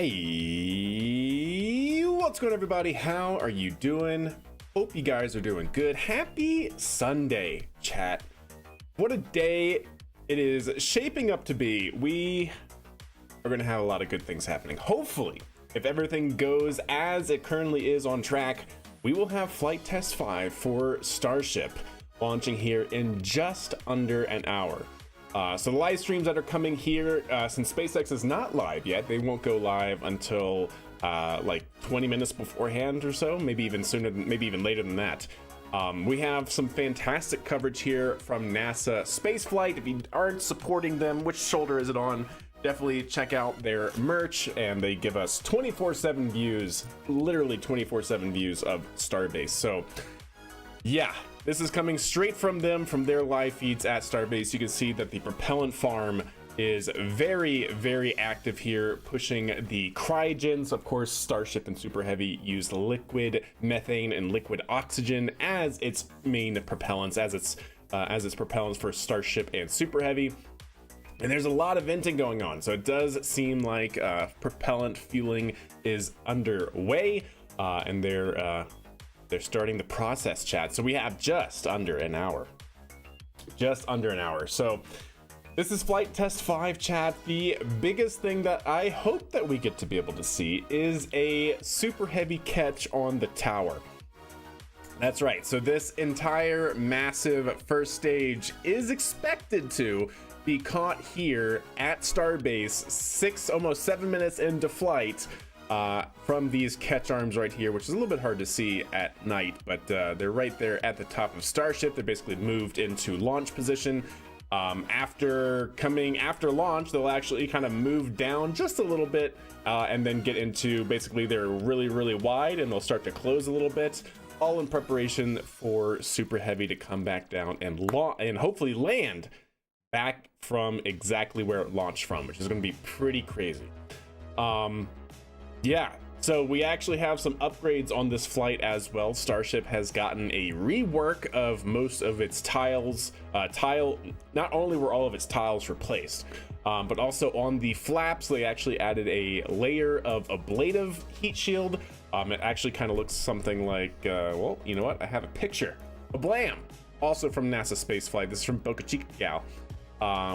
Hey, what's going on, everybody? How are you doing? Hope you guys are doing good. Happy Sunday, chat. What a day it is shaping up to be. We are going to have a lot of good things happening. Hopefully, if everything goes as it currently is on track, we will have Flight Test 5 for Starship launching here in just under an hour. So the live streams that are coming here, since SpaceX is not live yet, they won't go live until like 20 minutes beforehand or so, maybe even sooner, maybe even later than that. We have some fantastic coverage here from NASA Spaceflight. If you aren't supporting them, which shoulder is it on? Definitely check out their merch, and they give us 24/7 views, literally 24/7 views of Starbase. So yeah, this is coming straight from them, from their live feeds at Starbase. You can see that the Propellant farm is very, very active here, pushing the cryogens. Of course, Starship and Super Heavy use liquid methane and liquid oxygen as its main propellants, as its propellants for Starship and Super Heavy. And there's a lot of venting going on, so it does seem like propellant fueling is underway, and they're starting the process, chat. So we have just under an hour. So this is Flight Test 5, chat. The biggest thing that I hope that we get to be able to see is a Super Heavy catch on the tower. That's right. So this entire massive first stage is expected to be caught here at Starbase almost 7 minutes into flight, from these catch arms right here, which is a little bit hard to see at night, but they're right there at the top of Starship. They're basically moved into launch position. After launch, they'll actually kind of move down just a little bit, and then get into, basically they're really, really wide, and they'll start to close a little bit, all in preparation for Super Heavy to come back down and hopefully land back from exactly where it launched from, which is going to be pretty crazy. Yeah, so we actually have some upgrades on this flight as well. Starship has gotten a rework of most of its tiles. Not only were all of its tiles replaced, but also on the flaps, they actually added a layer of ablative heat shield. It actually kind of looks something like, well, you know what? I have a picture. Blam! Also from NASA Spaceflight. This is from Boca Chica Gal.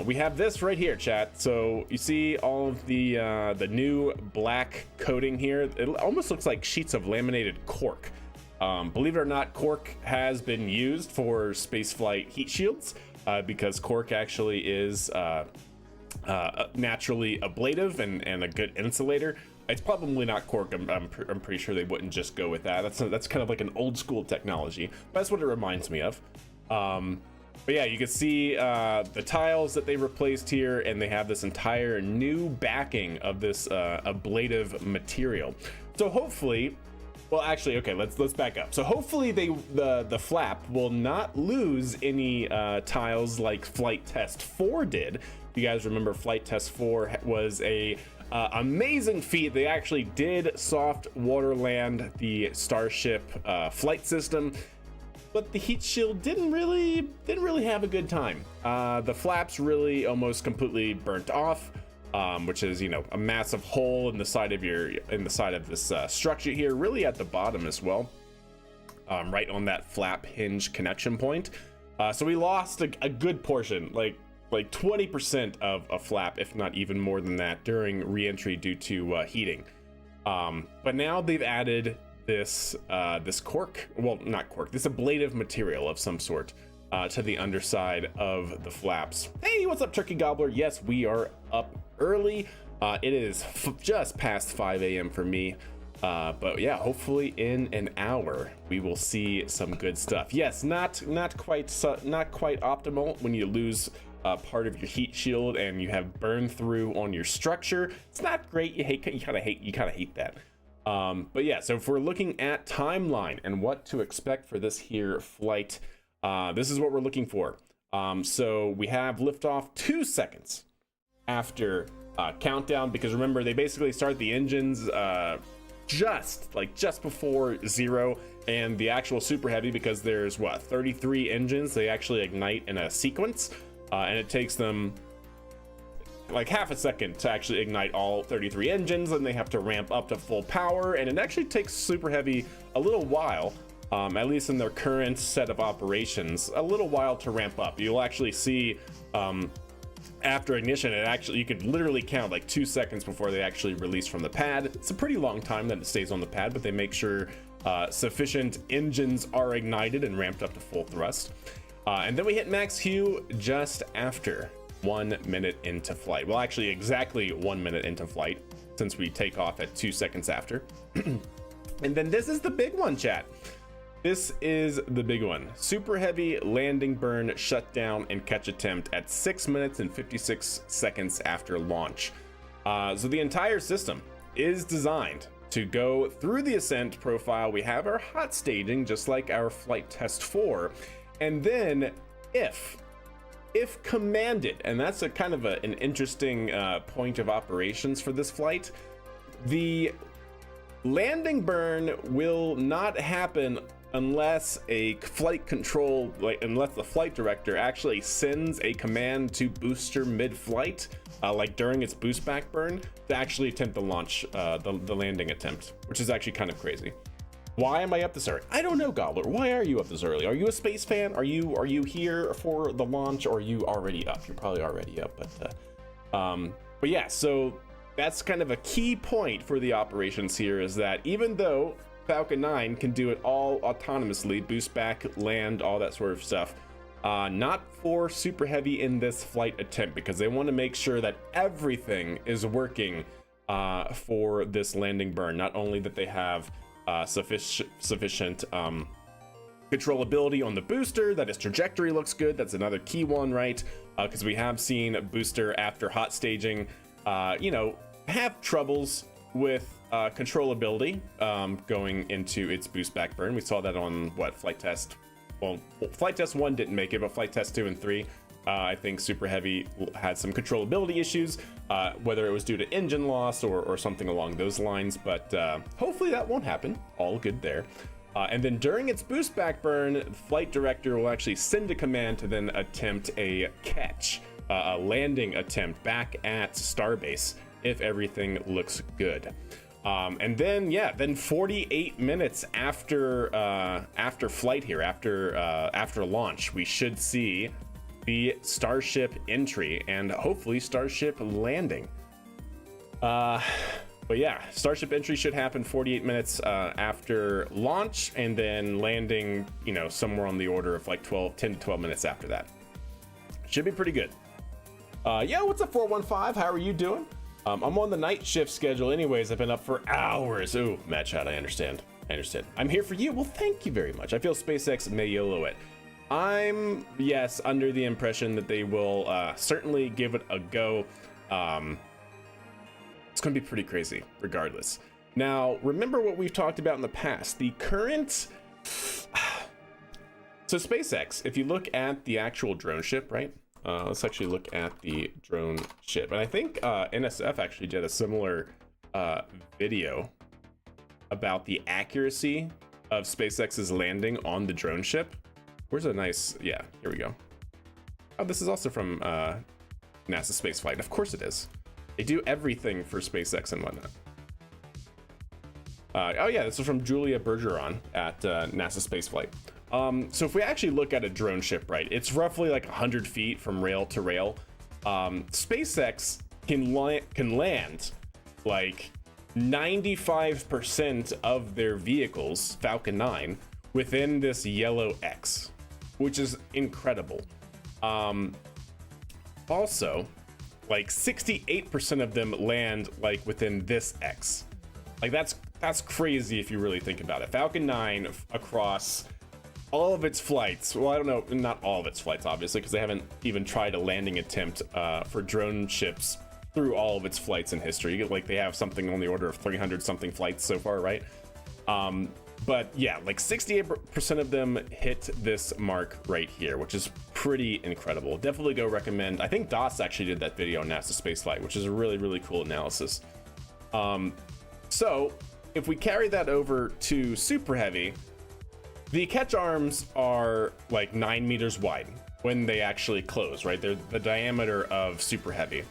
We have this right here, chat. So you see all of the new black coating here. It almost looks like sheets of laminated cork. Believe it or not, cork has been used for spaceflight heat shields, because cork actually is naturally ablative and a good insulator. It's probably not cork. I'm pretty sure they wouldn't just go with that. That's kind of like an old school technology, but that's what it reminds me of. But yeah, you can see the tiles that they replaced here, and they have this entire new backing of this ablative material. So hopefully, well, actually, okay, let's back up. So hopefully the flap will not lose any tiles like Flight Test 4 did. If you guys remember, Flight Test 4 was a amazing feat. They actually did soft water land the Starship flight system, but the heat shield didn't really have a good time. The flaps really almost completely burnt off, which is, you know, a massive hole in the side of this structure here, really at the bottom as well, right on that flap hinge connection point. So we lost a good portion, like 20% of a flap, if not even more than that, during re-entry due to heating. But now they've added this cork, well, not cork, this ablative material of some sort to the underside of the flaps. Hey, what's up, Turkey Gobbler? Yes, we are up early. It is just past 5 a.m. for me, but yeah, hopefully in an hour we will see some good stuff. Yes, not quite optimal when you lose part of your heat shield and you have burn through on your structure. It's not great. You kind of hate that. But yeah, so if we're looking at timeline and what to expect for this here flight, this is what we're looking for. So we have liftoff 2 seconds after countdown, because remember, they basically start the engines just before 0, and the actual Super Heavy, because there's 33 engines, they actually ignite in a sequence, and it takes them like half a second to actually ignite all 33 engines, and they have to ramp up to full power, and it actually takes Super Heavy a little while, at least in their current set of operations, a little while to ramp up. You'll actually see after ignition, you could literally count like 2 seconds before they actually release from the pad. It's a pretty long time that it stays on the pad, but they make sure sufficient engines are ignited and ramped up to full thrust. And then we hit max Q just after 1 minute into flight. Well, actually exactly 1 minute into flight, since we take off at 2 seconds after. And then this is the big one, chat. This is the big one. Super Heavy landing burn, shutdown, and catch attempt at 6 minutes and 56 seconds after launch. So the entire system is designed to go through the ascent profile. We have our hot staging, just like our flight test 4. And then if commanded, and that's a kind of an interesting point of operations for this flight, the landing burn will not happen unless a flight control, unless the flight director actually sends a command to booster mid-flight, like during its boost back burn, to actually attempt the launch, the landing attempt, which is actually kind of crazy. Why am I up this early? I don't know, Gobbler. Why are you up this early? Are you a space fan? Are you here for the launch, or are you already up? You're probably already up, but yeah, so that's kind of a key point for the operations here, is that even though Falcon 9 can do it all autonomously, boost back, land, all that sort of stuff, not for Super Heavy in this flight attempt, because they want to make sure that everything is working for this landing burn. Not only that they have sufficient controllability on the booster, that its trajectory looks good. That's another key one, right? Because we have seen booster after hot staging, have troubles with controllability going into its boost back burn. We saw that on flight test. Well, flight test 1 didn't make it, but flight test 2 and 3, I think Super Heavy had some controllability issues, whether it was due to engine loss or something along those lines. But hopefully that won't happen. All good there. And then during its boost back burn, the flight director will actually send a command to then attempt a catch, a landing attempt back at Starbase if everything looks good. And then, then 48 minutes after flight here, after launch, we should see the Starship entry and hopefully Starship landing. But yeah, Starship entry should happen 48 minutes after launch, and then landing, somewhere on the order of like 10 to 12 minutes after that. Should be pretty good. What's up, 415? How are you doing? I'm on the night shift schedule anyways. I've been up for hours. Ooh, Matt Chat, I understand. I'm here for you. Well, thank you very much. I feel SpaceX may YOLO it. I'm, yes, under the impression that they will certainly give it a go. It's going to be pretty crazy, regardless. Now, remember what we've talked about in the past. The current... So SpaceX, if you look at the actual drone ship, right? Let's actually look at the drone ship. And I think NSF actually did a similar video about the accuracy of SpaceX's landing on the drone ship. Where's a nice... Yeah, here we go. Oh, this is also from NASA Spaceflight. Of course it is. They do everything for SpaceX and whatnot. This is from Julia Bergeron at NASA Spaceflight. So if we actually look at a drone ship, right, it's roughly like 100 feet from rail to rail. SpaceX can land like 95% of their vehicles, Falcon 9, within this yellow X, which is incredible. Also, like 68% of them land like within this X. Like that's crazy if you really think about it. Falcon 9 across all of its flights. Well, I don't know, not all of its flights, obviously, because they haven't even tried a landing attempt for drone ships through all of its flights in history. Like they have something on the order of 300 something flights so far, right? But yeah, like 68% of them hit this mark right here, which is pretty incredible. Definitely go recommend. I think DOS actually did that video on NASA Spaceflight, which is a really, really cool analysis. So if we carry that over to Super Heavy, the catch arms are like 9 meters wide when they actually close, right? They're the diameter of Super Heavy.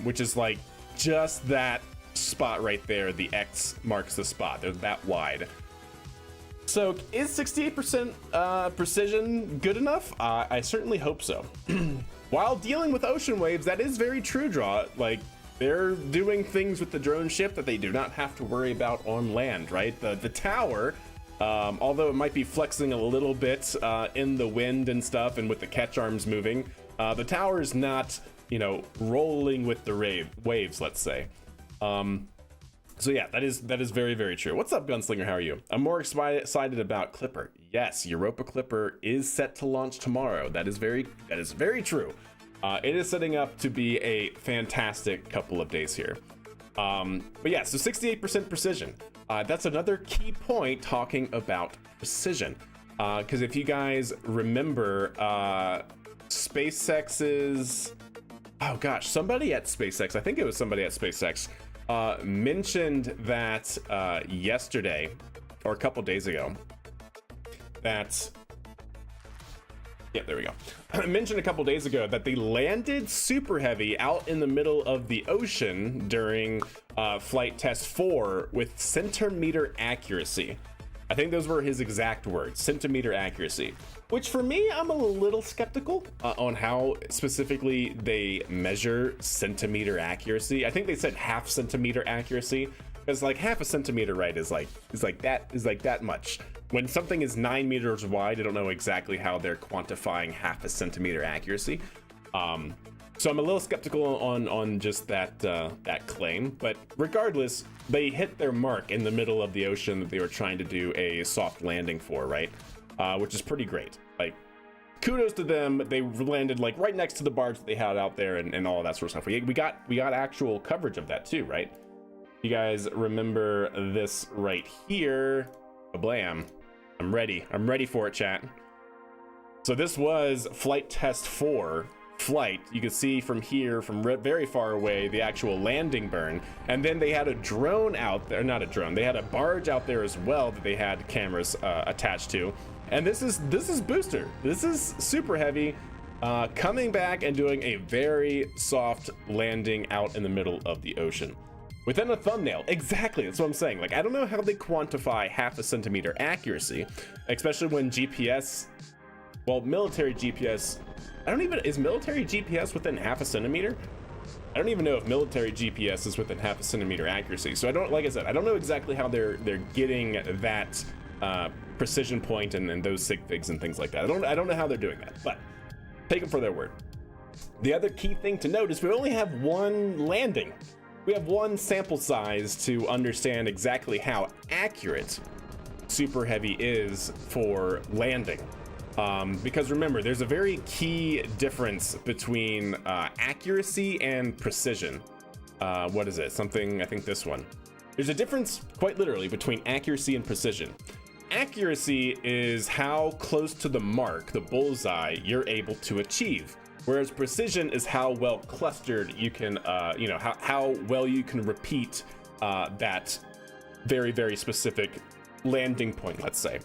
which is like just that spot right there. The X marks the spot. They're that wide. So is 68% precision good enough? I certainly hope so. While dealing with ocean waves, that is very true, Draw. Like, they're doing things with the drone ship that they do not have to worry about on land, right? The tower, although it might be flexing a little bit in the wind and stuff and with the catch arms moving, the tower is not, you know, rolling with the waves, let's say. So yeah, that is very, very true. What's up, Gunslinger? How are you? I'm more excited about Clipper. Yes, Europa Clipper is set to launch tomorrow. That is very true. It is setting up to be a fantastic couple of days here. But yeah, so 68% precision. That's another key point talking about precision. Because if you guys remember, SpaceX's... Oh gosh, somebody at SpaceX, I think it was somebody at SpaceX, mentioned that yesterday, or a couple days ago, that... Yeah, there we go. I mentioned a couple days ago that they landed Super Heavy out in the middle of the ocean during flight test 4 with centimeter accuracy. I think those were his exact words, centimeter accuracy. Which for me, I'm a little skeptical on how specifically they measure centimeter accuracy. I think they said half centimeter accuracy, because like half a centimeter, right, is like that much. When something is 9 meters wide, I don't know exactly how they're quantifying half a centimeter accuracy. So I'm a little skeptical on just that claim, but regardless, they hit their mark in the middle of the ocean that they were trying to do a soft landing for, right? Which is pretty great. Like, kudos to them. They landed like right next to the barge that they had out there and all of that sort of stuff. We got actual coverage of that too, right? You guys remember this right here? Blam! I'm ready for it, chat. So this was flight test 4. Flight, you can see from here, from very far away, the actual landing burn, and then they had a drone out there, not a drone, they had a barge out there as well that they had cameras attached to, and this is Booster. This is Super Heavy coming back and doing a very soft landing out in the middle of the ocean within a thumbnail. Exactly, that's what I'm saying. Like, I don't know how they quantify half a centimeter accuracy, especially when GPS, well, military GPS, is military GPS within half a centimeter? I don't even know if military GPS is within half a centimeter accuracy. So like I said, I don't know exactly how they're getting that precision point and those sig figs and things like that. I don't know how they're doing that, but take them for their word. The other key thing to note is we only have one landing. We have one sample size to understand exactly how accurate Super Heavy is for landing. Because remember, there's a very key difference between accuracy and precision. What is it? Something, I think this one. There's a difference, quite literally, between accuracy and precision. Accuracy is how close to the mark, the bullseye, you're able to achieve. Whereas precision is how well clustered you can, how well you can repeat that very, very specific landing point, let's say.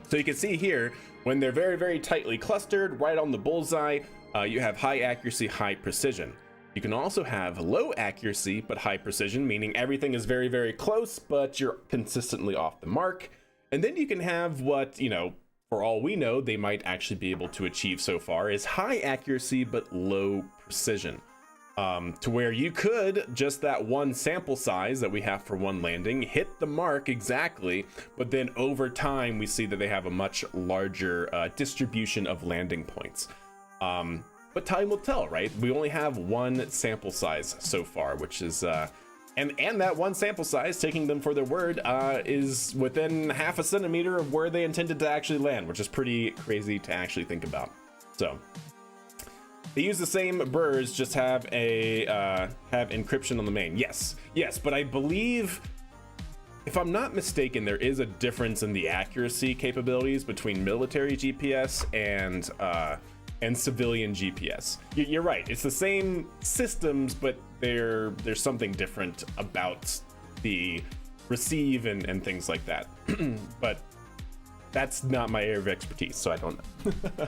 So you can see here, when they're very, very tightly clustered, right on the bullseye, you have high accuracy, high precision. You can also have low accuracy, but high precision, meaning everything is very, very close, but you're consistently off the mark. And then you can have what, for all we know, they might actually be able to achieve so far is high accuracy, but low precision. To where you could, just that one sample size that we have for one landing, hit the mark exactly, but then over time we see that they have a much larger distribution of landing points. But time will tell, right? We only have one sample size so far, which is, and that one sample size, taking them for their word, is within half a centimeter of where they intended to actually land, which is pretty crazy to actually think about. So they use the same burrs, just have encryption on the main. Yes, but I believe, if I'm not mistaken, there is a difference in the accuracy capabilities between military GPS and civilian GPS. You're right. It's the same systems, but there's something different about the receive and things like that. But that's not my area of expertise, so I don't know.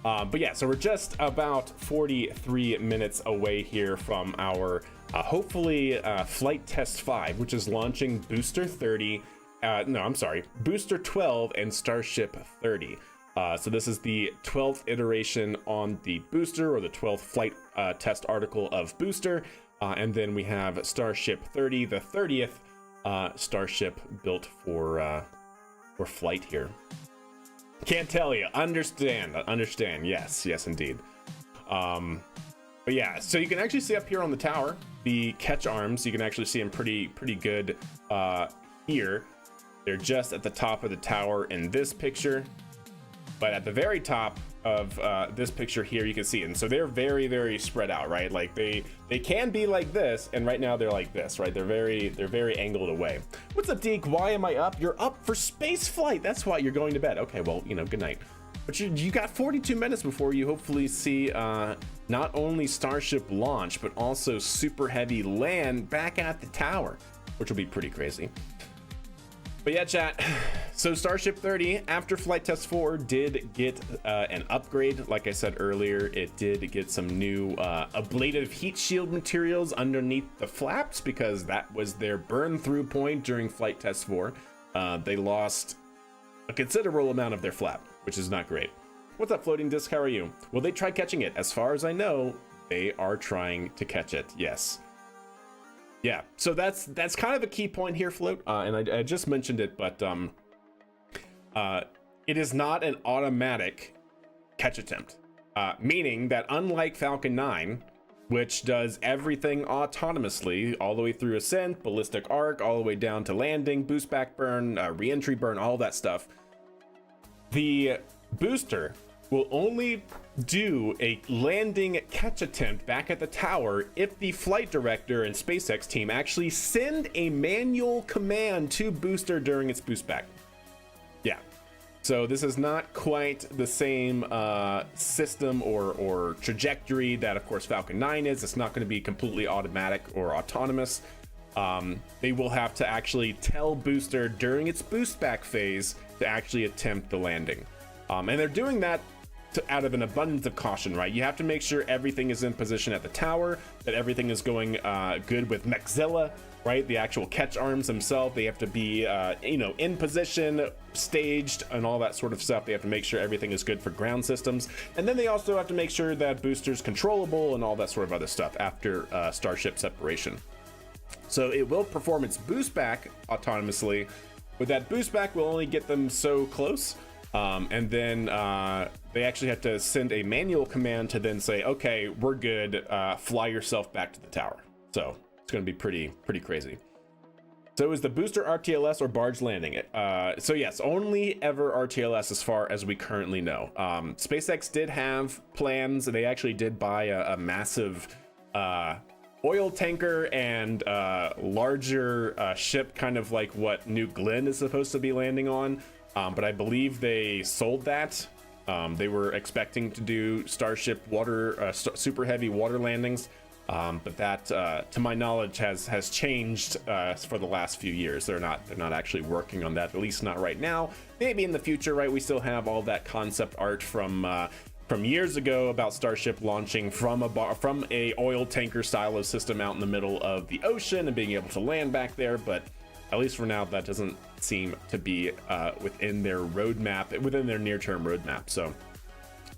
But yeah, so we're just about 43 minutes away here from our hopefully flight test 5, which is launching booster 30. No, I'm sorry, booster 12 and Starship 30. So this is the 12th iteration on the booster, or the 12th flight test article of booster. And then we have Starship 30, the 30th Starship built for flight here. Can't tell you. Understand. Yes, indeed. But yeah, so you can actually see up here on the tower the catch arms. You can actually see them pretty good here. They're just at the top of the tower in this picture, but at the very top of this picture here, you can see it. And so they're very spread out, right? Like they can be like this, and right now they're like this, right? They're very angled away. What's up, Deke? Why am I up? You're up for Spaceflight. That's why you're going to bed. Okay, well, good night. But you got 42 minutes before you hopefully see not only Starship launch, but also Super Heavy land back at the tower, which will be pretty crazy. But yeah, chat, so Starship 30 after flight test 4 did get an upgrade. Like I said earlier, it did get some new ablative heat shield materials underneath the flaps, because that was their burn through point during flight test 4. They lost a considerable amount of their flap, which is not great. What's up, Floating Disc? How are you? Will they try catching it? As far as I know, they are trying to catch it, yes. Yeah, so that's kind of a key point here, Float, and I just mentioned it, but it is not an automatic catch attempt, meaning that unlike Falcon 9, which does everything autonomously, all the way through ascent, ballistic arc, all the way down to landing, boost back burn, re-entry burn, all that stuff, the booster will only do a landing catch attempt back at the tower if the flight director and SpaceX team actually send a manual command to booster during its boost back. Yeah, so this is not quite the same system or trajectory that, of course, Falcon 9 is. It's not going to be completely automatic or autonomous. They will have to actually tell booster during its boost back phase to actually attempt the landing. And they're doing that out of an abundance of caution, right? You have to make sure everything is in position at the tower, that everything is going good with Mechzilla, right? The actual catch arms themselves, they have to be, in position, staged, and all that sort of stuff. They have to make sure everything is good for ground systems. And then they also have to make sure that booster's controllable and all that sort of other stuff after Starship separation. So it will perform its boost back autonomously, but that boost back will only get them so close. And then they actually have to send a manual command to then say, okay, we're good, fly yourself back to the tower. So it's going to be pretty crazy. So is the booster RTLS or barge landing? So yes, only ever RTLS as far as we currently know. SpaceX did have plans. They actually did buy a massive oil tanker and larger ship, kind of like what New Glenn is supposed to be landing on. But I believe they sold that. They were expecting to do Starship super heavy water landings, but that, to my knowledge, has changed for the last few years. They're not actually working on that, at least not right now. Maybe in the future, right? We still have all that concept art from years ago about Starship launching from a oil tanker style of system out in the middle of the ocean and being able to land back there, but at least for now, that doesn't seem to be within their roadmap, within their near-term roadmap. So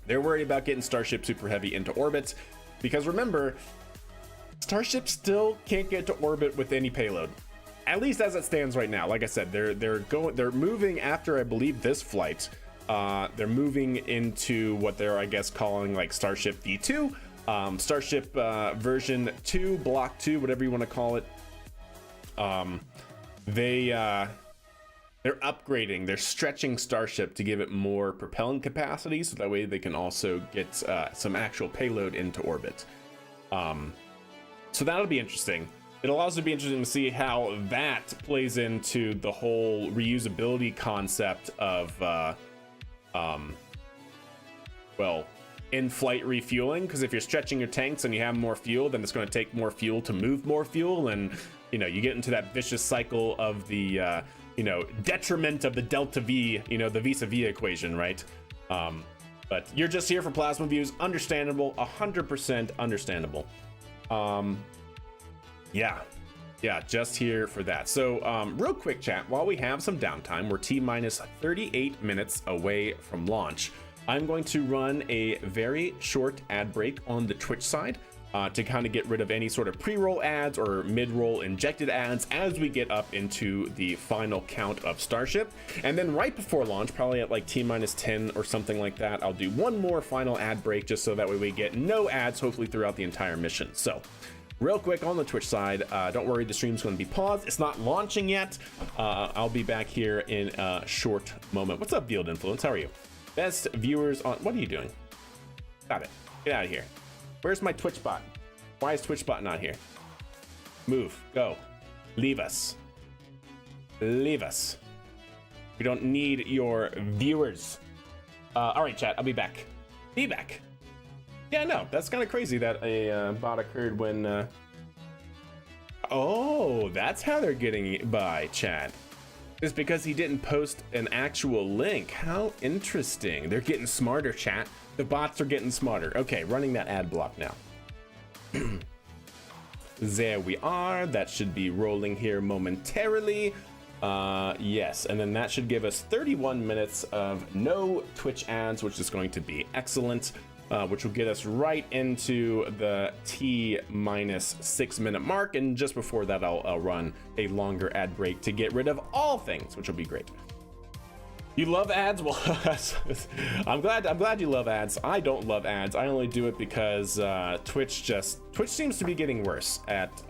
they're worried about getting Starship Super Heavy into orbit, because remember, Starship still can't get to orbit with any payload, at least as it stands right now. Like I said, they're moving after, I believe, this flight. They're moving into what they're, I guess, calling like Starship V2, Starship version 2, block 2, whatever you want to call it. They're upgrading, they're stretching Starship to give it more propellant capacity, so that way they can also get some actual payload into orbit. So that'll be interesting. It'll also be interesting to see how that plays into the whole reusability concept of in-flight refueling, because if you're stretching your tanks and you have more fuel, then it's going to take more fuel to move more fuel, and you get into that vicious cycle of the detriment of the delta V, the vis-a-vis equation, right? But you're just here for plasma views. Understandable, 100% understandable. Yeah, just here for that. So real quick, chat, while we have some downtime, we're T-minus 38 minutes away from launch. I'm going to run a very short ad break on the Twitch side to kind of get rid of any sort of pre-roll ads or mid-roll injected ads as we get up into the final count of Starship. And then right before launch, probably at like T-minus 10 or something like that, I'll do one more final ad break just so that way we get no ads, hopefully throughout the entire mission. So real quick on the Twitch side, don't worry, the stream's going to be paused. It's not launching yet. I'll be back here in a short moment. What's up, Field Influence? How are you? Best viewers on... What are you doing? Stop it. Get out of here. Where's my Twitch bot? Why is Twitch bot not here? Move. Go. Leave us. Leave us. We don't need your viewers. All right, chat. I'll be back. Be back. Yeah, no, that's kind of crazy that a bot occurred when... Oh, that's how they're getting by, chat. It's because he didn't post an actual link. How interesting. They're getting smarter, chat. The bots are getting smarter. Okay, running that ad block now. There we are. That should be rolling here momentarily. Yes, and then that should give us 31 minutes of no Twitch ads, which is going to be excellent. Which will get us right into the T-minus 6 minute mark. And just before that, I'll run a longer ad break to get rid of all things, which will be great. You love ads? Well, I'm glad you love ads. I don't love ads. I only do it because Twitch seems to be getting worse at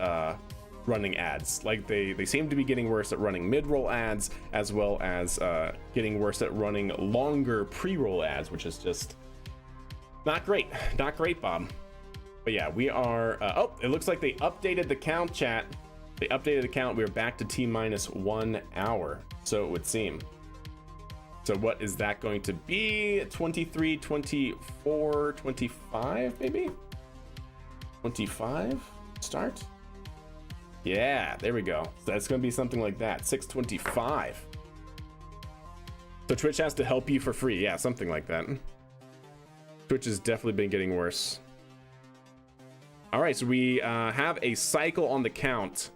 running ads. Like they seem to be getting worse at running mid-roll ads, as well as getting worse at running longer pre-roll ads, which is just not great, Bob. But yeah, we are, oh, it looks like they updated the count, chat. They updated the count. We're back to T-minus 1 hour, so it would seem. So what is that going to be? 23, 24, 25, maybe? 25, start? Yeah, there we go. So that's gonna be something like that, 625. So Twitch has to help you for free. Yeah, something like that. Twitch has definitely been getting worse. All right, so we have a cycle on the count.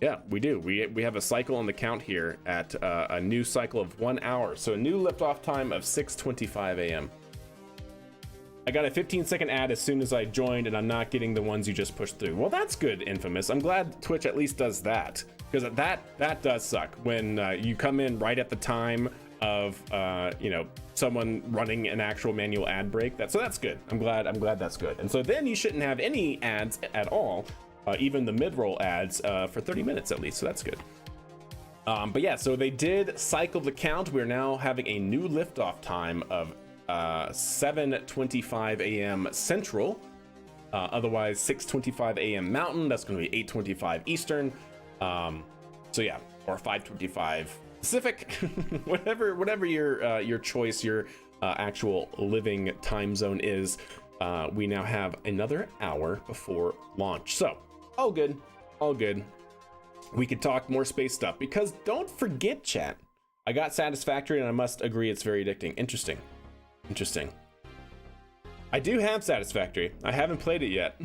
Yeah, we do. We have a cycle on the count here at a new cycle of 1 hour. So a new liftoff time of 6:25 a.m. I got a 15-second ad as soon as I joined, and I'm not getting the ones you just pushed through. Well, that's good, Infamous. I'm glad Twitch at least does that, because that does suck when you come in right at the time of someone running an actual manual ad break. So that's good. I'm glad that's good. And so then you shouldn't have any ads at all, even the mid-roll ads, for 30 minutes at least. So that's good. But yeah, so they did cycle the count. We're now having a new liftoff time of 7:25 a.m. Central, otherwise 6:25 a.m. Mountain. That's going to be 8:25 Eastern. So yeah, or 5:25 Pacific, whatever your choice, your actual living time zone is. We now have another hour before launch. So all good. We could talk more space stuff, because don't forget, chat, I got Satisfactory, and I must agree it's very addicting. Interesting. I do have Satisfactory. I haven't played it yet.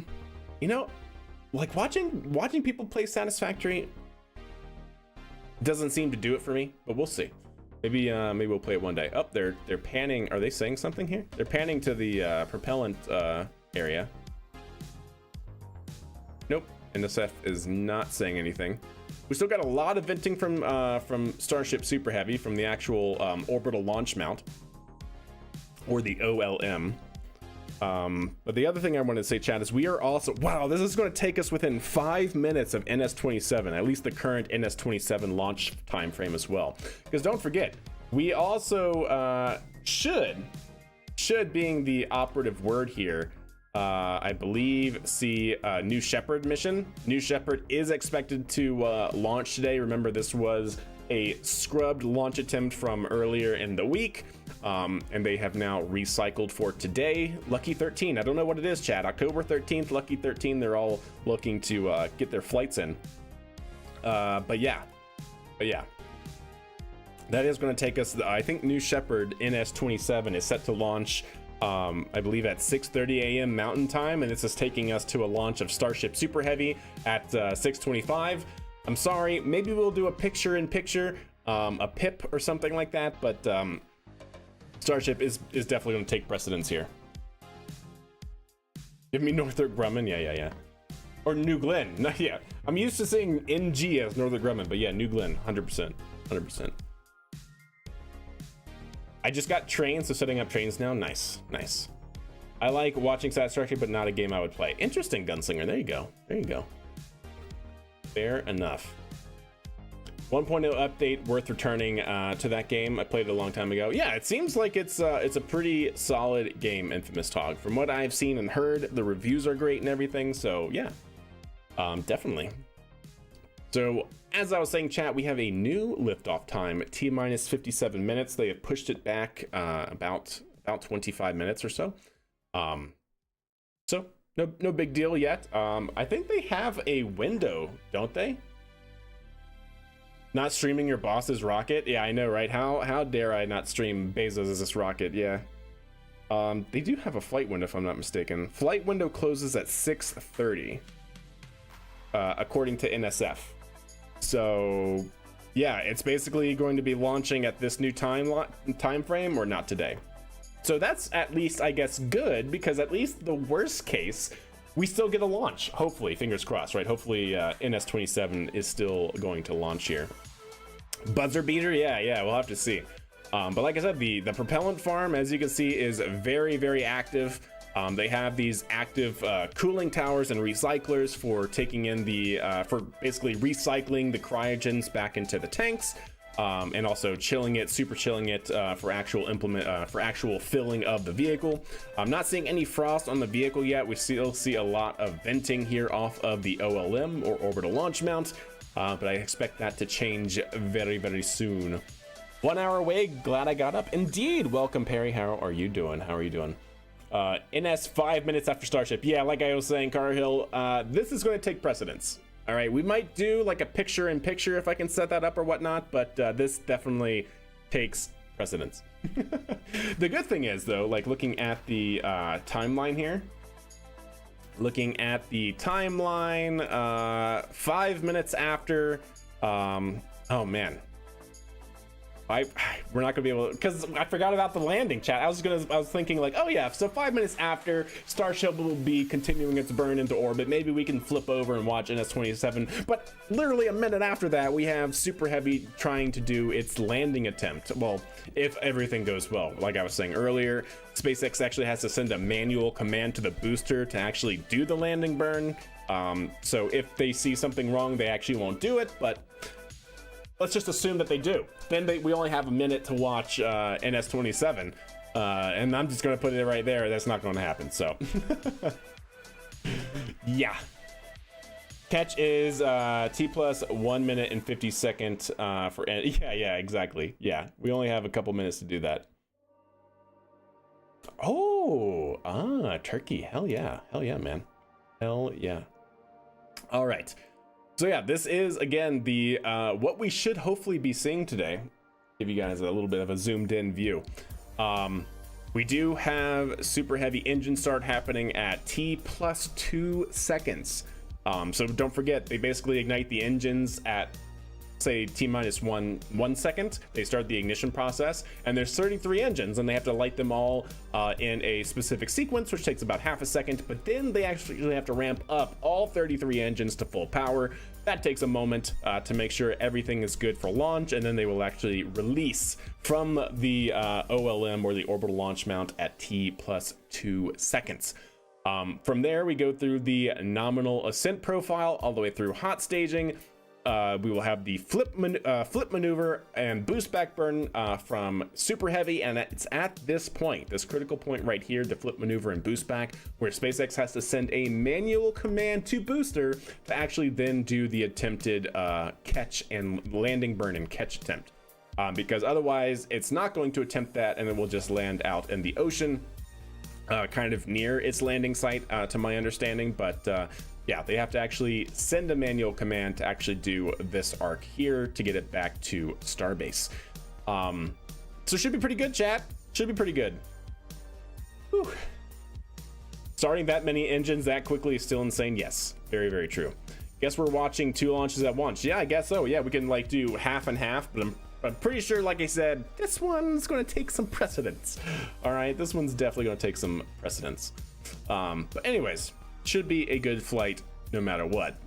Like watching people play Satisfactory doesn't seem to do it for me, but we'll see. Maybe we'll play it one day. Oh, they're panning. Are they saying something here? They're panning to the propellant area. Nope. NSF is not saying anything. We still got a lot of venting from Starship Super Heavy, from the actual orbital launch mount, or the OLM. But the other thing I wanted to say, chat, is we are also, wow, this is going to take us within 5 minutes of NS-27, at least the current NS-27 launch time frame as well. Because don't forget, we also should being the operative word here, I believe, see New Shepard mission. New Shepard is expected to launch today. Remember, this was a scrubbed launch attempt from earlier in the week, and they have now recycled for today. Lucky 13. I don't know what it is, chat. October 13th, Lucky 13. They're all looking to get their flights in. But yeah. That is going to take us, I think New Shepard NS-27 is set to launch, I believe at 6:30 a.m. Mountain Time, and this is taking us to a launch of Starship Super Heavy at 6:25. I'm sorry, maybe we'll do a picture-in-picture, a PIP or something like that, but Starship is definitely going to take precedence here. Give me Northrop Grumman, yeah. Or New Glenn, no, yeah. I'm used to saying NG as Northrop Grumman, but yeah, New Glenn, 100%. I just got trains, so setting up trains now. Nice. I like watching Starship, but not a game I would play. Interesting, Gunslinger. There you go. Fair enough. 1.0 update worth returning to that game. I played it a long time ago. Yeah, it seems like it's a pretty solid game, Infamous Tog. From what I've seen and heard, the reviews are great and everything. So yeah, definitely. So as I was saying, chat, we have a new liftoff time, T-minus 57 minutes. They have pushed it back about 25 minutes or so. So no big deal yet. I think they have a window, don't they? Not streaming your boss's rocket? Yeah, I know, right? How dare I not stream Bezos' rocket? Yeah. They do have a flight window, if I'm not mistaken. Flight window closes at 6:30, according to NSF. So yeah, it's basically going to be launching at this new time frame, or not today. So that's at least, I guess, good, because at least the worst case, we still get a launch. Hopefully, fingers crossed, right? Hopefully NS-27 is still going to launch here. Buzzer beater, yeah, we'll have to see. But like I said, the propellant farm, as you can see, is very, very active. They have these active cooling towers and recyclers for taking in for basically recycling the cryogens back into the tanks, and also super chilling it for actual filling of the vehicle. I'm not seeing any frost on the vehicle yet. We still see a lot of venting here off of the OLM, or Orbital Launch Mount, but I expect that to change very, very soon. 1 hour away, glad I got up. Indeed, welcome Perry, how are you doing? NS 5 minutes after Starship. Yeah, like I was saying, Carhill, this is going to take precedence. All right, we might do like a picture-in-picture if I can set that up or whatnot, but this definitely takes precedence. The good thing is, though, like looking at the timeline here, 5 minutes after, oh man. We're not gonna be able to, because I forgot about the landing, chat. I was thinking like, oh yeah, so 5 minutes after, Starship will be continuing its burn into orbit. Maybe we can flip over and watch NS-27. But literally a minute after that, we have Super Heavy trying to do its landing attempt. Well, if everything goes well, like I was saying earlier, SpaceX actually has to send a manual command to the booster to actually do the landing burn. So if they see something wrong, they actually won't do it, but let's just assume that they do. Then we only have a minute to watch NS-27, and I'm just going to put it right there. That's not going to happen, so. Yeah. Catch is T plus 1 minute and 50 seconds for, yeah, exactly. Yeah, we only have a couple minutes to do that. Oh, Turkey. Hell yeah, man. Hell yeah. All right. So yeah, this is again the what we should hopefully be seeing today. Give you guys a little bit of a zoomed in view. We do have Super Heavy engine start happening at T plus 2 seconds. So don't forget, they basically ignite the engines at, say, T minus 1 second. They start the ignition process, and there's 33 engines, and they have to light them all in a specific sequence, which takes about half a second. But then they actually have to ramp up all 33 engines to full power. That takes a moment to make sure everything is good for launch, and then they will actually release from the OLM, or the Orbital Launch Mount, at T plus 2 seconds. From there, we go through the nominal ascent profile all the way through hot staging. We will have the flip maneuver and boost back burn from Super Heavy, and it's at this point, this critical point right here, the flip maneuver and boost back, where SpaceX has to send a manual command to booster to actually then do the attempted catch and landing burn and catch attempt, because otherwise it's not going to attempt that, and it will just land out in the ocean, kind of near its landing site, to my understanding. But yeah, they have to actually send a manual command to actually do this arc here to get it back to Starbase. So should be pretty good, chat. Should be pretty good. Whew. Starting that many engines that quickly is still insane. Yes, very, very true. Guess we're watching 2 launches at once. Yeah, I guess so. Yeah, we can like do half and half, but I'm pretty sure, like I said, this one's going to take some precedence. All right, this one's definitely going to take some precedence. But anyways, should be a good flight no matter what.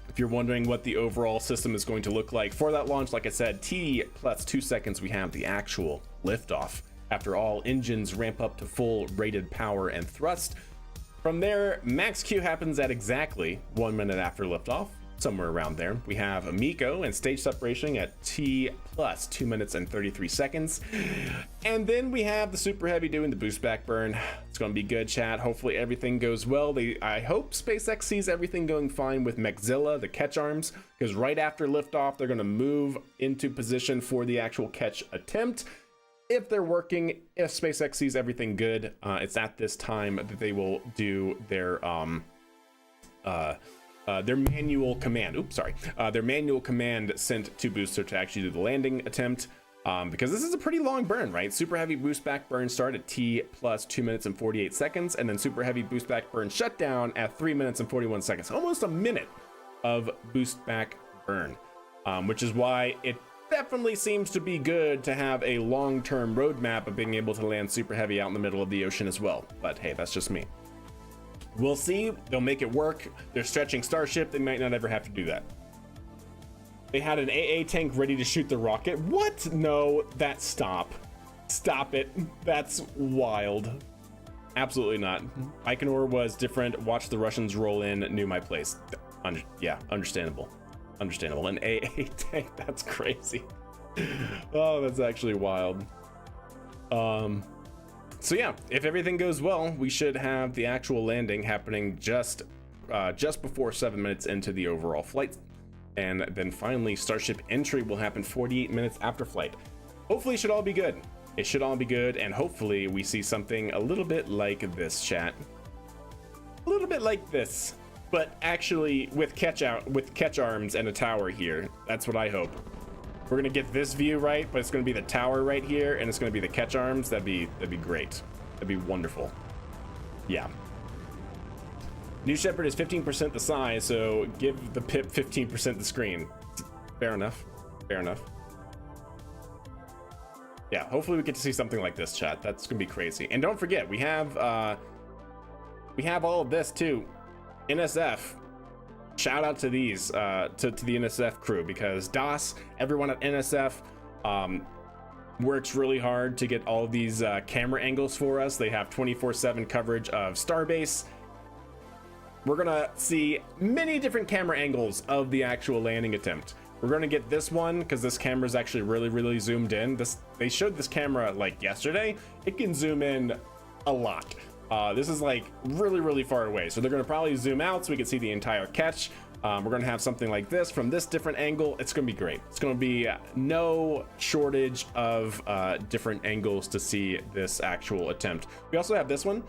If you're wondering what the overall system is going to look like for that launch, like I said, T plus 2 seconds, we have the actual liftoff. After all engines ramp up to full rated power and thrust. From there, max Q happens at exactly 1 minute after liftoff, somewhere around there. We have MECO and stage separation at T plus 2 minutes and 33 seconds. And then we have the Super Heavy doing the boost back burn. It's going to be good, chat. Hopefully everything goes well. I hope SpaceX sees everything going fine with Mechzilla, the catch arms, because right after liftoff, they're going to move into position for the actual catch attempt. If they're working, if SpaceX sees everything good, it's at this time that they will do their manual command. Oops, sorry. Their manual command sent to booster to actually do the landing attempt. Because this is a pretty long burn, right? Super Heavy boost back burn start at T plus 2 minutes and 48 seconds, and then Super Heavy boost back burn shutdown at 3 minutes and 41 seconds. Almost a minute of boost back burn, which is why it definitely seems to be good to have a long-term roadmap of being able to land Super Heavy out in the middle of the ocean as well. But hey, that's just me. We'll see. They'll make it work. They're stretching Starship. They might not ever have to do that. They had an AA tank ready to shoot the rocket. What? No, stop it. That's wild. Absolutely not. Baikonur was different. Watch the Russians roll in, knew my place. Yeah, understandable. An AA tank, that's crazy. Oh, that's actually wild. So yeah, if everything goes well, we should have the actual landing happening just before 7 minutes into the overall flight. And then finally, Starship entry will happen 48 minutes after flight. Hopefully it should all be good. It should all be good, and hopefully we see something a little bit like this, chat. A little bit like this, but actually with catch arms and a tower here. That's what I hope. We're gonna get this view right, but it's gonna be the tower right here, and it's gonna be the catch arms. That'd be great. That'd be wonderful. Yeah. New Shepard is 15% the size, so give the pip 15% the screen. Fair enough. Fair enough. Yeah, hopefully we get to see something like this, chat. That's gonna be crazy. And don't forget, we have all of this too. NSF. Shout out to these to the NSF crew, because DOS, everyone at NSF works really hard to get all of these camera angles for us. They have 24/7 coverage of Starbase. We're gonna see many different camera angles of the actual landing attempt. We're gonna get this one because this camera is actually really zoomed in. They showed this camera like yesterday. It can zoom in a lot. This is like really far away, so they're gonna probably zoom out so we can see the entire catch. We're gonna have something like this from this different angle. It's gonna be great. It's gonna be no shortage of different angles to see this actual attempt. We also have this one.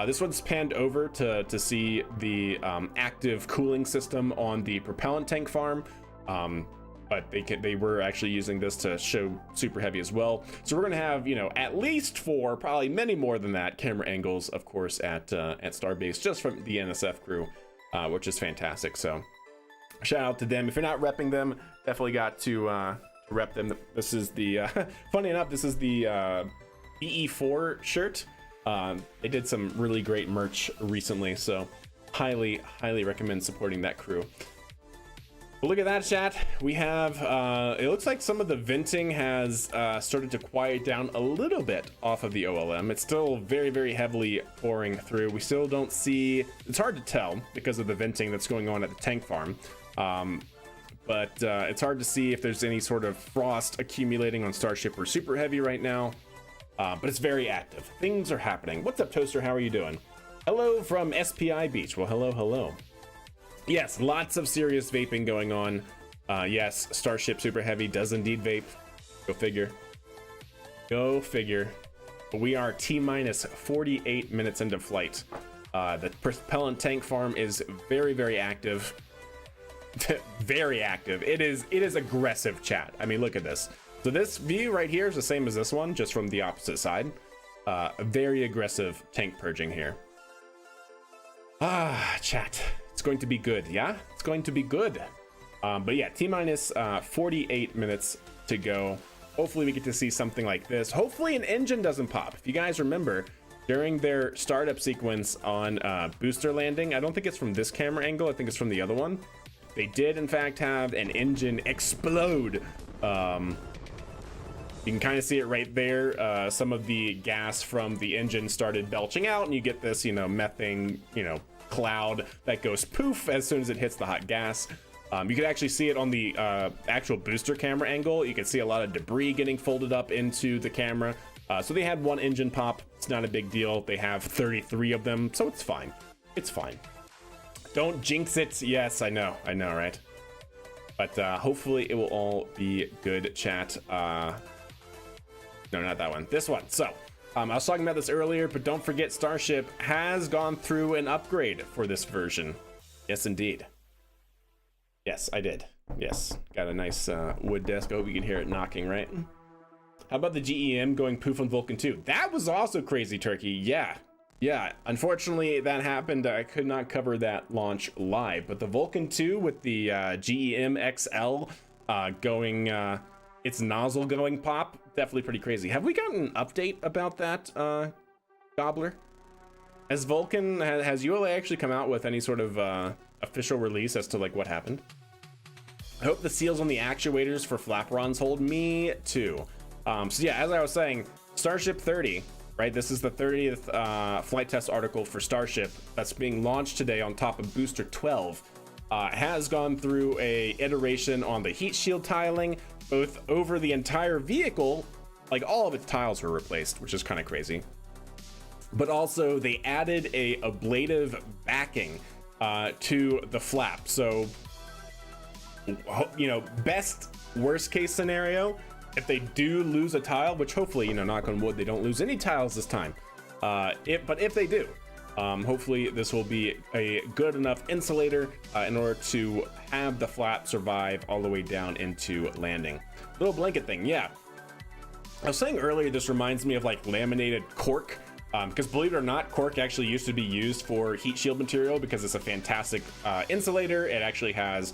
This one's panned over to see the active cooling system on the propellant tank farm. But they were actually using this to show Super Heavy as well. So we're gonna have, at least 4, probably many more than that, camera angles, of course, at Starbase, just from the NSF crew, which is fantastic. So shout out to them. If you're not repping them, definitely got to rep them. This is the funny enough, this is the BE4 shirt. They did some really great merch recently, so highly recommend supporting that crew. But look at that, chat. We have it looks like some of the venting has started to quiet down a little bit off of the OLM. It's still very heavily pouring through. We still don't see, it's hard to tell because of the venting that's going on at the tank farm, but it's hard to see if there's any sort of frost accumulating on Starship or Super Heavy right now. But it's very active. Things are happening. What's up, Toaster? How are you doing? Hello from SPI Beach. Well, hello. Yes, lots of serious vaping going on. Yes, Starship Super Heavy does indeed vape. Go figure. But we are T-minus 48 minutes into flight. The propellant tank farm is very active. Very active. It is aggressive, chat. I mean, look at this. So this view right here is the same as this one, just from the opposite side. A very aggressive tank purging here. Chat. It's going to be good, yeah? It's going to be good. But yeah, T-minus 48 minutes to go. Hopefully we get to see something like this. Hopefully an engine doesn't pop. If you guys remember, during their startup sequence on booster landing, I don't think it's from this camera angle, I think it's from the other one. They did in fact have an engine explode. You can kind of see it right there. Some of the gas from the engine started belching out, and you get this, you know, methane, you know, cloud that goes poof as soon as it hits the hot gas. You can actually see it on the actual booster camera angle. You can see a lot of debris getting folded up into the camera. So they had one engine pop. It's not a big deal. They have 33 of them, so it's fine. It's fine. Don't jinx it. Yes, I know, right? But hopefully it will all be good, chat. No, not that one. This one. So I was talking about this earlier, but don't forget Starship has gone through an upgrade for this version. Yes, indeed. Yes, I did. Yes, got a nice wood desk. I hope you can hear it knocking, right? How about the GEM going poof on Vulcan 2? That was also crazy, Turkey. Yeah. Unfortunately, that happened. I could not cover that launch live, but the Vulcan 2 with the GEM XL going, its nozzle going pop, definitely pretty crazy. Have we gotten an update about that, Gobbler? Has Vulcan, has ULA actually come out with any sort of official release as to like what happened? I hope the seals on the actuators for flaperons hold. Me too. So yeah, as I was saying, Starship 30, right? This is the 30th flight test article for Starship that's being launched today on top of Booster 12. Has gone through a iteration on the heat shield tiling, both over the entire vehicle, like all of its tiles were replaced, which is kind of crazy. But also they added a ablative backing to the flap. So, you know, best worst case scenario, if they do lose a tile, which hopefully, you know, knock on wood, they don't lose any tiles this time. But if they do, hopefully this will be a good enough insulator in order to have the flap survive all the way down into landing. Little blanket thing, yeah. I was saying earlier, this reminds me of like laminated cork. Because believe it or not, cork actually used to be used for heat shield material because it's a fantastic insulator. It actually has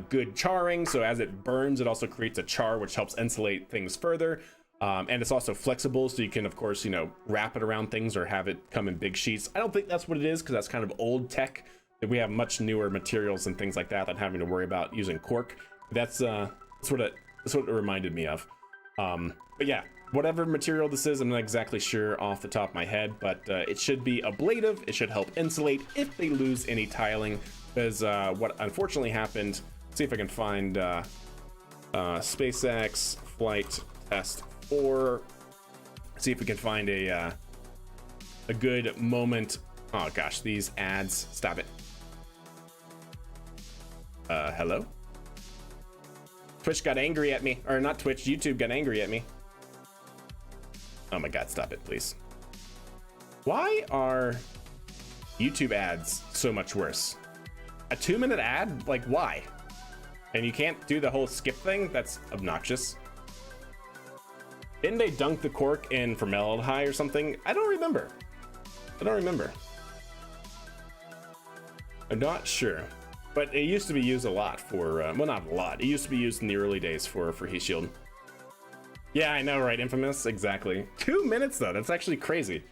good charring, so as it burns, it also creates a char which helps insulate things further. And it's also flexible, so you can, of course, you know, wrap it around things or have it come in big sheets. I don't think that's what it is, because that's kind of old tech. We have much newer materials and things like that than having to worry about using cork. That's what it reminded me of. But yeah. Whatever material this is, I'm not exactly sure off the top of my head, but it should be ablative. It should help insulate if they lose any tiling, because what unfortunately happened, see if I can find SpaceX flight test 4, see if we can find a good moment. Oh gosh, these ads, stop it. Hello? Twitch got angry at me, or not Twitch, YouTube got angry at me. Oh my god, stop it, please. Why are YouTube ads so much worse? A 2-minute ad? Like, why? And you can't do the whole skip thing? That's obnoxious. Didn't they dunk the cork in formaldehyde or something? I don't remember. I'm not sure. But it used to be used a lot for, well, not a lot. It used to be used in the early days for heat shield. Yeah, I know, right? Infamous, exactly. 2 minutes though, that's actually crazy.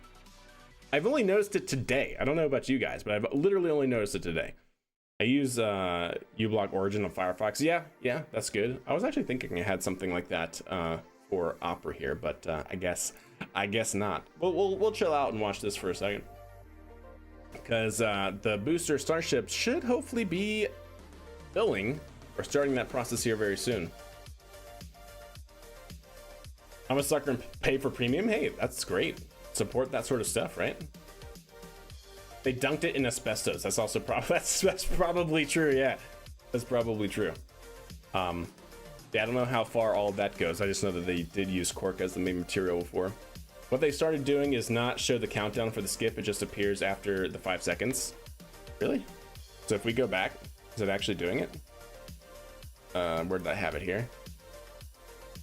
I've only noticed it today. I don't know about you guys, but I've literally only noticed it today. I use uBlock Origin on Firefox. Yeah, that's good. I was actually thinking I had something like that for Opera here, but I guess not. We'll chill out and watch this for a second, because the booster Starship should hopefully be filling or starting that process here very soon. I'm a sucker and pay for premium. Hey, that's great. Support that sort of stuff, right? They dunked it in asbestos. That's also that's probably true. Yeah, that's probably true. Yeah, I don't know how far all of that goes. I just know that they did use cork as the main material before. What they started doing is not show the countdown for the skip. It just appears after the 5 seconds. Really? So if we go back, is it actually doing it? Where did I have it here?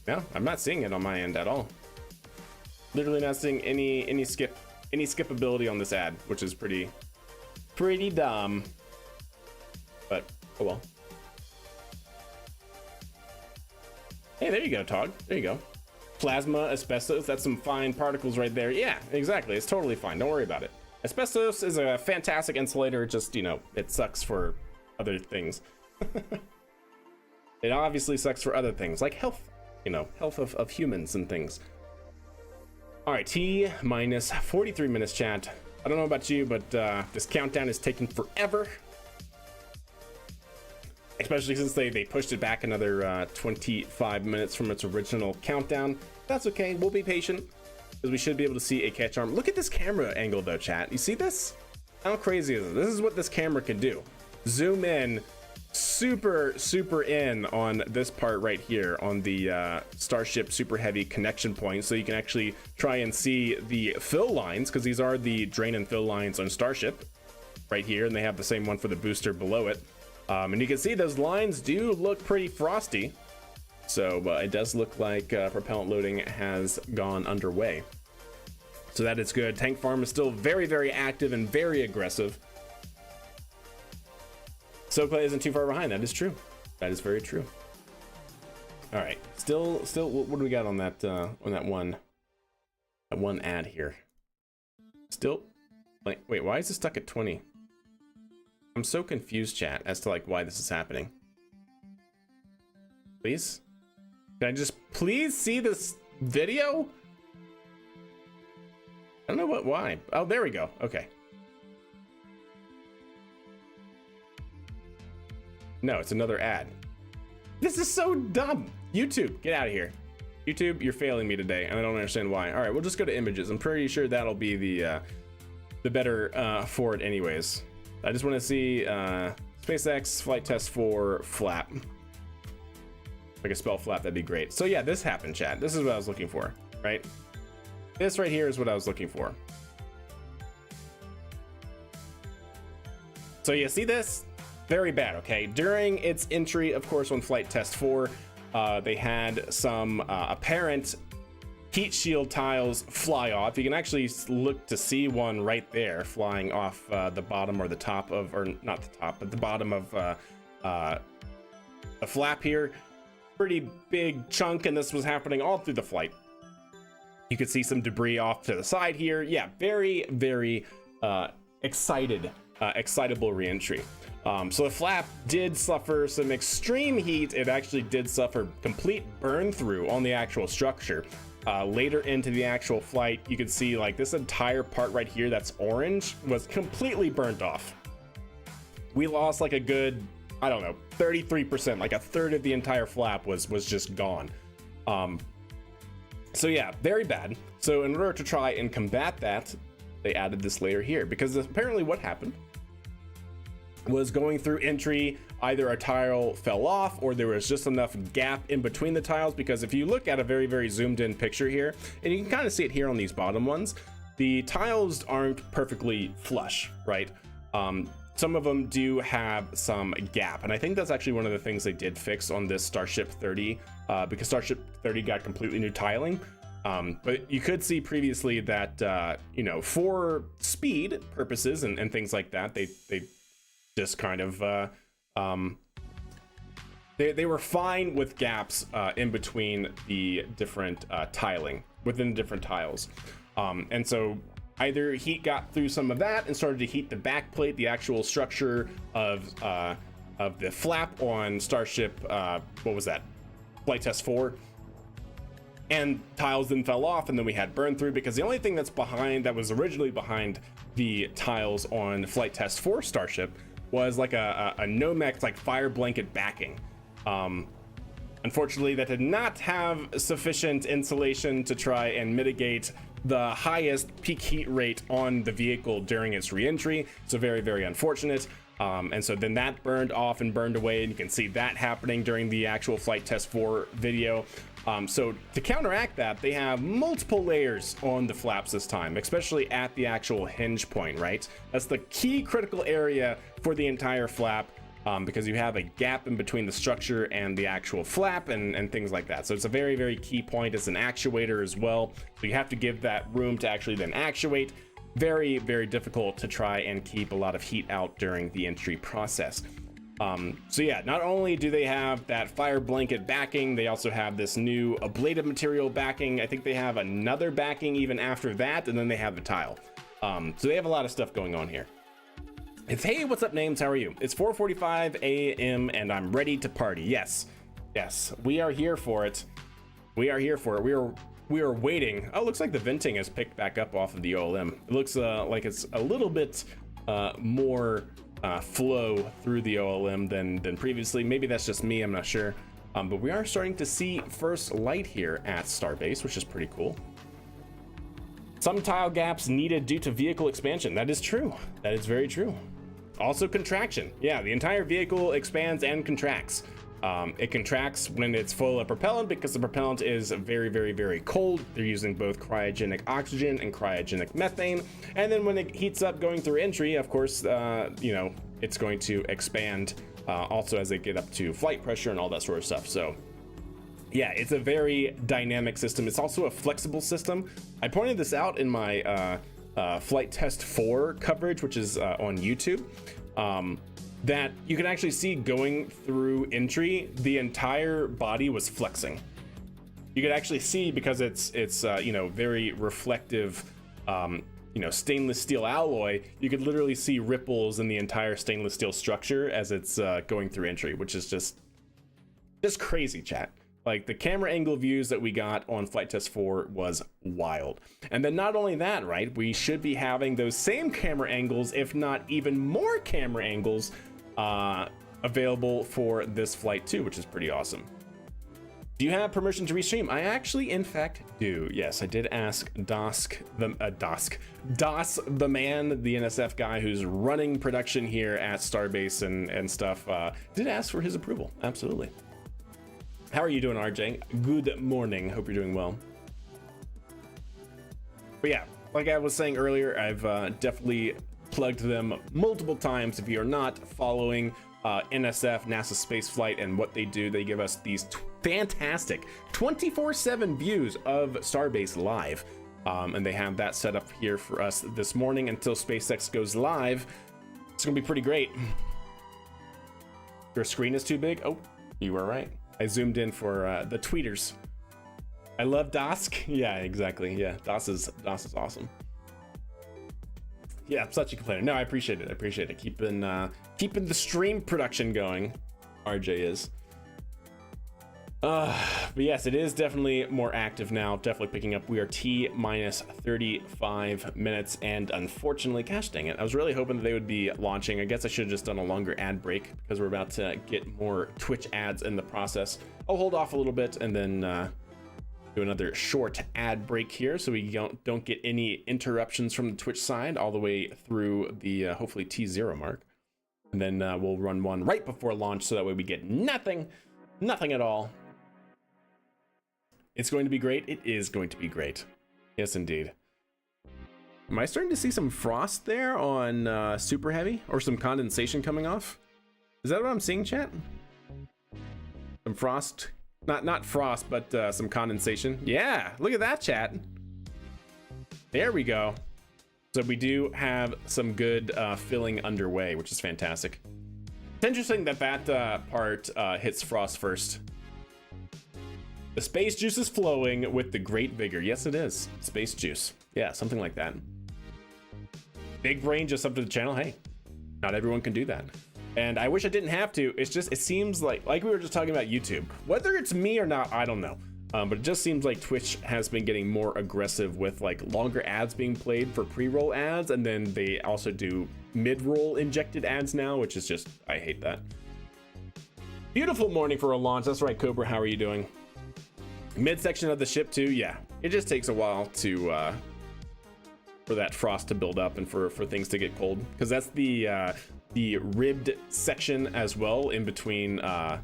No, I'm not seeing it on my end at all. Literally not seeing any skippability on this ad, which is pretty dumb. But oh well. Hey, there you go, Tog. There you go. Plasma, asbestos, that's some fine particles right there. Yeah, exactly. It's totally fine. Don't worry about it. Asbestos is a fantastic insulator, just, you know, it sucks for other things. It obviously sucks for other things, like health, you know, health of humans and things. All right, T minus 43 minutes, chat. I don't know about you, but this countdown is taking forever. Especially since they pushed it back another 25 minutes from its original countdown. That's okay, we'll be patient, because we should be able to see a catch arm. Look at this camera angle though, chat. You see this? How crazy is it? This is what this camera can do. Zoom in, super in on this part right here on the Starship super heavy connection point, so you can actually try and see the fill lines, because these are the drain and fill lines on Starship right here, and they have the same one for the booster below it. And you can see those lines do look pretty frosty. So it does look like propellant loading has gone underway. So that is good. Tank farm is still very active and very aggressive. SoClay isn't too far behind. That is true. That is very true. All right. Still, what do we got on that one ad here? Still, like, wait, why is it stuck at 20? I'm so confused, chat, as to like why this is happening. Please? Can I just please see this video? I don't know why. Oh, there we go. Okay. No, it's another ad. This is so dumb. YouTube, get out of here. YouTube, you're failing me today, and I don't understand why. All right, we'll just go to images. I'm pretty sure that'll be the better for it anyways. I just want to see SpaceX flight test 4 flap. Like a spell flap, that'd be great. So yeah, this happened, chat. This is what I was looking for, right? This right here is what I was looking for. So you see this? Very bad, okay? During its entry, of course, on flight test 4, they had some apparent heat shield tiles fly off. You can actually look to see one right there flying off the bottom or the top of, or not the top, but the bottom of the flap here. Pretty big chunk, and this was happening all through the flight. You could see some debris off to the side here. Yeah, very excitable reentry. So the flap did suffer some extreme heat. It actually did suffer complete burn through on the actual structure. Later into the actual flight, you can see like this entire part right here that's orange was completely burnt off. We lost like a good, I don't know, 33%, like a third of the entire flap was just gone. So yeah, very bad. So in order to try and combat that, they added this layer here, because apparently what happened was going through entry, either a tile fell off or there was just enough gap in between the tiles, because if you look at a very zoomed in picture here, and you can kind of see it here on these bottom ones, the tiles aren't perfectly flush, right? Some of them do have some gap, and I think that's actually one of the things they did fix on this Starship 30, because Starship 30 got completely new tiling. But you could see previously that, you know, for speed purposes and things like that, they just kind of they were fine with gaps in between the different tiling within the different tiles, and so either heat got through some of that and started to heat the back plate, the actual structure of the flap on Starship, what was that, flight test 4, and tiles then fell off, and then we had burn through, because the only thing that's behind, that was originally behind the tiles on flight test 4 Starship, was like a Nomex like fire blanket backing. Unfortunately, that did not have sufficient insulation to try and mitigate the highest peak heat rate on the vehicle during its re-entry. So very unfortunate. And so then that burned off and burned away, and you can see that happening during the actual flight test 4 video. So to counteract that, they have multiple layers on the flaps this time, especially at the actual hinge point, right? That's the key critical area for the entire flap. because you have a gap in between the structure and the actual flap and things like that. So it's a very, very key point. It's an actuator as well. So you have to give that room to actually then actuate. Very, very difficult to try and keep a lot of heat out during the entry process. So yeah, not only do they have that fire blanket backing, they also have this new ablative material backing. I think they have another backing even after that, and then they have the tile. So they have a lot of stuff going on here. It's, hey, what's up, Names? How are you? It's 4:45 a.m. and I'm ready to party. Yes, we are here for it. We are here for it. We are waiting. Oh, looks like the venting has picked back up off of the OLM. It looks like it's a little bit more flow through the OLM than previously. Maybe that's just me. I'm not sure. But we are starting to see first light here at Starbase, which is pretty cool. Some tile gaps needed due to vehicle expansion. That is true. That is very true. Also contraction. Yeah, the entire vehicle expands and contracts. It contracts when it's full of propellant because the propellant is very, very, very cold. They're using both cryogenic oxygen and cryogenic methane. And then when it heats up going through entry, of course, you know, it's going to expand also as they get up to flight pressure and all that sort of stuff. So yeah, it's a very dynamic system. It's also a flexible system. I pointed this out in my flight test 4 coverage, which is on YouTube, that you can actually see going through entry, the entire body was flexing. You could actually see, because it's you know, very reflective, you know, stainless steel alloy, you could literally see ripples in the entire stainless steel structure as it's going through entry, which is just crazy, chat. Like, the camera angle views that we got on flight test 4 was wild. And then not only that, right, we should be having those same camera angles, if not even more camera angles, available for this flight too, which is pretty awesome. Do you have permission to restream? I actually, in fact, do. Yes, I did ask Das the man, the NSF guy who's running production here at Starbase and stuff, did ask for his approval. Absolutely. How are you doing, RJ? Good morning. Hope you're doing well. But yeah, like I was saying earlier, I've definitely plugged them multiple times. If you're not following NSF, NASA Spaceflight, and what they do, they give us these fantastic 24/7 views of Starbase live. And they have that set up here for us this morning until SpaceX goes live. It's gonna be pretty great. Your screen is too big? Oh, you were right. I zoomed in for the tweeters. I love Dask. Yeah, exactly. Yeah, Das is awesome. Yeah, I'm such a complainer. No, I appreciate it. I appreciate it. Keeping the stream production going. RJ is. But yes, it is definitely more active now. Definitely picking up. We are T minus 35 minutes, and unfortunately, gosh dang it, I was really hoping that they would be launching. I guess I should have just done a longer ad break because we're about to get more Twitch ads in the process. I'll hold off a little bit and then do another short ad break here so we don't get any interruptions from the Twitch side all the way through the hopefully T0 mark. And then we'll run one right before launch so that way we get nothing at all. It's going to be great. It is going to be great. Yes, indeed. Am I starting to see some frost there on Super Heavy, or some condensation coming off? Is that what I'm seeing, chat? Some frost, not frost, but some condensation. Yeah, look at that, chat. There we go. So we do have some good filling underway, which is fantastic. It's interesting that part hits frost first. The space juice is flowing with the great vigor. Yes, it is. Space juice. Yeah, something like that. Big brain just up to the channel. Hey, not everyone can do that. And I wish I didn't have to. It's just, it seems like we were just talking about YouTube. Whether it's me or not, I don't know. But it just seems like Twitch has been getting more aggressive with like longer ads being played for pre-roll ads. And then they also do mid-roll injected ads now, which is just, I hate that. Beautiful morning for a launch. That's right, Cobra. How are you doing? Midsection of the ship too, yeah. It just takes a while to for that frost to build up and for things to get cold, because that's the ribbed section as well in between. I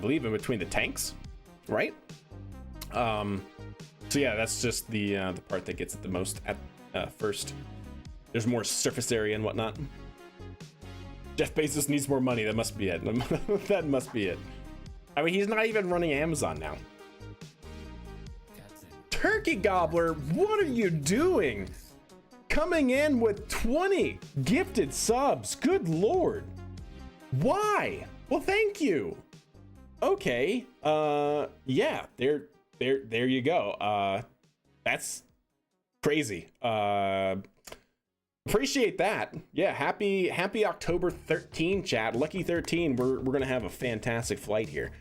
believe in between the tanks, right? So yeah, that's just the part that gets it the most at first. There's more surface area and whatnot. Jeff Bezos needs more money. That must be it. That must be it. I mean, he's not even running Amazon now. Turkey Gobbler, what are you doing? Coming in with 20 gifted subs. Good Lord. Why? Well, thank you. Okay. Yeah, there you go. That's crazy. Appreciate that. Yeah, happy October 13, chat. Lucky 13. We're gonna have a fantastic flight here.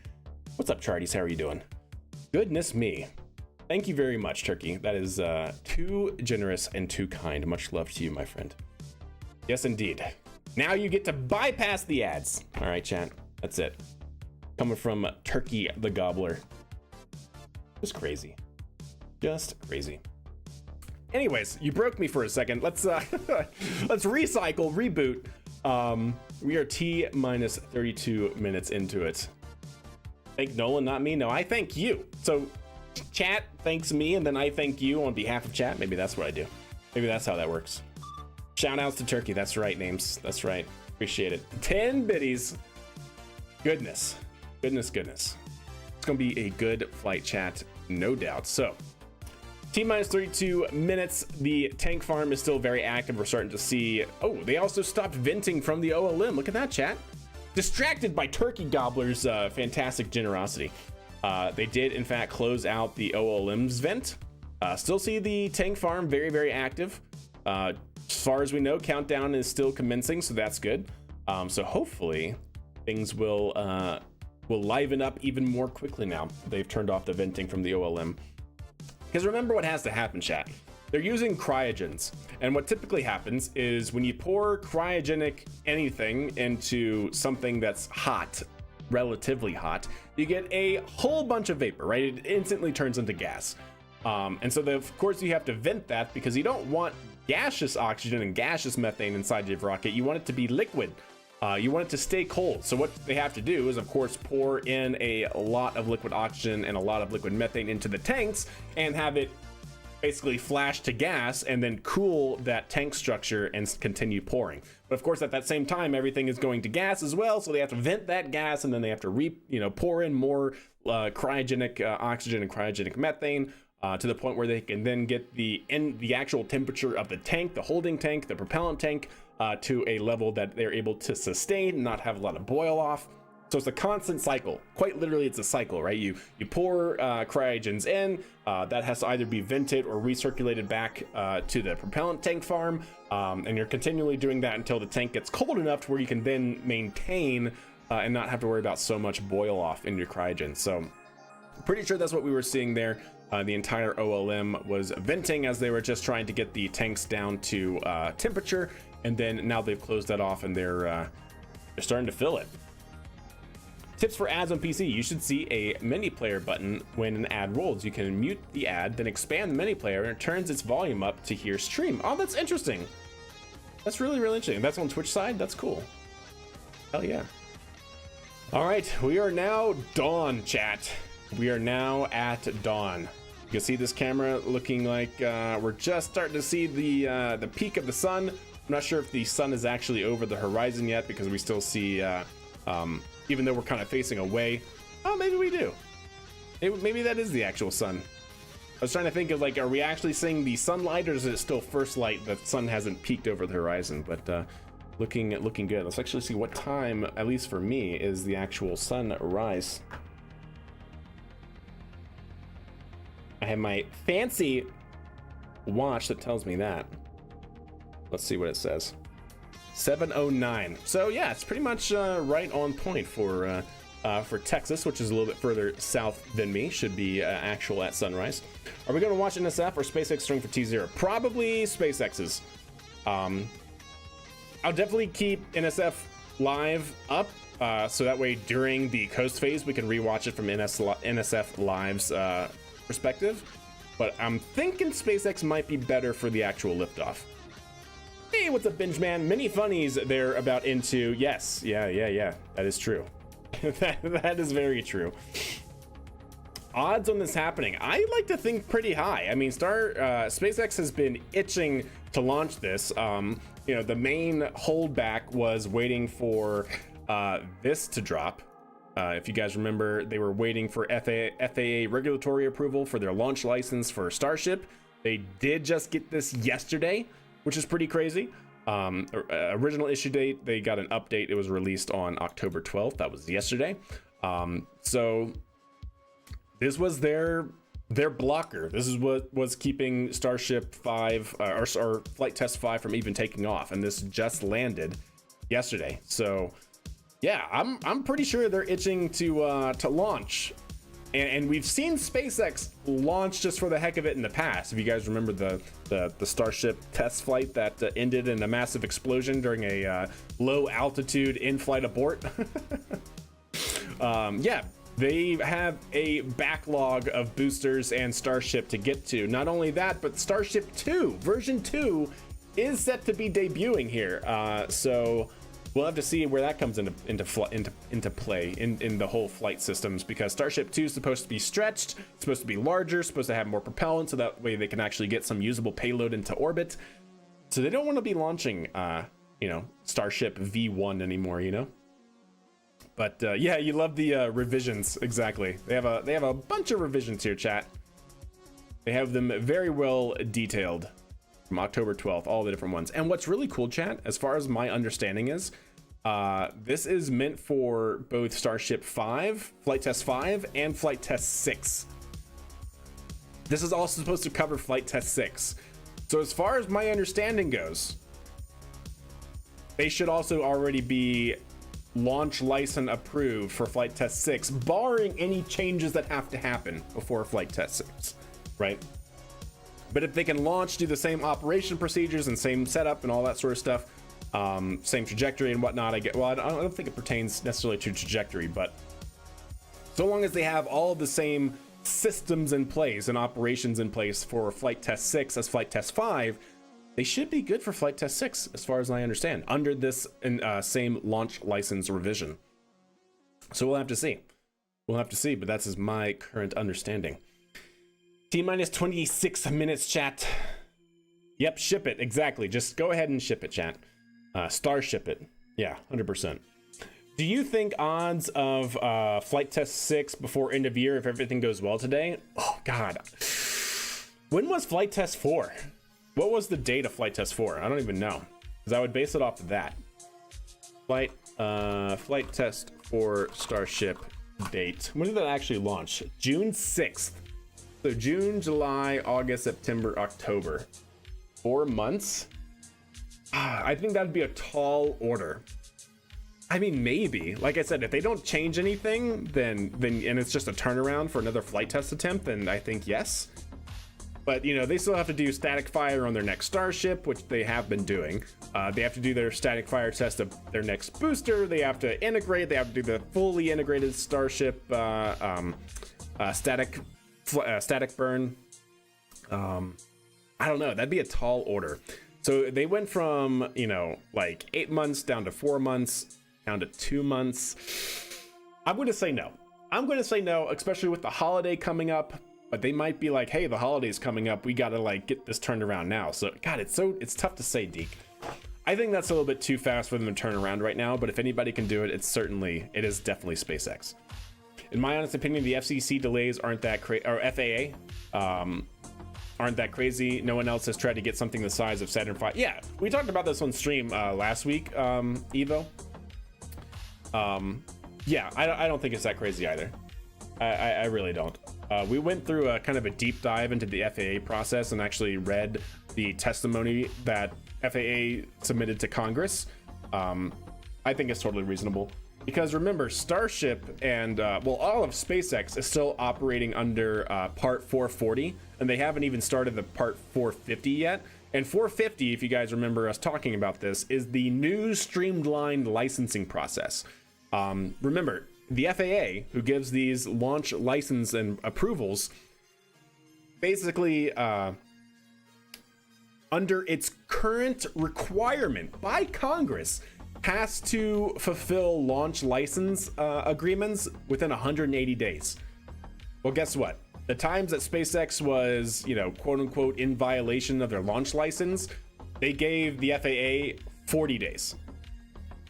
What's up, Charties? How are you doing? Goodness me. Thank you very much, Turkey. That is too generous and too kind. Much love to you, my friend. Yes, indeed. Now you get to bypass the ads. All right, chat. That's it. Coming from Turkey the Gobbler. Just crazy. Just crazy. Anyways, you broke me for a second. Let's let's recycle, reboot. We are T minus 32 minutes into it. Thank Nolan, not me. No, I thank you. So chat thanks me, and then I thank you on behalf of chat. Maybe that's what I do. Maybe that's how that works. Shout outs to Turkey. That's right, names. That's right. Appreciate it. 10 biddies. Goodness. Goodness. It's gonna be a good flight, chat, no doubt. So T minus 32 minutes. The tank farm is still very active. We're starting to see. Oh, they also stopped venting from the OLM. Look at that, chat. Distracted by Turkey Gobbler's fantastic generosity. They did, in fact, close out the OLM's vent. Still see the tank farm very, very active. As far as we know, countdown is still commencing, so that's good. So hopefully things will liven up even more quickly now. They've turned off the venting from the OLM. Because remember what has to happen, chat. They're using cryogens, and what typically happens is when you pour cryogenic anything into something that's hot, relatively hot, you get a whole bunch of vapor, right? It instantly turns into gas. And so of course you have to vent that because you don't want gaseous oxygen and gaseous methane inside your rocket. You want it to be liquid. You want it to stay cold. So what they have to do is, of course, pour in a lot of liquid oxygen and a lot of liquid methane into the tanks and have it basically flash to gas and then cool that tank structure and continue pouring. But of course, at that same time, everything is going to gas as well. So they have to vent that gas and then they have to pour in more cryogenic oxygen and cryogenic methane to the point where they can then get the actual temperature of the tank, the holding tank, the propellant tank, to a level that they're able to sustain and not have a lot of boil off. So it's a constant cycle. Quite literally, it's a cycle, right? You pour cryogens in, that has to either be vented or recirculated back to the propellant tank farm, and you're continually doing that until the tank gets cold enough to where you can then maintain and not have to worry about so much boil off in your cryogens. So pretty sure that's what we were seeing there. The entire OLM was venting as they were just trying to get the tanks down to temperature, and then now they've closed that off and they're starting to fill it. Tips for ads on PC. You should see a mini player button when an ad rolls. You can mute the ad, then expand the mini player, and it turns its volume up to hear stream. Oh, that's interesting. That's really, really interesting. That's on Twitch side? That's cool. Hell yeah. All right, we are now dawn, chat. We are now at dawn. You can see this camera looking like we're just starting to see the peak of the sun. I'm not sure if the sun is actually over the horizon yet because we still see, even though we're kind of facing away. Oh, maybe we do. Maybe that is the actual sun. I was trying to think of like, are we actually seeing the sunlight or is it still first light? The sun hasn't peaked over the horizon, but looking good. Let's actually see what time, at least for me, is the actual sunrise. I have my fancy watch that tells me that. Let's see what it says. 7:09. So yeah, it's pretty much right on point for Texas, which is a little bit further south than me. Should be actual at sunrise. Are we going to watch NSF or SpaceX string for T0? Probably SpaceX's. I'll definitely keep NSF live up, so that way during the coast phase we can rewatch it from NSF Live's perspective. But I'm thinking SpaceX might be better for the actual liftoff. Hey, what's up, Binge Man? Many funnies they're about into. Yes, yeah. That is true. that is very true. odds on this happening, I like to think pretty high. I mean, SpaceX has been itching to launch this. The main holdback was waiting for this to drop. If you guys remember, they were waiting for FAA regulatory approval for their launch license for Starship. They did just get this yesterday, which is pretty crazy. Original issue date, they got an update. It was released on October 12th. That was yesterday. So this was their blocker. This is what was keeping Starship 5 or Flight Test 5 from even taking off, and this just landed yesterday. So yeah, I'm pretty sure they're itching to launch. And we've seen SpaceX launch just for the heck of it in the past. If you guys remember the Starship test flight that ended in a massive explosion during a low altitude in-flight abort. Yeah, they have a backlog of boosters and Starship to get to. Not only that, but Starship 2, version 2, is set to be debuting here. So we'll have to see where that comes into play in the whole flight systems, because Starship 2 is supposed to be stretched, it's supposed to be larger, supposed to have more propellant, so that way they can actually get some usable payload into orbit. So they don't want to be launching, Starship V1 anymore, But yeah, you love the revisions. Exactly. They have a bunch of revisions here, chat. They have them very well detailed from October 12th, all the different ones. And what's really cool, chat, as far as my understanding is, this is meant for both Starship 5, Flight Test 5, and Flight Test 6. This is also supposed to cover Flight Test 6. So as far as my understanding goes, they should also already be launch license approved for Flight Test 6, barring any changes that have to happen before Flight Test 6, right? But if they can launch, do the same operation procedures and same setup and all that sort of stuff, same trajectory and whatnot, I don't think it pertains necessarily to trajectory, but so long as they have all of the same systems in place and operations in place for Flight Test 6 as Flight Test 5, they should be good for Flight Test 6, as far as I understand, under this same launch license revision. So we'll have to see. But that's my current understanding. T-minus 26 minutes, chat. Yep, ship it. Exactly. Just go ahead and ship it, chat. Starship it. Yeah, 100%. Do you think odds of Flight Test 6 before end of year, if everything goes well today? Oh, God. When was Flight Test 4? What was the date of Flight Test 4? I don't even know, because I would base it off of that. Flight Test 4 Starship date. When did that actually launch? June 6th. So June, July, August, September, October. 4 months? I think that'd be a tall order. I mean, maybe. Like I said, if they don't change anything, then and it's just a turnaround for another flight test attempt, then I think yes. But, they still have to do static fire on their next Starship, which they have been doing. They have to do their static fire test of their next booster. They have to integrate. They have to do the fully integrated Starship static burn. I don't know. That'd be a tall order. So they went from, 8 months down to 4 months, down to 2 months. I'm going to say no. Especially with the holiday coming up. But they might be like, hey, the holiday's coming up. We got to get this turned around now. So, God, it's tough to say, Deke. I think that's a little bit too fast for them to turn around right now. But if anybody can do it, it is definitely SpaceX. In my honest opinion, the FCC delays aren't that crazy, or FAA aren't that crazy. No one else has tried to get something the size of Saturn V. Yeah, we talked about this on stream last week, Evo. Yeah, I don't think it's that crazy either. I really don't. We went through a kind of a deep dive into the FAA process and actually read the testimony that FAA submitted to Congress. I think it's totally reasonable. Because remember, Starship and, all of SpaceX is still operating under Part 440, and they haven't even started the Part 450 yet. And 450, if you guys remember us talking about this, is the new streamlined licensing process. Remember, the FAA, who gives these launch license and approvals, basically, under its current requirement by Congress, has to fulfill launch license agreements within 180 days. Well, guess what? The times that SpaceX was, you know, quote unquote, in violation of their launch license, they gave the FAA 40 days.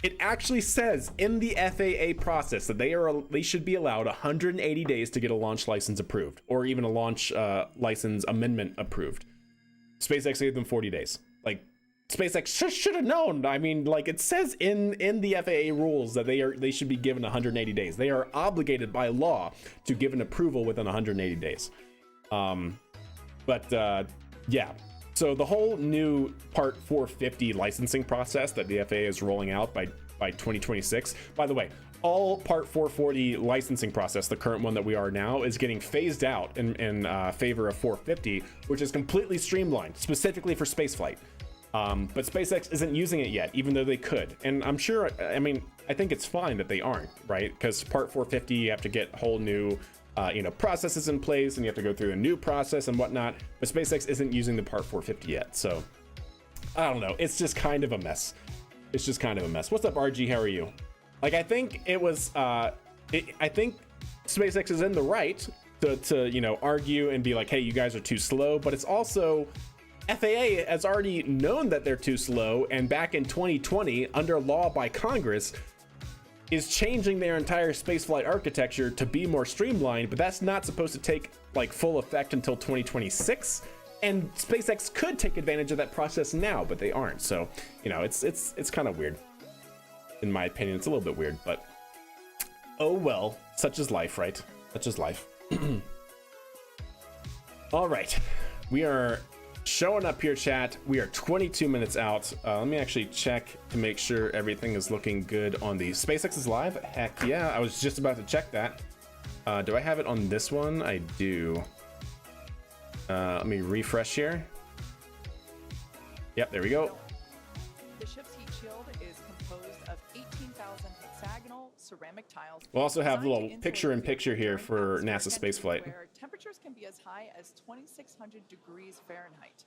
It actually says in the FAA process that they should be allowed 180 days to get a launch license approved, or even a launch license amendment approved. SpaceX gave them 40 days. Like, SpaceX should have known. I mean, like, it says in the FAA rules that they should be given 180 days. They are obligated by law to give an approval within 180 days. Yeah. So the whole new Part 450 licensing process that the FAA is rolling out by 2026. By the way, all Part 440 licensing process, the current one that we are now, is getting phased out in favor of 450, which is completely streamlined, specifically for spaceflight. But SpaceX isn't using it yet, even though they could. And I'm sure, I mean, I think it's fine that they aren't, right? Because Part 450, you have to get whole new processes in place, and you have to go through a new process and whatnot. But SpaceX isn't using the Part 450 yet, so I don't know. It's just kind of a mess. It's just kind of a mess. What's up, RG? How are you? Like, I think it was. I think SpaceX is in the right to argue and be like, hey, you guys are too slow. But it's also FAA has already known that they're too slow, and back in 2020, under law by Congress, is changing their entire spaceflight architecture to be more streamlined, but that's not supposed to take like full effect until 2026. And SpaceX could take advantage of that process now, but they aren't. So, it's kind of weird. In my opinion, it's a little bit weird, but oh well, such is life, right? Such is life. All right, we are showing up here, chat. We are 22 minutes out. Let me actually check to make sure everything is looking good on the SpaceX is live. Heck yeah, I was just about to check that. Do I have it on this one? I do. Let me refresh here. Yep, there we go. The ship's heat shield is composed of 18,000 hexagonal ceramic tiles. We'll also have a little picture-in-picture here for NASA spaceflight. Where temperatures can be as high as 2,600 degrees Fahrenheit.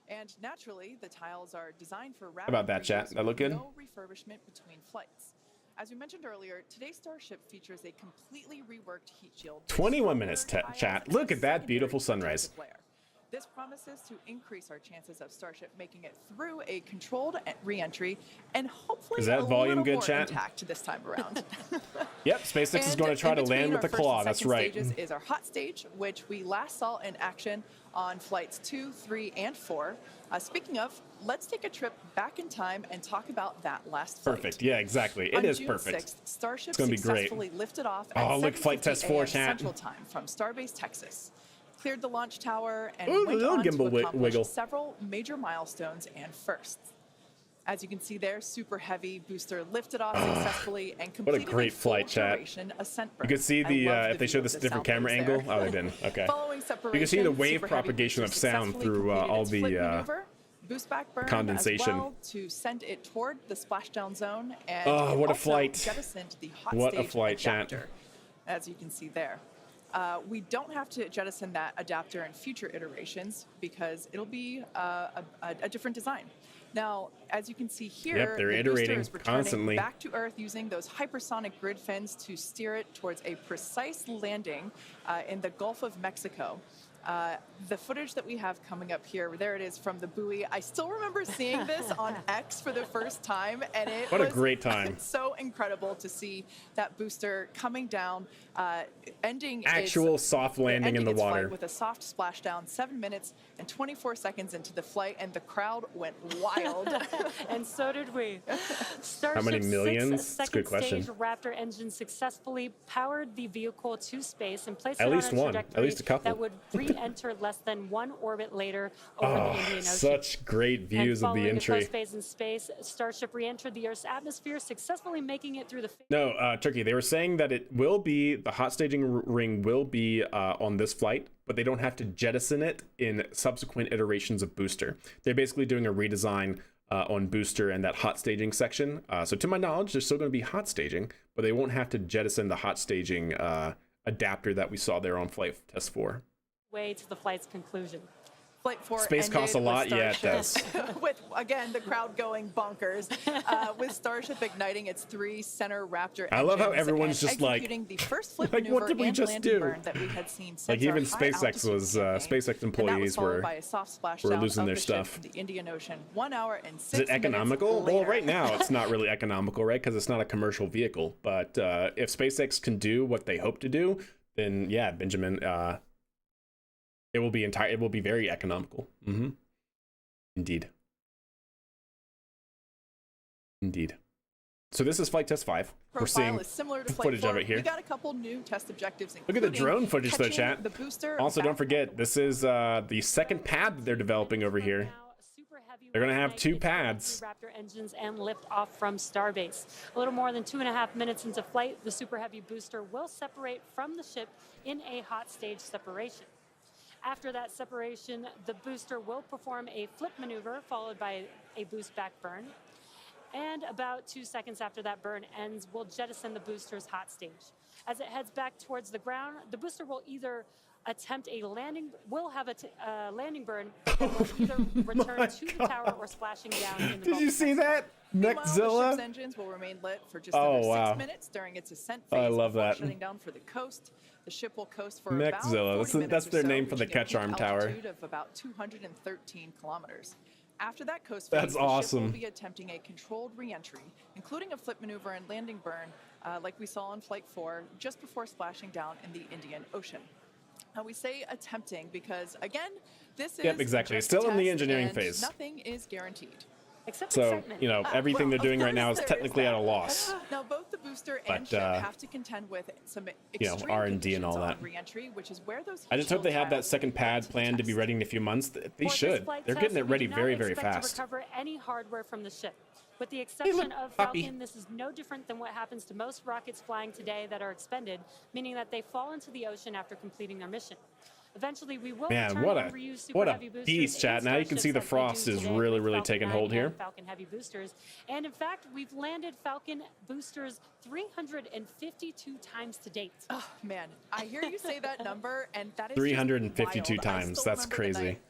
And naturally, the tiles are designed for rapid about that, chat? That look good? No refurbishment between flights. As we mentioned earlier, today's Starship features a completely reworked heat shield. 21 minutes, chat. Look at that beautiful sunrise. This promises to increase our chances of Starship making it through a controlled re-entry, and hopefully is that volume good, more chat? Intact this time around. Yep, SpaceX is going to try to land with the claw. That's right. Stages is our hot stage, which we last saw in action on flights 2, 3, and 4. Speaking of, let's take a trip back in time and talk about that last flight. Perfect. Yeah, exactly. It is perfect. 6th, Starship it's going to be great. Successfully lifted off at look, flight test 4, chat. Central Time from Starbase, Texas. Cleared the launch tower and went on to accomplish wiggle. several major milestones and firsts. As you can see there, super heavy booster lifted off successfully and completed what a great flight, chat. Ascent burn. You can see the if they show this different camera angle. Oh, they didn't. Okay. Following separation, you can see the wave propagation of sound through all the boost back burn condensation as well to send it toward the splashdown zone, and what a flight! Jettisoned the hot what stage a flight, adapter, chat. as you can see there. We don't have to jettison that adapter in future iterations because it'll be a different design. Now, as you can see here, yep, they're iterating constantly back to Earth using those hypersonic grid fins to steer it towards a precise landing in the Gulf of Mexico. The footage that we have coming up here, there it is from the buoy. I still remember seeing this on X for the first time, and it was a great time. So incredible to see that booster coming down, ending actual soft landing in the water with a soft splashdown. 7 minutes and 24 seconds into the flight, and the crowd went wild. And so did we. How many millions? That's a good question. Stage Raptor engine successfully powered the vehicle to space and placed at it least on a one, trajectory at least a couple. that would re-enter less than one orbit later over the Indian Ocean. Such great views of the entry. Following its phase in space, Starship re-entered the Earth's atmosphere, successfully making it through the. No, Turkey. They were saying that it will be the hot staging ring will be on this flight, but they don't have to jettison it in subsequent iterations of booster. They're basically doing a redesign on booster and that hot staging section. So to my knowledge, there's still going to be hot staging, but they won't have to jettison the hot staging adapter that we saw there on flight test 4. Way to the flight's conclusion. Flight 4 Space costs a ended lot. with Yeah, it Starship- does. with, again, the crowd going bonkers. With Starship igniting its 3 center Raptor I love how engines everyone's and just like, executing the first flip like, what maneuver did we and just landing do? burn that we had seen since Like our even high SpaceX altitude was campaign. SpaceX And that was employees followed by a soft splashdown losing of their the stuff. ship in the Indian Ocean 1 hour and 6 Is it economical? minutes Well, later. right now it's not really economical, right? Because it's not a commercial vehicle. But if SpaceX can do what they hope to do, then yeah, Benjamin, it will be very economical. Indeed. So this is flight test 5. We're Profile seeing is similar to the Flight footage 4. of it here. We got a couple new test objectives. Look at the including drone footage though, catching chat. The booster Also, don't back- forget, this is the second pad that they're developing over here. They're gonna have 2 pads. Raptor engines and lift off from Starbase. A little more than 2.5 minutes into flight, the Super Heavy booster will separate from the ship in a hot stage separation. After that separation, the booster will perform a flip maneuver followed by a boost back burn. And about 2 seconds after that burn ends, we'll jettison the booster's hot stage. As it heads back towards the ground, the booster will either attempt a landing, landing burn, that will either return to the tower or splashing down in the Did Gulf you of see Mexico. that? Meanwhile, the Mechzilla? ship's engines will remain lit for just Oh, under wow. 6 minutes during its ascent phase. I love before that. shutting down for the coast. The ship will coast for about Mechzilla. 40 minutes That's or their so, name for the reaching a catch peak arm tower. altitude of about 213 kilometers. After that coast That's phase, the ship awesome. will be attempting a controlled re-entry, including a flip maneuver and landing burn, like we saw on Flight 4, just before splashing down in the Indian Ocean. Now we say attempting because, again, this Yep, is exactly. just It's still a in the test engineering and phase. Nothing is guaranteed. Except So, excitement. you know, everything they're Well, doing of right now course is there technically that. at a loss. Now, both the booster But, and ship have to contend with some you know, extreme R&D and all conditions that. on re-entry, which is where those I just hope they have that trials second will pad to planned to be test. ready in a few months. They For this should. flight They're test, getting it we ready do not very, very expect fast. to recover any hardware from the ship. With the exception of puppy. Falcon, this is no different than what happens to most rockets flying today that are expended, meaning that they fall into the ocean after completing their mission. Eventually, we will Man, return what and a- reuse Super what a Heavy boosters beast, and chat. Now you can Starships see the like we do frost is today really, with really Falcon taking 9 hold here. and Falcon Heavy boosters. And in fact, we've landed Falcon boosters 352 times to date. Oh, man, I hear you say that number, and that is just 352 wild. I times. still That's remember the crazy. night,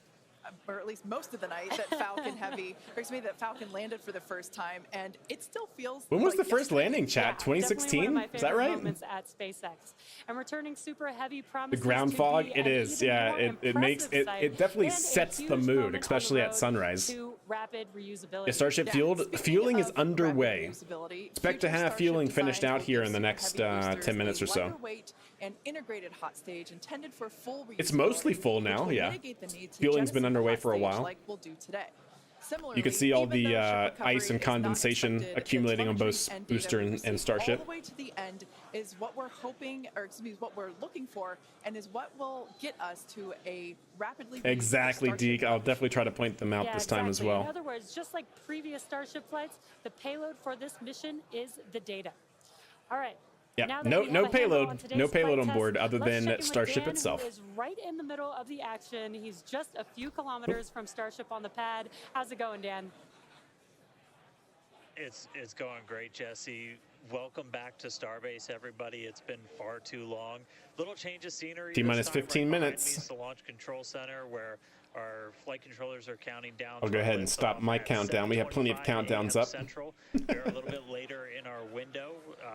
or at least most of the night, that Falcon Heavy, or excuse me, that Falcon landed for the first time, and it still feels. When was like the first yesterday. landing, chat? Definitely one of 2016? my Is that favorite right? moments at SpaceX. And returning Super Heavy The promises ground to fog, be it an is. even Yeah, more it makes impressive sight it definitely and a sets the huge moment mood, on the especially at road sunrise. to rapid reusability. Yeah, Starship Yeah, speaking fueling is of underway. rapid reusability, Expect to future have Starship fueling finished designs out will here give in the Super next Heavy boosters 10 minutes a or so. lighter weight and integrated hot stage intended for full It's reusability, mostly full which now, will yeah. mitigate the need to Fueling's been jettison underway hot for a stage while. like we'll do today. You can see all Similarly, the even though ship ice and recovery is not condensation expected, the accumulating on both telemetry and booster data we and receive Starship. all the way to the end is what we're hoping, or excuse me, what we're looking for, and is what will get us to a rapidly reusable Exactly, Starship Deke. I'll launch. definitely try to point them out Yeah, this time as exactly. well. In other words, just like previous Starship flights, the payload for this mission is the data. All right. Yeah, Now that no- we no have a handle payload. on today's No payload flight on test, board other let's than check in with Starship Dan, itself. Who is right in the middle of the action. He's just a few kilometers from Starship on the pad. How's it going, Dan? It's going great, Jesse. Welcome back to Starbase, everybody. It's been far too long. Little change of scenery. T-minus this time. 15 Right behind minutes. me is the Launch Control Center, where our flight controllers are counting down. I'll go ahead and stop my countdown. We have plenty of countdowns up. Central. We're a little bit later in our window.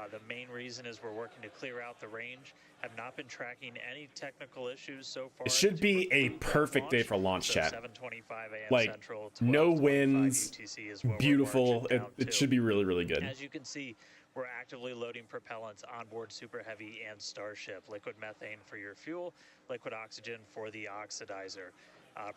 The main reason is we're working to clear out the range. Have not been tracking any technical issues so far. It should to be a preclude that perfect day for launch, So chat. 7:25 a.m. Like, Central, no 12:25 winds, UTC is what we're beautiful. marching It down to. should be really, really good. As you can see, we're actively loading propellants onboard Super Heavy and Starship. Liquid methane for your fuel, liquid oxygen for the oxidizer.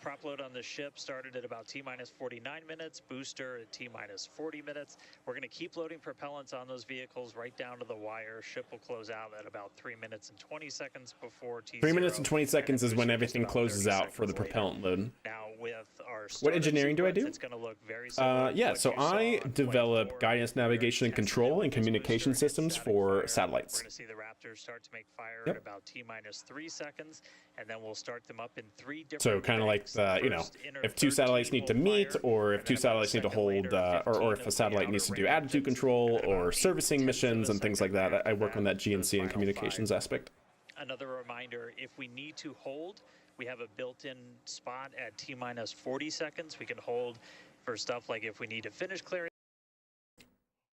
Prop load on the ship started at about T-minus 49 minutes, booster at T-minus 40 minutes. We're going to keep loading propellants on those vehicles right down to the wire. Ship will close out at about 3 minutes and 20 seconds before T0. 3 minutes and 20 seconds is booster when just everything about closes 30 out for the seconds later. propellant load. Now with our What startup engineering do I sequence, do? It's going to look very similar to Yeah, what so you saw I on Flight develop 4. guidance, navigation, and We're testing control out and this communication booster at systems static for fire. satellites. We're going to see the Raptors start to make fire Yep. at about T-minus 3 seconds, and then we'll start them up in 3 different So kind of like, banks. you know, First inner if two 13 satellites need to will meet, fire, or if and two then about a satellites need to second hold, later, or 15 if a of the satellite outer needs to do ring attitude engines, control and or about servicing 8/10 missions of a and things second like that. I after work on that for the GNC and final communications five. aspect. Another reminder, if we need to hold We have a built-in spot at T-minus 40 seconds. We can hold for stuff like if we need to finish clearing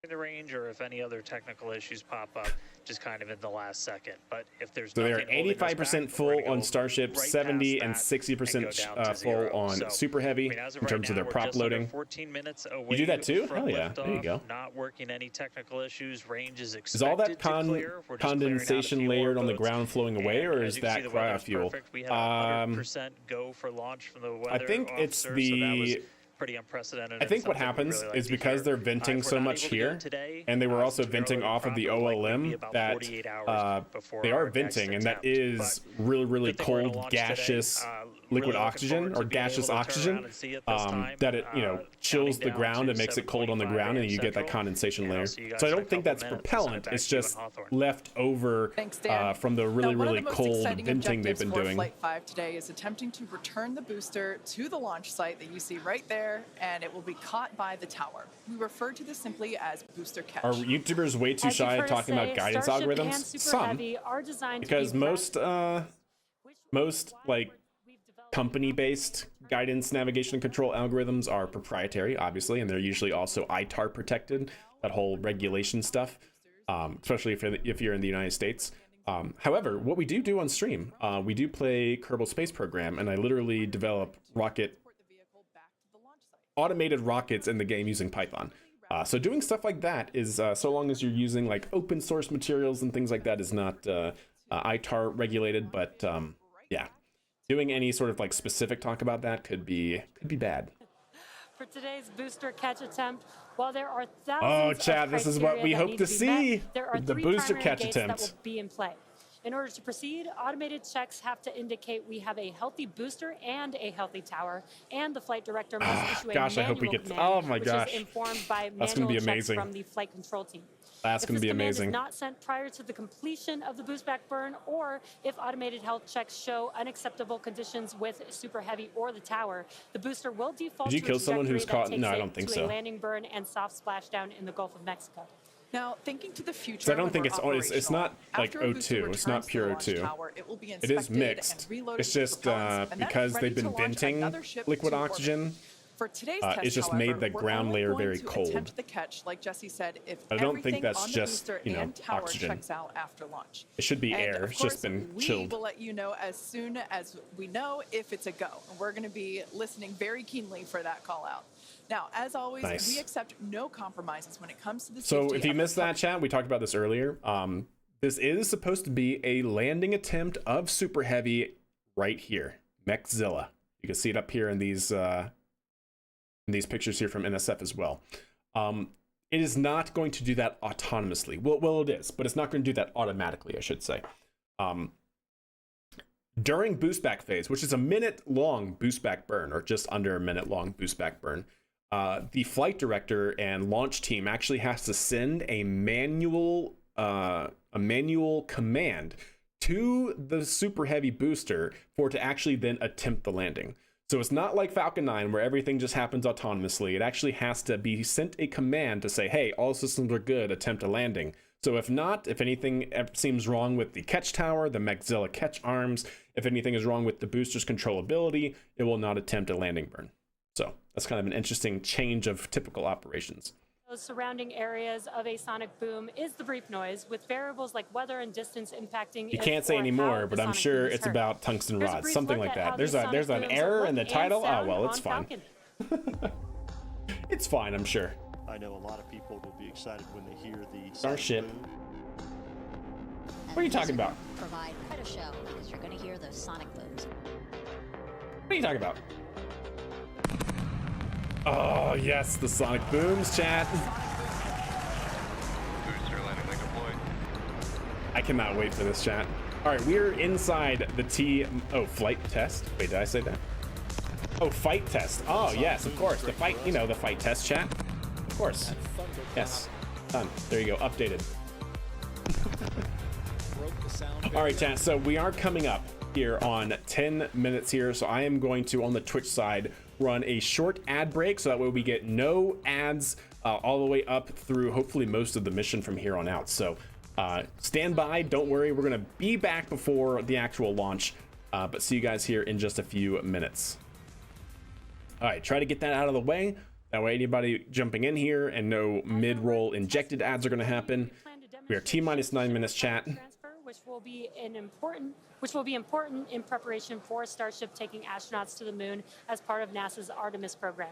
the range or if any other technical issues pop up just kind of in the last second. But if there's so they're 85% full on Starship, 70 and 60% full on Super Heavy in terms of their prop loading. 14 minutes away. You do that too? Hell yeah, there you go. Not working any technical issues. Range is expected is all that to clear. condensation layered on the ground flowing away, or is that cryofuel? We have 100% go for launch from the weather I think officer, it's so that the was pretty unprecedented. I think what happens is because they're venting so much here, and they were also venting off of the OLM, that they are venting, and that is really cold gaseous liquid oxygen or gaseous oxygen that it chills the ground and makes it cold on the ground, and you get that condensation layer. So I don't think that's propellant. It's just left over from the really cold venting they've been doing. Flight 5 today is attempting to return the booster to the launch site that you see right there, and it will be caught by the tower. We refer to this simply as booster catch. Are YouTubers way too shy at talking about guidance algorithms? Some, because most like company-based guidance, navigation, and control algorithms are proprietary, obviously, and they're usually also ITAR protected. That whole regulation stuff, especially if you're in the United States. However, what we do on stream, we do play Kerbal Space Program, and I literally develop automated rockets in the game using Python. So doing stuff like that is, so long as you're using like open source materials and things like that, is not ITAR regulated. But yeah, doing any sort of like specific talk about that could be bad. For today's booster catch attempt, while there are thousands oh, Chad, of this is what we hope to see. Met, there are the three booster primary catch gates attempt that will be in play. In order to proceed, automated checks have to indicate we have a healthy booster and a healthy tower, and the flight director must issue a manual I hope we get. command, Oh my which gosh, is informed by that's gonna be manual amazing checks from the flight control team. That's going to be amazing. If this command is not sent prior to the completion of the boost back burn, or if automated health checks show unacceptable conditions with Super Heavy or the tower, the booster will default Did you to kill a someone who's trajectory that caught? takes No, I it don't think to so. a landing burn and soft splashdown in the Gulf of Mexico. Now, thinking to the future, so I don't think it's not like O2. It's not pure O2. Tower, it is mixed. It's just because they've been venting liquid oxygen. For today's test, it's just however, made the ground layer very cold. Attempt the catch, like Jesse said, if I don't think that's on just the booster and tower oxygen. checks out after launch. It should be and air. It's just been chilled. We will let you know as soon as we know if it's a go. And we're going to be listening very keenly for that call out. Now, as always, we accept no compromises when it comes to the safety. So if you missed that, chat, we talked about this earlier. This is supposed to be a landing attempt of Super Heavy right here, Mechzilla. You can see it up here in these pictures here from NSF as well. It is not going to do that autonomously. Well, it is, but it's not going to do that automatically, I should say. During boost back phase, which is a minute-long boost back burn, or just under a minute-long boost back burn, the flight director and launch team actually has to send a manual command to the Super Heavy booster for it to actually then attempt the landing. So it's not like Falcon 9 where everything just happens autonomously. It actually has to be sent a command to say, hey, all systems are good, attempt a landing. So if not, if anything seems wrong with the catch tower, the Mechzilla catch arms, if anything is wrong with the booster's controllability, it will not attempt a landing burn. So that's kind of an interesting change of typical operations. Those surrounding areas of a sonic boom is the brief noise, with variables like weather and distance impacting. You can't say anymore, but I'm sure it's about tungsten rods, something like that. There's an error in the title. Oh well, it's fine. It's fine, I'm sure. I know a lot of people will be excited when they hear the Starship. What are you talking about? Provide quite a show because you're going to hear those sonic booms. What are you talking about? Oh yes, the sonic booms, chat. I cannot wait for this, chat. All right, we're inside the flight test. Wait, did I say that? Oh, fight test. Oh yes, of course. The fight, the fight test, chat. Of course. Yes. Done. There you go. Updated. All right, chat. So we are coming up here on 10 minutes here. So I am going to, on the Twitch side, run a short ad break so that way we get no ads all the way up through hopefully most of the mission from here on out. So stand by. Don't worry. We're going to be back before the actual launch. But see you guys here in just a few minutes. All right, try to get that out of the way. That way anybody jumping in here and no mid-roll injected ads are going to happen. We are T-minus 9 minutes, chat. Which will be important in preparation for Starship taking astronauts to the moon as part of NASA's Artemis program.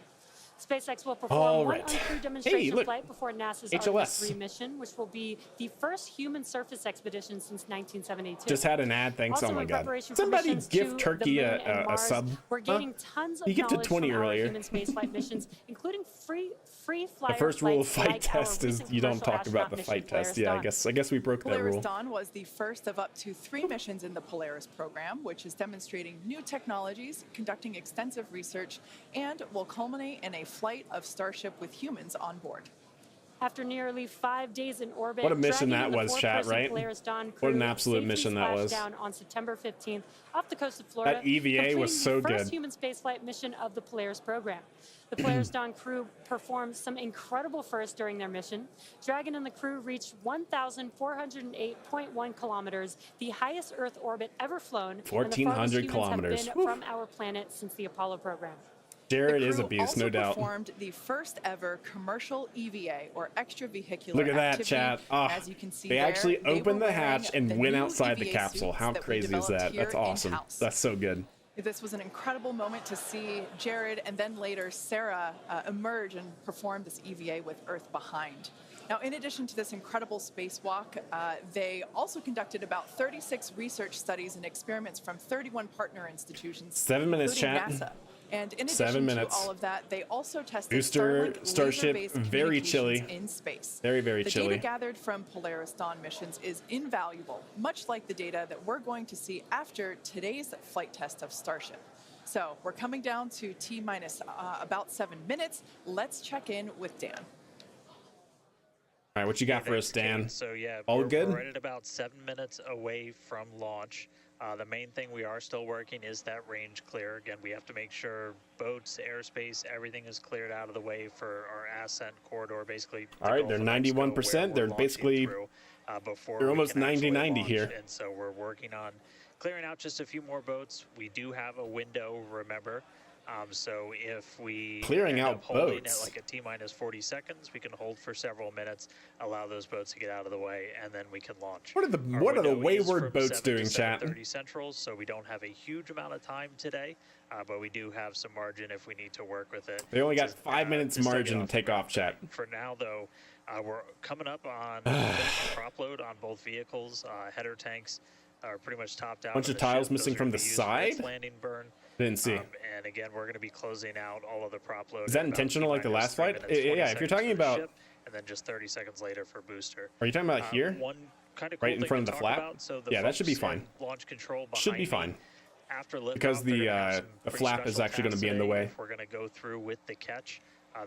SpaceX will perform one uncrewed demonstration flight before NASA's Artemis 3 mission, which will be the first human surface expedition since 1972. Just had an ad, thanks. Also, oh my god. Somebody give Turkey a sub. We're gaining tons of he gifted 20 earlier. Human spaceflight missions, including free flyer the first rule of flight like test is you don't talk about the flight test. Yeah, I guess we broke that rule. Polaris Dawn was the first of up to 3 missions in the Polaris program, which is demonstrating new technologies, conducting extensive research, and will culminate in a flight of Starship with humans on board. After nearly 5 days in orbit, what a mission that was, chat, right? What an absolute mission that was. Down on September 15th off the coast of Florida. That EVA was so good. The first human spaceflight mission of the Polaris program. The Polaris Dawn crew performed some incredible firsts during their mission. Dragon and the crew reached 1,408.1 kilometers, the highest Earth orbit ever flown. 1,400 kilometers. Have been from our planet since the Apollo program. Jared is a beast, no doubt. Performed the first ever commercial EVA, or extravehicular Look at that, activity. chat. As you can see, they actually opened the hatch and went outside EVA the capsule. How that crazy is that? That's awesome. That's so good. This was an incredible moment to see Jared and then later Sarah emerge and perform this EVA with Earth behind. Now, in addition to this incredible spacewalk, they also conducted about 36 research studies and experiments from 31 partner institutions, 7 minutes, chat. NASA. And in addition 7 minutes. to all of that, they also tested Booster, Starship, very chilly. in space. Very The chilly. data gathered from Polaris Dawn missions is invaluable, much like the data that we're going to see after today's flight test of Starship. So we're coming down to T-minus about 7 minutes. Let's check in with Dan. All right, what you got for us, Dan? So yeah, all good? We're right at about 7 minutes away from launch. The main thing we are still working is that range clear. Again, we have to make sure boats, airspace, everything is cleared out of the way for our ascent corridor, basically. All right, they're 91%. They're basically, they're almost 90-90 here. And so we're working on clearing out just a few more boats. We do have a window, remember. So if we clearing out holding boats at like a T-minus 40 seconds, we can hold for several minutes, allow those boats to get out of the way, and then we can launch. What are the wayward boats doing, chat? 30 centrals, so we don't have a huge amount of time today, but we do have some margin if we need to work with it. They only got 5 minutes margin to take off, chat. For now, though, we're coming up on prop load on both vehicles. Header tanks are pretty much topped out. Bunch of tiles missing from the side. Landing burn. Didn't see. And again, we're going to be closing out all of the prop load. Is that intentional, like the last flight? Yeah, if you're talking about. And then just 30 seconds later for booster. Are you talking about here? One kind of cool right in front of the flap? Yeah, that should be fine. Launch control should be fine. After lift because the flap is actually going to be in the way. If we're going to go through with the catch,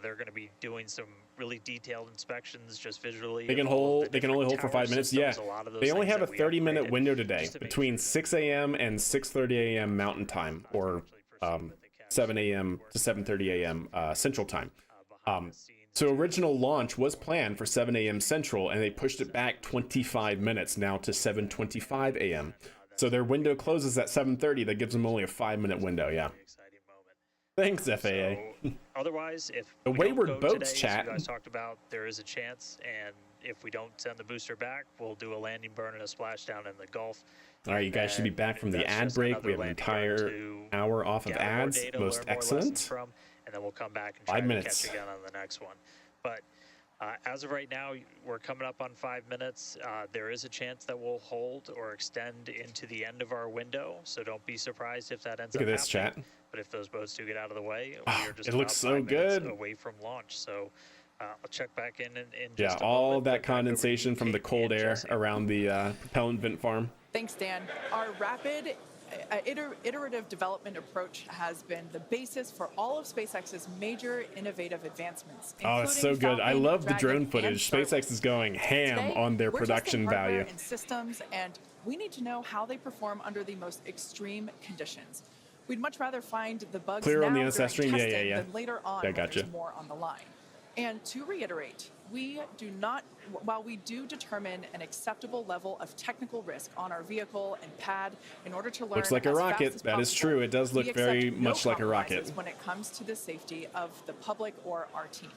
they're going to be doing some really detailed inspections just visually. They can hold. They can only hold for 5 minutes. Yeah, they only have a 30-minute window today between 6 a.m. and 6:30 a.m. Mountain Time, or 7 a.m. to 7:30 a.m. Central Time. So original launch was planned for 7 a.m. Central, and they pushed it back 25 minutes now to 7:25 a.m. So their window closes at 7:30. That gives them only a 5-minute window. Yeah. Thanks, FAA. So, otherwise, if the wayward boats, today, chat. You guys talked about, there is a chance, and if we don't send the booster back, we'll do a landing burn and a splashdown in the Gulf. All right, you guys should be back from the ad break. We have an entire hour off of ads. Most excellent. And then we'll come back and try 5 minutes. To catch again on the next one. But as of right now, we're coming up on 5 minutes. There is a chance that we'll hold or extend into the end of our window, so don't be surprised if that ends up happening. Look at this, chat. But if those boats do get out of the way, we are just it looks so good away from launch. So I'll check back in just yeah, all that condensation from the cold air around the propellant vent farm. Thanks, Dan. Our rapid iterative development approach has been the basis for all of SpaceX's major innovative advancements. Oh, it's so good. I love the drone footage. SpaceX is going ham on their production value. And systems, and we need to know how they perform under the most extreme conditions. We'd much rather find the bugs clear now on the NSS stream. during Yeah. than later on when there's more on the line. And to reiterate, while we do determine an acceptable level of technical risk on our vehicle and pad in order to learn Looks like a as rocket. fast as That is possible, true. It does look we very accept no much like a rocket. compromises when it comes to the safety of the public or our team.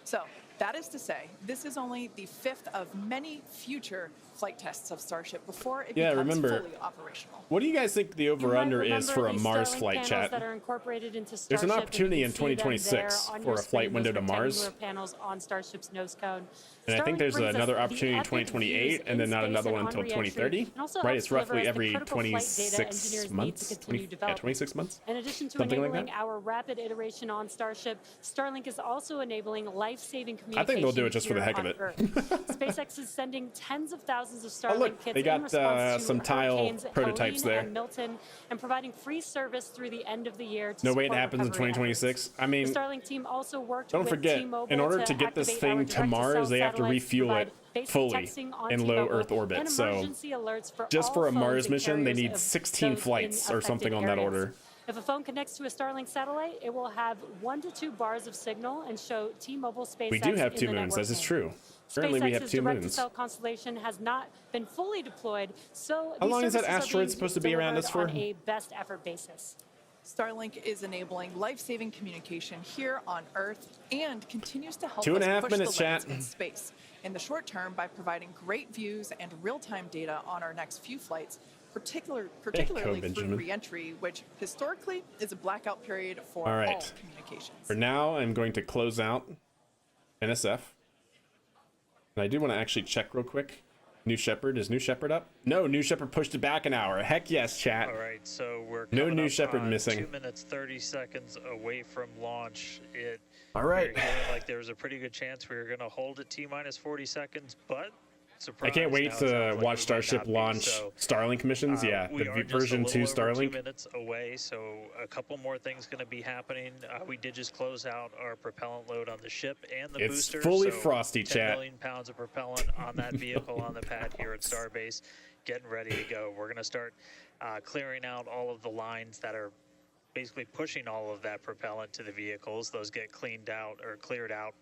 So that is to say, this is only the 5th of many future flight tests of Starship before it becomes remember, fully operational. What do you guys think the over-under is for a Mars flight, chat? That are incorporated into There's an Starship, opportunity in and you can see them 2026 there on for your a flight screen, window those to Mars. rectangular panels on Starship's nose cone. And I think Starlink there's brings us another the opportunity in epic 2028, views and then in not space another and one on until re-entry, 2030. and also Right, helps it's roughly deliver us the every critical flight data 26 engineers need months. to continue Yeah, development. 26 months. In addition to Something like enabling that. our rapid iteration on Starship, Starlink is also enabling life-saving communication. I think they'll do it just for the heck of it. SpaceX is sending tens of thousands of Starlink look, kits they got, in response to some tile hurricanes prototypes Helene there. and Milton, and providing free service through the end of the year. To No, wait, it support happens in recovery 2026. efforts. I mean, the Starlink team also worked don't with forget, T-Mobile in order to get this activate thing our to Mars, direct-to-cell they have to satellites, refuel provide it basic fully texting on in low T-Mobile, Earth orbit. and So emergency alerts for just all for a phones Mars and mission, they carriers need of 16 those in flights or something on that affected order. areas. If a phone connects to a Starlink satellite, it will have 1 to 2 bars of signal and show T-Mobile SpaceX. We do have in 2 the moons. network This is name. true. Currently, we have SpaceX's 2 moons. direct-to-cell constellation has not been fully deployed, so How these long is that services are asteroid being supposed to be around us delivered for? on a best effort basis. Starlink is enabling life-saving communication here on Earth and continues to help 2.5 us push minutes, the limits chat. in space in the short term by providing great views and real-time data on our next few flights, particularly through Benjamin. re-entry, which historically is a blackout period for All right. all communications. For now, I'm going to close out NSF. And I do want to actually check real quick. New Shepard, is New Shepard up? No, New Shepard pushed it back an hour. Heck yes, chat. All right, so we're No coming New up Shepard on missing. 2 minutes 30 seconds away from launch. All right. We're hearing like there was a pretty good chance we were going to hold it T-minus 40 seconds, but surprise, I can't wait now it to sounds like we watch might Starship not be. launch So, Starlink missions. Yeah, we the are just version a 2 little over 2 Starlink. minutes away, so a couple more things going to be happening. We did just close out our propellant load on the ship and the It's booster. fully so frosty, 10 chat. million pounds of propellant on that vehicle on the pad here at Starbase, getting ready to go. We're going to start clearing out all of the lines that are basically pushing all of that propellant to the vehicles. Those get cleaned out or cleared out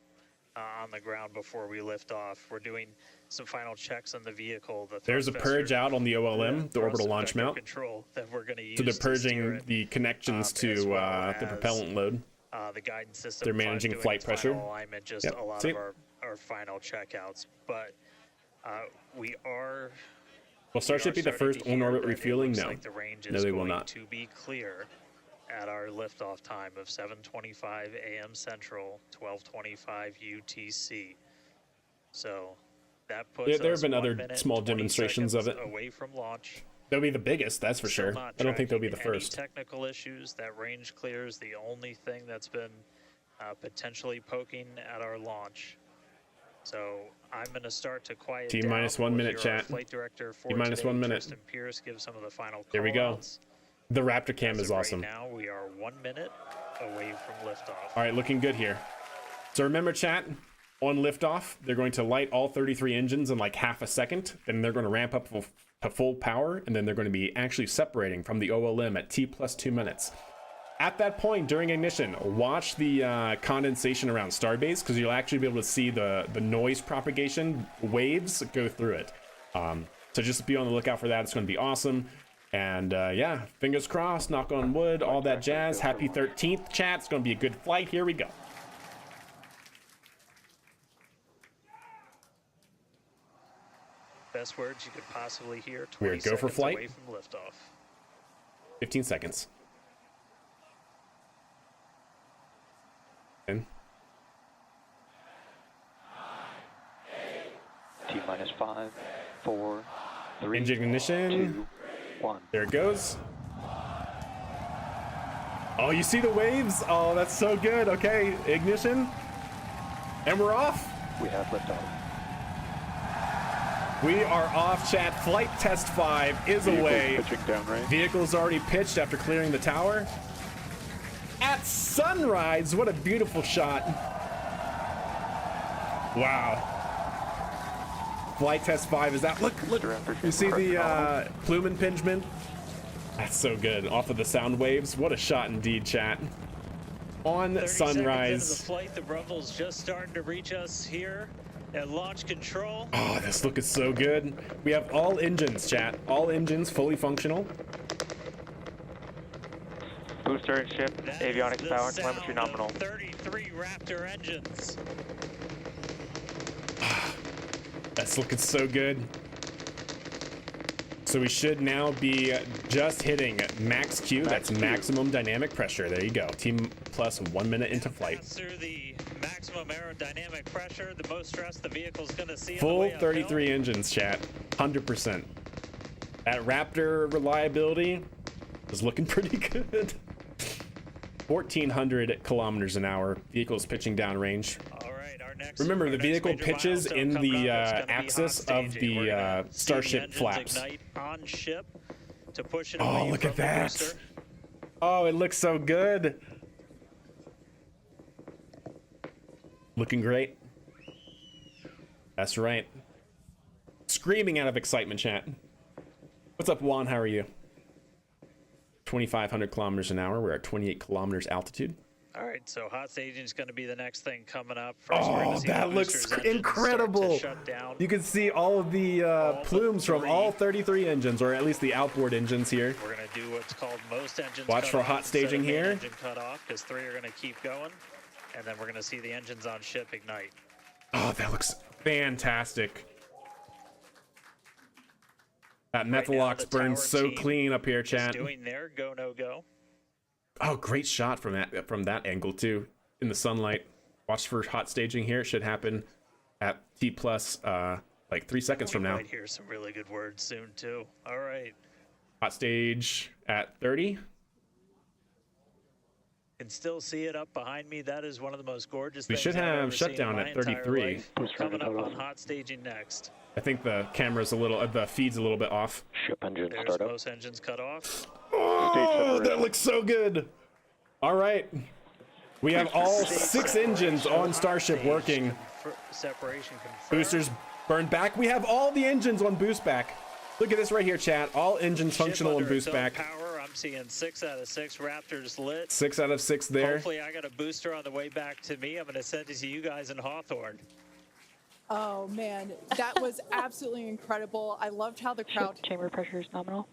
on the ground before we lift off. We're doing some final checks on the vehicle. There's a purge out on the OLM, the orbital launch vector mount. control that we're going to use. So they're to steer purging it, the connections to as well the as, propellant load. the guidance system. They're managing doing flight its final pressure. alignment, just Yep, a lot see of it? our final checkouts. But we are. Will Starship be the starting first to hear on-orbit that it refueling? looks No. like the range No, is they will going not. to be clear at our liftoff time of 7:25 a.m. Central, 12:25 UTC. So that puts Yeah, there have us been 1 other minute, small 20 demonstrations of seconds it. away from launch. They'll be the biggest, that's for Still sure. not I don't think they'll be the tracking any first. technical issues. That range clear is the only thing that's been potentially poking at our launch. So I'm going to start to quiet down. T-minus 1 minute, We'll hear our chat. Flight director for T-minus today, 1 minute. Tristan Pierce, give some of the final There we go. call-outs. The Raptor cam As is of awesome. Right now, we are 1 minute away from liftoff. All right, looking good here. So remember, chat, on liftoff, they're going to light all 33 engines in like half a second. Then they're going to ramp up to full power, and then they're going to be actually separating from the OLM at T+2 minutes. At that point, during ignition, watch the condensation around Starbase, because you'll actually be able to see the noise propagation waves go through it. So just be on the lookout for that. It's going to be awesome. And yeah, fingers crossed, knock on wood, all that jazz. Happy 13th, chat. It's going to be a good flight. Here we go. Best words you could possibly hear. We're 20 go for seconds flight. away from liftoff. 15 seconds. And T-minus 5, 4, 3, engine ignition. 2, 1. There it goes. Oh, you see the waves? Oh, that's so good. Okay, ignition. And we're off. We have liftoff. We are off, chat. Flight test 5 is away. Pitching downrange. Vehicle's already pitched after clearing the tower. At sunrise, what a beautiful shot. Wow. Flight test 5 is out. Look, you see the plume impingement? That's so good. Off of the sound waves. What a shot indeed, chat. on 30 seconds into the sunrise. flight, the rumble's just starting to reach us here at launch control. Oh, this look is so good. We have all engines, chat. All engines fully functional. Booster and ship, That avionics is the power, sound telemetry of nominal. 33 Raptor engines. That's looking so good. So we should now be just hitting max Q. That's maximum dynamic pressure. There you go. Team plus 1 minute into flight. Pass through the maximum aerodynamic pressure, the most stress the vehicle's going to see. Full on the way 33 engines, chat. 100%. That Raptor reliability is looking pretty good. 1,400 kilometers an hour. Vehicle's pitching downrange. All right, our next. Remember, the our next vehicle major pitches milestone in coming the up, it's gonna be axis hot of staging. We're the gonna see Starship engines flaps. ignite on ship to push it Oh, away look from at the that. booster. Oh, it looks so good. Looking great. That's right. Screaming out of excitement, chat. What's up, Juan? How are you? 2,500 kilometers an hour. We're at 28 kilometers altitude. All right, so hot staging is going to be the next thing coming up. First, we're Oh, gonna see the that looks boosters engines incredible. start to shut down. You can see all of the but plumes from three. all 33 engines, or at least the outboard engines here. We're going to do what's called most engines. Watch cut for off hot instead of staging main here. Engine cut off because 3 are going to keep going, and then we're going to see the engines on ship ignite. Oh, that looks fantastic. That Right now, Methalox the burns tower so team clean up here, is chat. doing their go no go. Oh, great shot from that angle too, in the sunlight. Watch for hot staging here. It should happen at T plus like 3 seconds from We now. might hear some really good words soon too. All right, Hot stage at 30. can still see it up behind me. That is one of the most gorgeous We things should I've have ever seen in shutdown my at entire 33. life. Booster Coming up engine on off. hot staging next. I think the camera's a little, the feed's a little bit off. Ship engine There's startup. most engines cut off. Oh, that looks so good. All right. We have all Stage 6 engines separation, on hot Starship stage working. Separation confirmed. Boosters burned back. We have all the engines on boost back. Look at this right here, chat. All engines Ship functional on under its boost own back. Power. I'm seeing 6 out of 6 Raptors lit. 6 out of 6 there. Hopefully, I got a booster on the way back to me. I'm going to send it to you guys in Hawthorne. Oh man, that was absolutely incredible. I loved how the crowd Chamber pressure is nominal.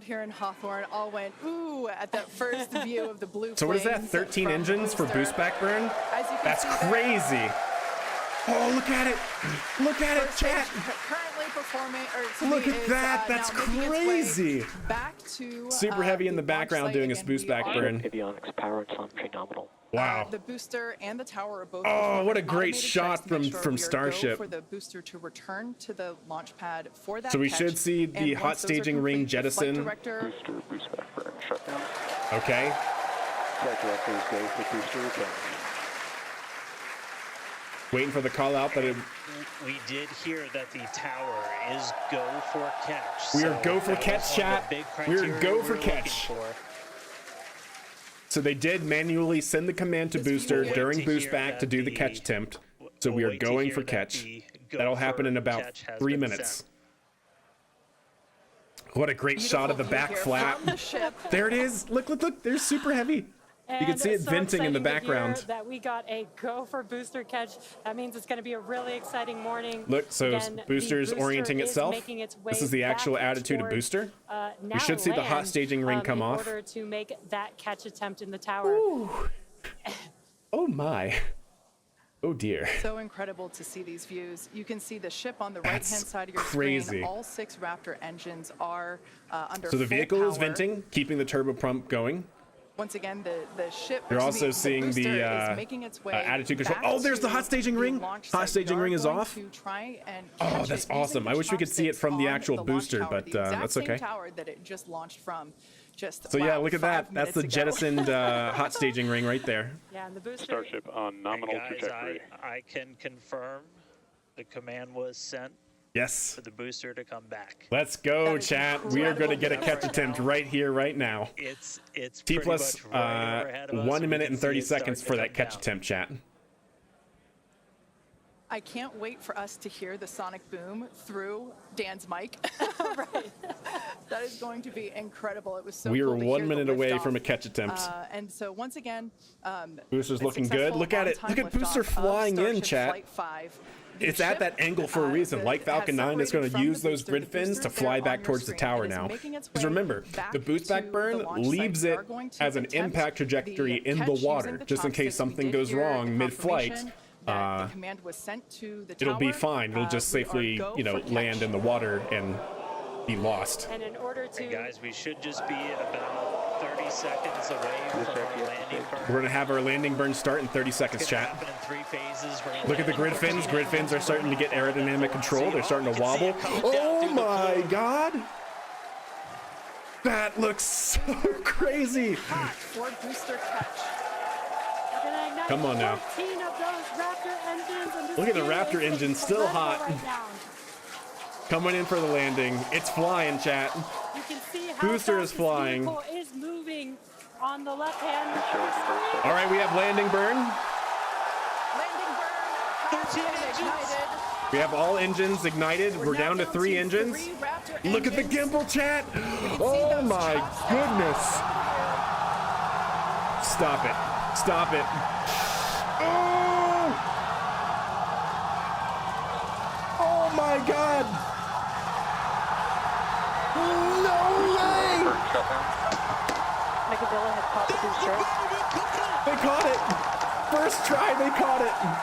here in Hawthorne all went ooh at that first view of the blue. So what is that? flames 13 from engines for booster. boost back burn? As you can That's see there, crazy. Oh, look at it. Look at it, first stage chat. currently performing, or excuse Look me, at is, that. now That's making its way crazy. Back to Super heavy in the launch background site. doing his Again, boost we back are- burn. Avionics power and telemetry nominal. Wow. The booster and the tower are both. Oh, what a performing great automated shot checks to make from sure we are go Starship. for the booster to return to the launch pad for that. So we catch. should see And the once hot those are staging ring complete, the flight jettison. director- Booster boost back burn shutdown. Okay. Flight directors go for booster return. Waiting for the call out that it. We did hear that the tower is go for catch. We are so go for that was catch, one of the chat. big We are criteria go we for were looking catch. for. So they did manually send the command to This booster view- during Wait to boost hear back to that do the the- catch attempt. So we We'll are wait to going hear for that catch. the go That'll for happen in about catch has 3 been minutes. sent. What a great shot of the Beautiful back view here flap. from the ship. There it is. Look, look, look. There's super heavy. You can And see it so venting in the exciting to hear background. That we got a go for booster catch. That means it's going to be a really exciting morning. Look, so Again, the booster's booster orienting is itself. making its This way is the actual back attitude of towards, booster. now We should see the hot land, staging ring come off. in order to make that catch attempt in the tower. Oh my. Oh dear. So incredible to see these views. You can see the ship on the That's right-hand side of your crazy. screen. All 6 Raptor engines are under So the full vehicle is power. venting, keeping the turbo pump going. Once again, the ship. You're excuse also me, seeing booster the is making its way attitude control. back Oh, there's the to hot staging ring. launch Hot site. staging We ring are is going off. to try and Oh, catch that's it using awesome. the I wish we could see it chopsticks from the on actual launch booster, tower, but, the exact that's same okay. tower that it just launched from. Just So yeah, wow, look at 5 that. That's the minutes ago. jettisoned hot staging ring right there. Yeah, and the booster. Starship on nominal Guys, trajectory. I can confirm the command was sent Yes. for the booster to come back. Let's go, That is chat. We are going to get a incredible catch attempt now. right here, right now. It's T pretty plus much right overhead of us, 1 and we minute can and see 30 it starting seconds to for that come catch down. attempt, chat. I can't wait for us to hear the sonic boom through Dan's mic. Right. That is going to be incredible. It was so We cool are to 1 hear minute the away liftoff. from a catch attempt. And so once again, Booster's a looking good. successful Look at it. on-time Look at Booster liftoff of flying in, Starship chat. Flight 5. The It's at ship, that angle for a reason. that Like Falcon has 9, it's going separated to from use the those booster. grid The fins to booster's there fly on back your towards the screen. tower It is now. making its Because way remember, back the boost back to burn the launch leaves site. We it are going to as an attempt impact trajectory the in the catch using water, the just in case chopsticks. We something did goes hear wrong the mid-flight. confirmation that the command was sent to the It'll be tower. fine. It'll just We are safely, go you know, for land catch. in the water and be lost. And in order to... And guys, we should just be about 30 seconds away from our landing burn. We're going to have our landing burn start in 30 seconds, It's gonna chat. happen in 3 phases. We're gonna Look at the land grid in fins. Grid fins are starting to get aerodynamic control. They're starting to wobble. coming down Oh through the my floor. god! That looks so crazy. Hot for booster catch. We're gonna ignite Come on now. 14 of those Raptor engines, and this Look at the gear Raptor is engine, still incredible hot. right now. Coming in for the landing. It's flying, chat. You can see how Booster fast is this flying. vehicle is moving on the left hand. All right, we have landing burn. Landing burn has been ignited. We have all engines ignited. We're down to 3 engines. 3 Raptor Look at the engines. gimbal, chat. You can see Oh those my chopsticks goodness. right Stop it. Stop it. Oh! Oh my god. No way. Micadilla had caught the booster. They caught it. First try, they caught it. there.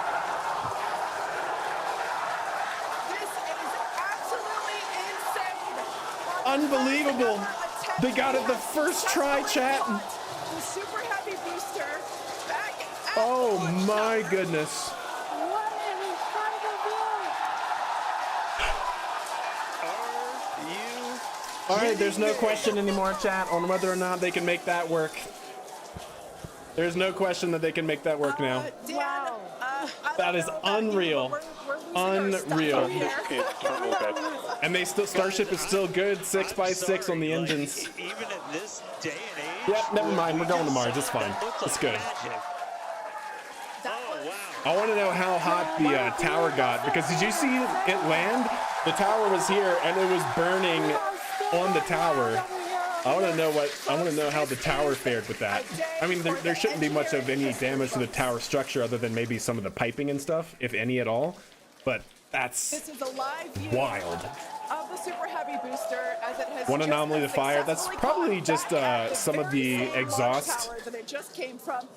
This is absolutely insane. Unbelievable. They got it the first try, chat. The super heavy booster back at Oh the launch my tower. goodness. What an incredible view! Are you? All right, there's no question anymore, chat, on whether or not they can make that work. There's no question that they can make that work now. Dan, Wow. I That don't is know about you, unreal. but we're losing our stuff Unreal. up here. Okay, turbo back. And they still, Starship is still good, 6 by 6 on the Sorry, like, engines. even at this day and age. Yep, never mind, we're going to Mars, it's fine. That looks It's like good. magic. Oh wow. I want to know how hot the tower got, because did you see it land? The tower was here and it was burning on the tower. I want to know how the tower fared with that. I mean, there shouldn't be much of any damage to the tower structure other than maybe some of the piping and stuff, if any at all. But that's This is a live view wild. of the super heavy booster as it has One just anomaly to fire. That's successfully probably caught just back at some of very the same launch exhaust. tower that it just came from.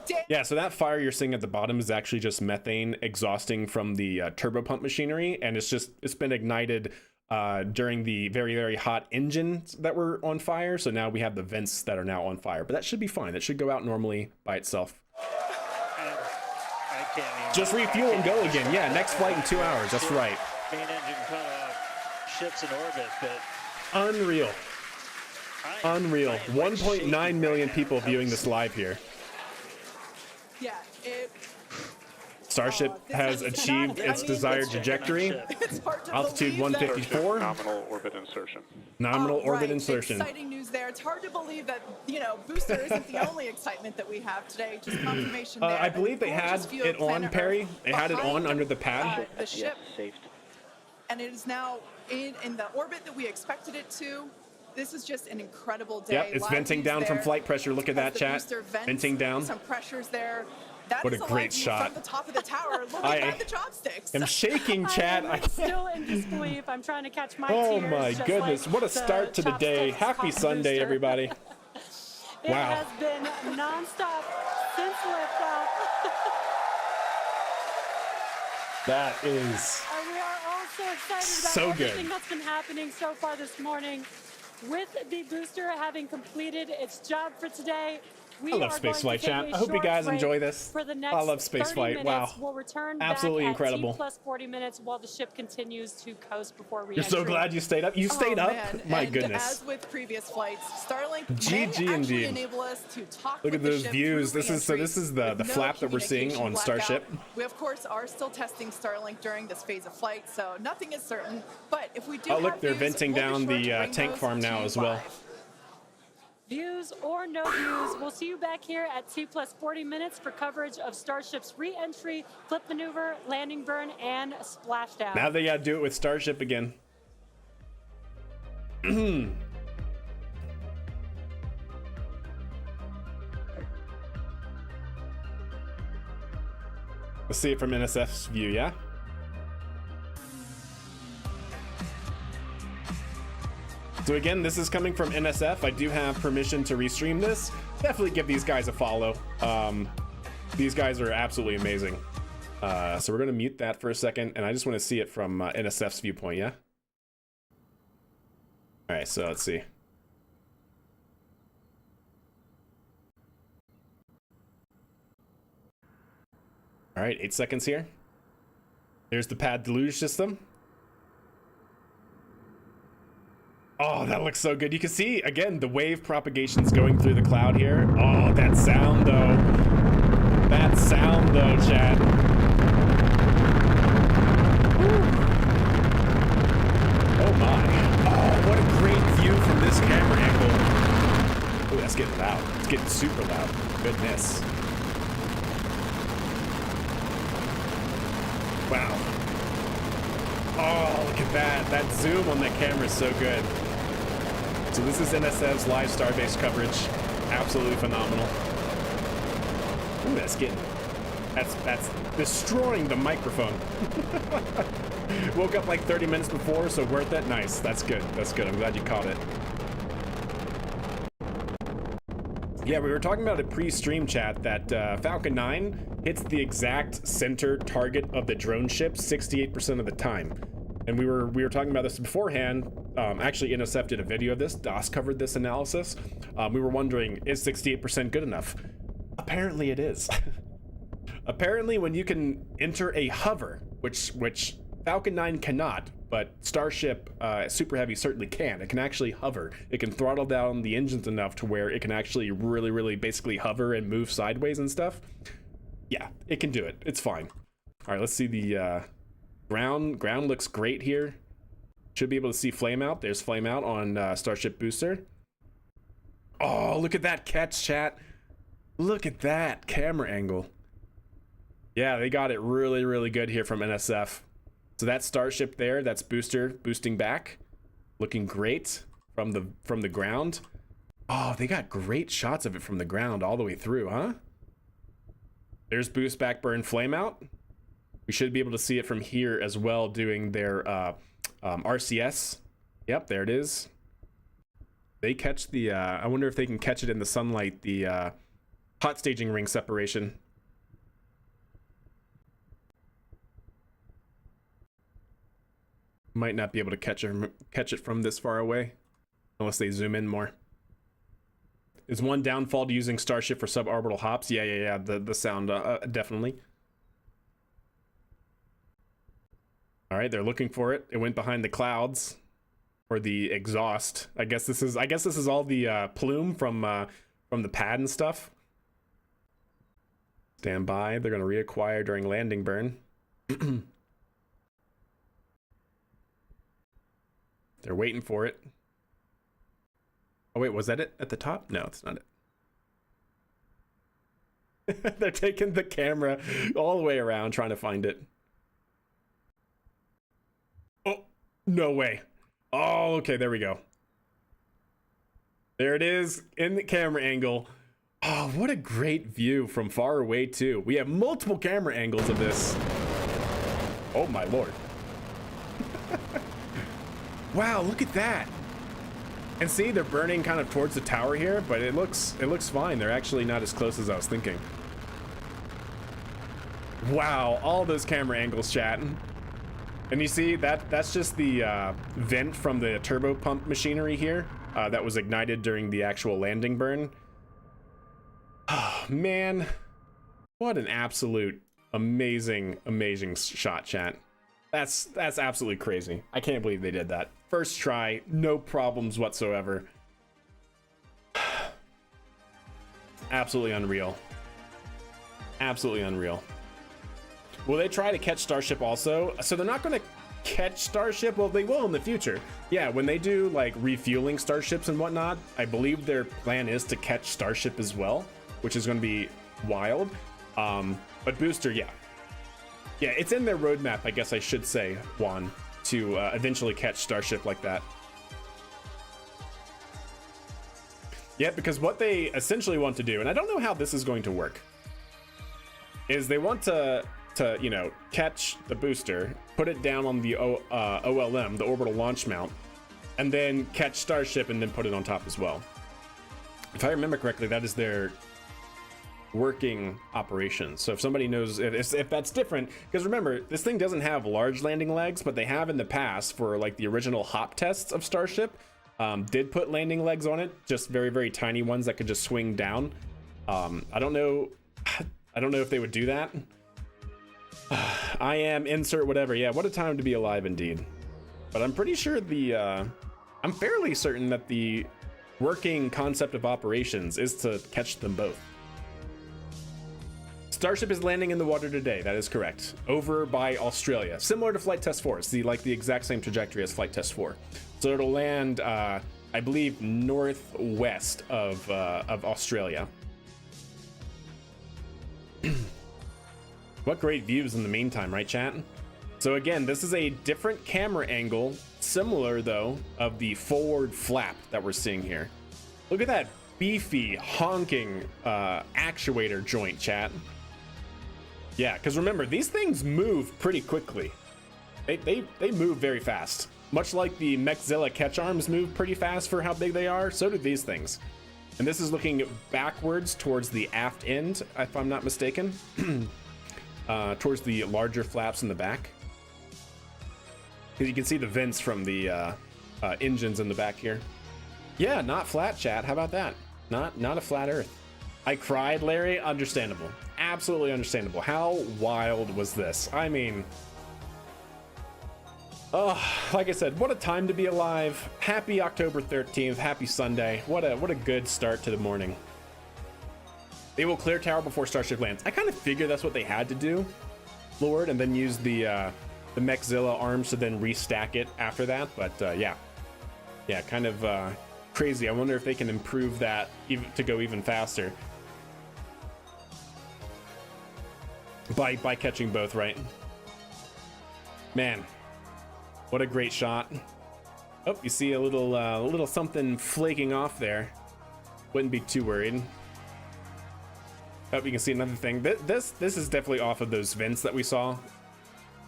Dan, Yeah, so that fire you're seeing at the bottom is actually just methane exhausting from the turbopump machinery, and it's been ignited during the very, very hot engines that were on fire. So now we have the vents that are now on fire, but that should be fine. That should go out normally by itself. I can't even. Just refuel and go again. Yeah, next flight in 2 hours. That's right. Main engine cut off. Ships in orbit, but Unreal. Unreal. I am, like, 1.9 million people viewing this live here. yeah, it, Starship has achieved its desired trajectory. it's hard to Altitude believe that- 154. Nominal orbit insertion. Nominal orbit right. insertion. Exciting news there. It's hard to believe that, booster isn't the only excitement that we have today. Just confirmation there. I believe they had Gorgeous view of it on, planet Perry. Earth They had it behind, on under the pad. the ship, saved. and it is now in the orbit that we expected it to. This is just an incredible day. Yep, it's Live venting views down from there flight pressure. Look at as that, the chat. booster vents, Venting down. Some pressures there. That What is a live great view shot. from the top of the tower. Looking I at the chopsticks. I'm shaking, chat. I'm still in disbelief. I'm trying to catch my Oh tears. my just goodness. like What a start to the day. chopsticks Happy caught the Sunday, booster. everybody. It Wow. has been nonstop since liftoff. That is And we are all so excited about So good. everything that's been happening so far this morning. With the booster having completed its job for today, we I love are going to Spaceflight, take chat. a I hope you short guys break enjoy this. For the next I love 30 Spaceflight. minutes. Wow. We'll return Absolutely back incredible. at T plus 40 minutes while the ship continues to coast before You're re-entry. so glad you stayed up. You stayed up? Man. My and goodness. As with previous flights, Starlink GG may actually indeed. enable us to talk Look with at the those ship views. through This is re-entry the with no flap that we're seeing communication on blackout. Starship. We of course are still testing Starlink during this phase of flight, so nothing is certain. But if we do, Oh, look, have they're views, venting we'll be down sure the to bring tank those farm to now you as well. live. Views or no views, we'll see you back here at T+40 minutes for coverage of Starship's re-entry, flip maneuver, landing burn, and splashdown. Now they gotta do it with Starship again. Let's see it from NSF's view, yeah? So again, this is coming from NSF. I do have permission to restream this. Definitely give these guys a follow. These guys are absolutely amazing. So we're gonna mute that for a second, and I just want to see it from NSF's viewpoint, yeah? All right, so let's see. All right, 8 seconds here. There's the pad deluge system. Oh, that looks so good. You can see, again, the wave propagation's going through the cloud here. Oh, that sound, though. That sound, though, Chad. Woo. Oh, my. Oh, what a great view from this camera angle. Oh, that's getting loud. It's getting super loud. Goodness. Wow. Oh, look at that. That zoom on that camera is so good. So this is NSF's live Starbase coverage. Absolutely phenomenal. Ooh, that's destroying the microphone. Woke up like 30 minutes before, so worth it. Nice. That's good. That's good. I'm glad you caught it. Yeah, we were talking about a pre-stream chat that Falcon 9 hits the exact center target of the drone ship 68% of the time. And we were talking about this beforehand. Actually, NSF did a video of this. DOS covered this analysis. We were wondering, is 68% good enough? Apparently it is. Apparently, when you can enter a hover, which Falcon 9 cannot, but Starship Super Heavy certainly can. It can actually hover. It can throttle down the engines enough to where it can actually really basically hover and move sideways and stuff. Yeah, it can do it. It's fine. All right, let's see the ground. Ground looks great here. Should be able to see flame out. There's flame out on Starship Booster. Oh, look at that catch, chat. Look at that camera angle. Yeah, they got it really good here from NSF. So that's Starship there. That's Booster boosting back, looking great from the ground. Oh, they got great shots of it from the ground all the way through, huh? There's boost back burn flame out. We should be able to see it from here as well, doing their RCS. Yep, there it is. They catch the. I wonder if they can catch it in the sunlight. The hot staging ring separation. Might not be able to catch it from this far away, unless they zoom in more. Is one downfall to using Starship for suborbital hops? Yeah. The sound, definitely. All right, they're looking for it. It went behind the clouds, or the exhaust. I guess this is all the plume from the pad and stuff. Stand by. They're gonna reacquire during landing burn. They're waiting for it. Oh wait, was that it at the top? No, it's not it. They're taking the camera all the way around trying to find it. Oh, no way. Oh, okay, there we go. There it is in the camera angle. Oh, what a great view from far away too. We have multiple camera angles of this. Oh my lord. Wow, look at that. And see, they're burning kind of towards the tower here, but it looks fine. They're actually not as close as I was thinking. Wow, all those camera angles, chat. And you see, that's just the vent from the turbo pump machinery here that was ignited during the actual landing burn. Oh, man. What an absolute amazing shot, chat. That's absolutely crazy. I can't believe they did that. First try, no problems whatsoever. Absolutely unreal. Absolutely unreal. Will they try to catch Starship also? So they're not going to catch Starship? Well, they will in the future. Yeah, when they do like refueling starships and whatnot, I believe their plan is to catch Starship as well, which is going to be wild. But booster, yeah, it's in their roadmap, I guess I should say, Juan, to eventually catch Starship like that. Yeah, because what they essentially want to do, and I don't know how this is going to work, is they want to you know, catch the booster, put it down on the OLM, the orbital launch mount, and then catch Starship and then put it on top as well. If I remember correctly, that is their working operation. So if somebody knows if that's different, because remember, this thing doesn't have large landing legs, but they have in the past for like the original hop tests of Starship, did put landing legs on it, just very, very tiny ones that could just swing down. I don't know if they would do that. I am insert whatever. Yeah, what a time to be alive indeed. But I'm pretty sure I'm fairly certain that the working concept of operations is to catch them both. Starship is landing in the water today. That is correct. Over by Australia, similar to Flight Test 4. It's the exact same trajectory as Flight Test 4. So it'll land, I believe, northwest of Australia. What great views in the meantime, right, chat? So again, this is a different camera angle, similar though, of the forward flap that we're seeing here. Look at that beefy, honking actuator joint, chat. Yeah, because remember, these things move pretty quickly. They move very fast. Much like the Mechzilla catch arms move pretty fast for how big they are, so do these things. And this is looking backwards towards the aft end, if I'm not mistaken. Towards the larger flaps in the back. Because you can see the vents from the engines in the back here. Yeah, not flat, chat. How about that? Not a flat Earth. I cried, Larry. Understandable. Absolutely understandable. How wild was this? I mean, oh, like I said, what a time to be alive. Happy October 13th. Happy Sunday. What a good start to the morning. They will clear tower before Starship lands. I kind of figured that's what they had to do, Lord, and then use the Mechzilla arms to then restack it after that. But yeah, kind of crazy. I wonder if they can improve that even to go even faster by catching both, right? Man, what a great shot. Oh, you see a little something flaking off there. Wouldn't be too worried. Oh, you can see another thing. This is definitely off of those vents that we saw.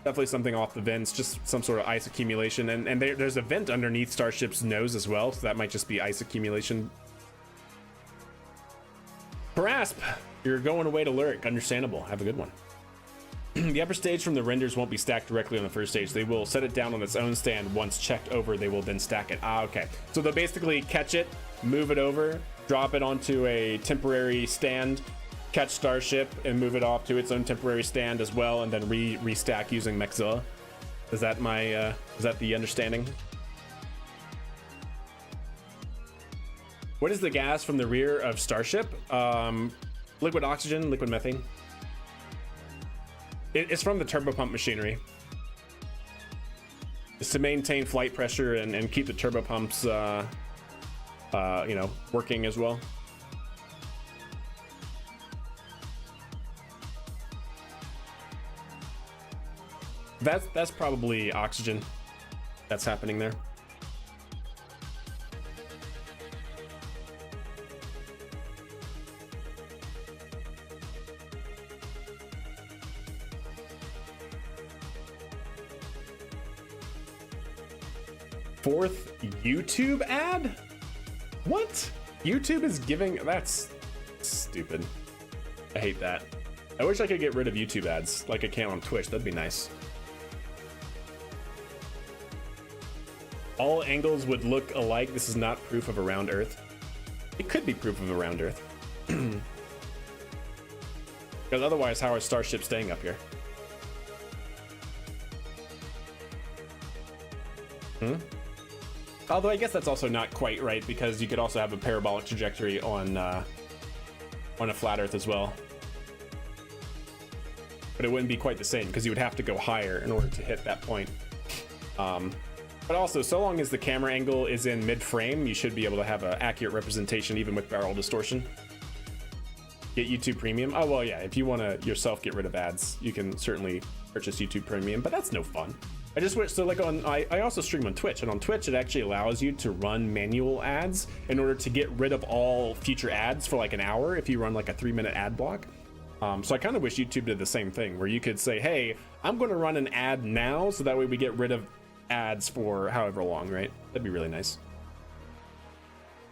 Definitely something off the vents, just some sort of ice accumulation. And there's a vent underneath Starship's nose as well, so that might just be ice accumulation. Parasp, you're going away to Lyric. Understandable. Have a good one. The upper stage from the renders won't be stacked directly on the first stage. They will set it down on its own stand. Once checked over, they will then stack it. Ah, okay. So they'll basically catch it, move it over, drop it onto a temporary stand, catch Starship and move it off to its own temporary stand as well, and then restack using Mechzilla. Is that the understanding? What is the gas from the rear of Starship? Liquid oxygen, liquid methane. It's from the turbopump machinery. It's to maintain flight pressure and keep the turbopumps you know, working as well. That's probably oxygen that's happening there. Fourth YouTube ad? What? YouTube is giving... That's stupid. I hate that. I wish I could get rid of YouTube ads like I can on Twitch. That'd be nice. All angles would look alike. This is not proof of a round Earth. It could be proof of a round Earth. Because otherwise, how are Starship staying up here? Although I guess that's also not quite right, because you could also have a parabolic trajectory on a flat Earth as well. But it wouldn't be quite the same, because you would have to go higher in order to hit that point. But also, so long as the camera angle is in mid-frame, you should be able to have an accurate representation even with barrel distortion. Get YouTube Premium. Oh, well, yeah, if you want to yourself get rid of ads, you can certainly purchase YouTube Premium, but that's no fun. I just wish, so like I also stream on Twitch, and on Twitch it actually allows you to run manual ads in order to get rid of all future ads for like an hour if you run like a 3-minute ad block. So I kind of wish YouTube did the same thing, where you could say, hey, I'm going to run an ad now, so that way we get rid of ads for however long, right? That'd be really nice.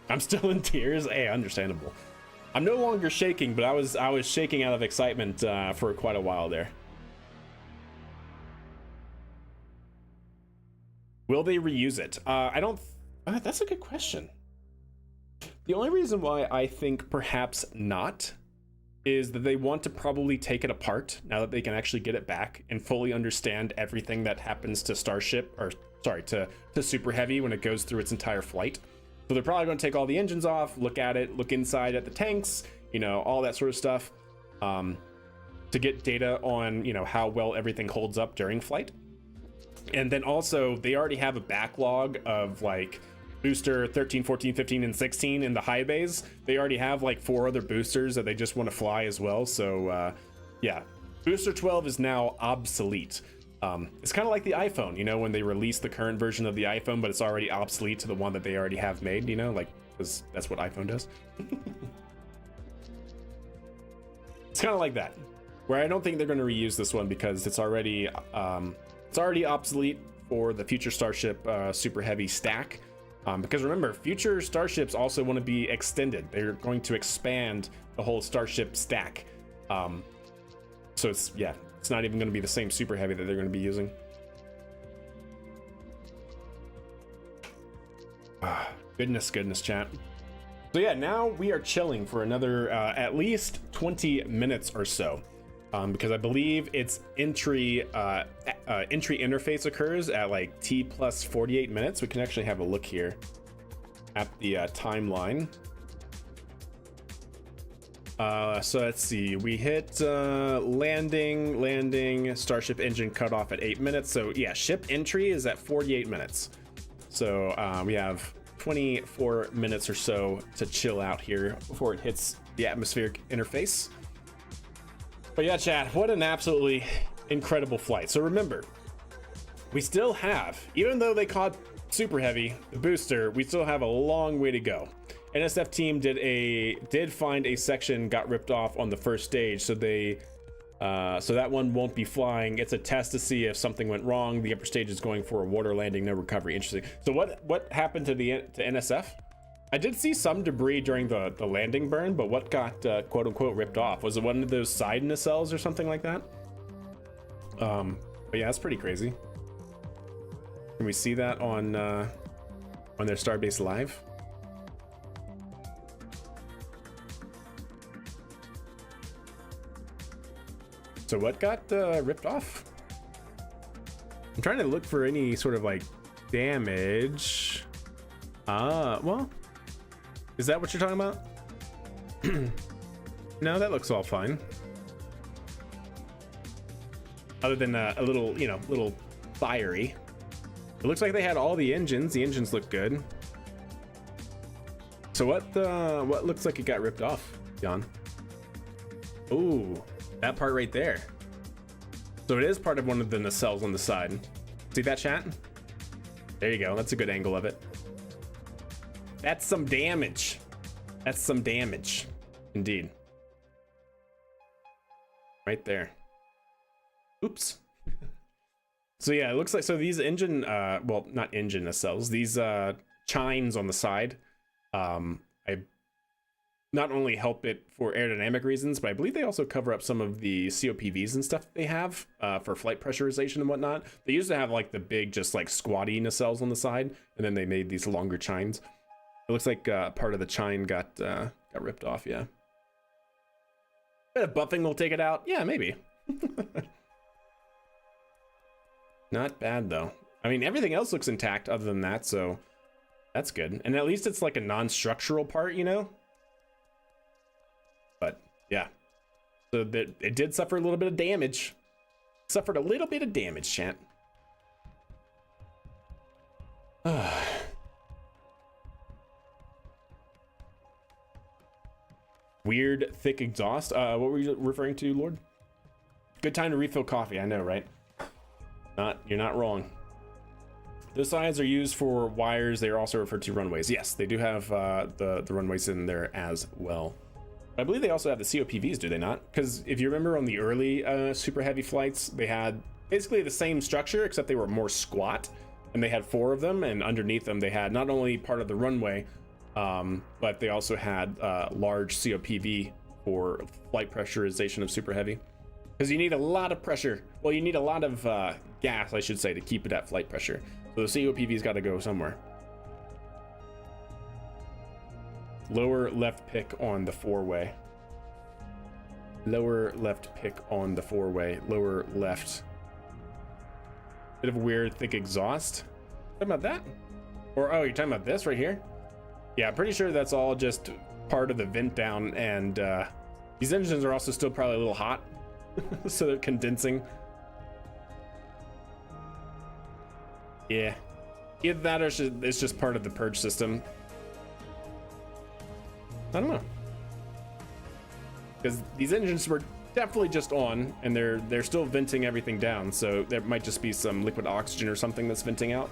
I'm still in tears. Hey, understandable. I'm no longer shaking, but I was shaking out of excitement for quite a while there. Will they reuse it? I don't. That's a good question. The only reason why I think perhaps not is that they want to probably take it apart now that they can actually get it back and fully understand everything that happens to Starship, or sorry, to Super Heavy when it goes through its entire flight. So they're probably going to take all the engines off, look at it, look inside at the tanks, you know, all that sort of stuff, to get data on, you know, how well everything holds up during flight. And then also they already have a backlog of like booster 13, 14, 15, and 16 in the high bays. They already have like 4 other boosters that they just want to fly as well. So yeah, booster 12 is now obsolete. It's kind of like the iPhone, you know, when they release the current version of the iPhone, but it's already obsolete to the one that they already have made, you know, like, because that's what iPhone does. It's kind of like that, where I don't think they're going to reuse this one because it's already obsolete for the future Starship Super Heavy stack. Because remember, future Starships also want to be extended. They're going to expand the whole Starship stack. So it's, yeah, it's not even going to be the same Super Heavy that they're going to be using. Goodness, chat. So yeah, now we are chilling for another at least 20 minutes or so. Because I believe its entry interface occurs at like T plus 48 minutes. We can actually have a look here at the timeline. So let's see, we hit landing, Starship engine cut off at 8 minutes. So yeah, ship entry is at 48 minutes. So we have 24 minutes or so to chill out here before it hits the atmospheric interface. But yeah, chat, what an absolutely incredible flight. So remember, we still have, even though they caught Super Heavy, the booster, we still have a long way to go. NSF team did find a section got ripped off on the first stage, so they so that one won't be flying. It's a test to see if something went wrong. The upper stage is going for a water landing, no recovery. Interesting. So what happened to NSF? I did see some debris during the landing burn, but what got quote unquote ripped off? Was it one of those side nacelles or something like that? But yeah, that's pretty crazy. Can we see that on their Starbase Live? So what got ripped off? I'm trying to look for any sort of like damage. Well, is that what you're talking about? No, that looks all fine. Other than a little, you know, little fiery. It looks like they had all the engines. The engines look good. So what looks like it got ripped off, Jan? Ooh, that part right there. So it is part of one of the nacelles on the side. See that, chat? There you go. That's a good angle of it. That's some damage. That's some damage. Indeed. Right there. Oops. So yeah, it looks like, so these engine, well, not engine nacelles, these chines on the side, I not only help it for aerodynamic reasons, but I believe they also cover up some of the COPVs and stuff they have for flight pressurization and whatnot. They used to have like the big, just like squatty nacelles on the side, and then they made these longer chines. It looks like part of the chine got ripped off, yeah. Bit of buffing will take it out. Yeah, maybe. Not bad, though. I mean, everything else looks intact other than that, so that's good. And at least it's like a non-structural part, you know? But, yeah. So it did suffer a little bit of damage. Suffered a little bit of damage, chat. Weird thick exhaust. What were you referring to, Lord? Good time to refill coffee. I know, right? You're not wrong. Those sides are used for wires. They are also referred to runways. Yes, they do have the runways in there as well. I believe they also have the COPVs, do they not? Because if you remember on the early super heavy flights, they had basically the same structure, except they were more squat, and they had 4 of them, and underneath them they had not only part of the runway, but they also had large COPV for flight pressurization of super heavy. Because you need a lot of pressure. Well, you need a lot of gas, I should say, to keep it at flight pressure. So the COPV's got to go somewhere. Lower left pick on the 4-way. Lower left pick on the 4-way. Lower left. Bit of a weird thick exhaust. Talking about that? Or, oh, you're talking about this right here? Yeah, I'm pretty sure that's all just part of the vent down, and these engines are also still probably a little hot. So they're condensing. Yeah. Either that or it's just part of the purge system. I don't know. Because these engines were definitely just on, and they're still venting everything down, so there might just be some liquid oxygen or something that's venting out.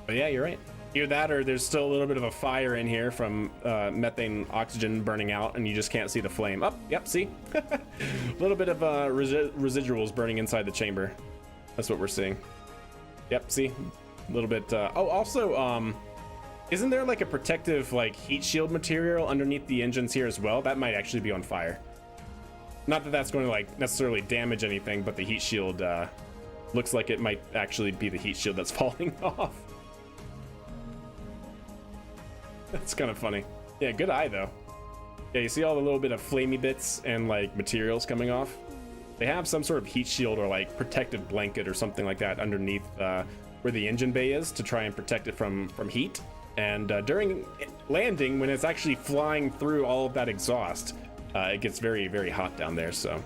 But yeah, you're right. Either that or there's still a little bit of a fire in here from methane oxygen burning out, and you just can't see the flame. Oh, yep, see? A little bit of residuals burning inside the chamber. That's what we're seeing. Yep, see? A little bit. Oh, also, isn't there like a protective like heat shield material underneath the engines here as well? That might actually be on fire. Not that that's going to like necessarily damage anything, but the heat shield looks like it might actually be the heat shield that's falling off. That's kind of funny. Yeah, good eye though. Yeah, you see all the little bit of flamey bits and like materials coming off? They have some sort of heat shield or like protective blanket or something like that underneath where the engine bay is to try and protect it from heat. And during landing, when it's actually flying through all of that exhaust, it gets very, very hot down there, so.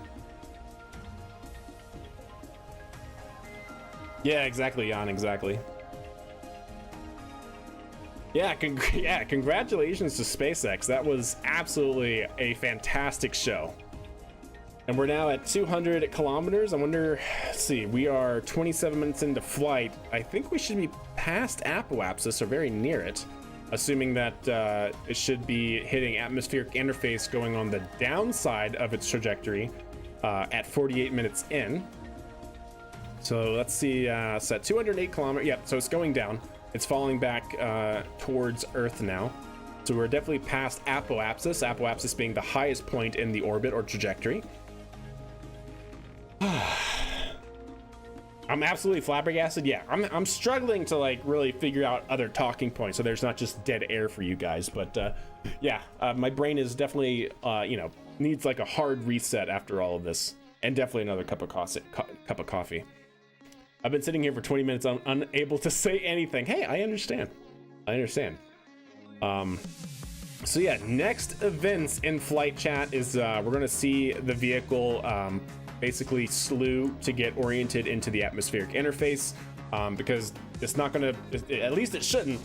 Yeah, exactly, Jan, exactly. Yeah, congratulations to SpaceX. That was absolutely a fantastic show. And we're now at 200 kilometers. I wonder, let's see, we are 27 minutes into flight. I think we should be past apoapsis or very near it, assuming that it should be hitting atmospheric interface going on the downside of its trajectory at 48 minutes in. So let's see, it's at 208 kilometers. Yep, so it's going down. It's falling back towards Earth now. So we're definitely past apoapsis, apoapsis being the highest point in the orbit or trajectory. I'm absolutely flabbergasted. Yeah, I'm struggling to like really figure out other talking points so there's not just dead air for you guys. But yeah, my brain is definitely, needs like a hard reset after all of this. And definitely another cup of coffee. I've been sitting here for 20 minutes, unable to say anything. Hey, I understand. So yeah, next events in flight chat is we're gonna see the vehicle basically slew to get oriented into the atmospheric interface because it's not gonna, at least it shouldn't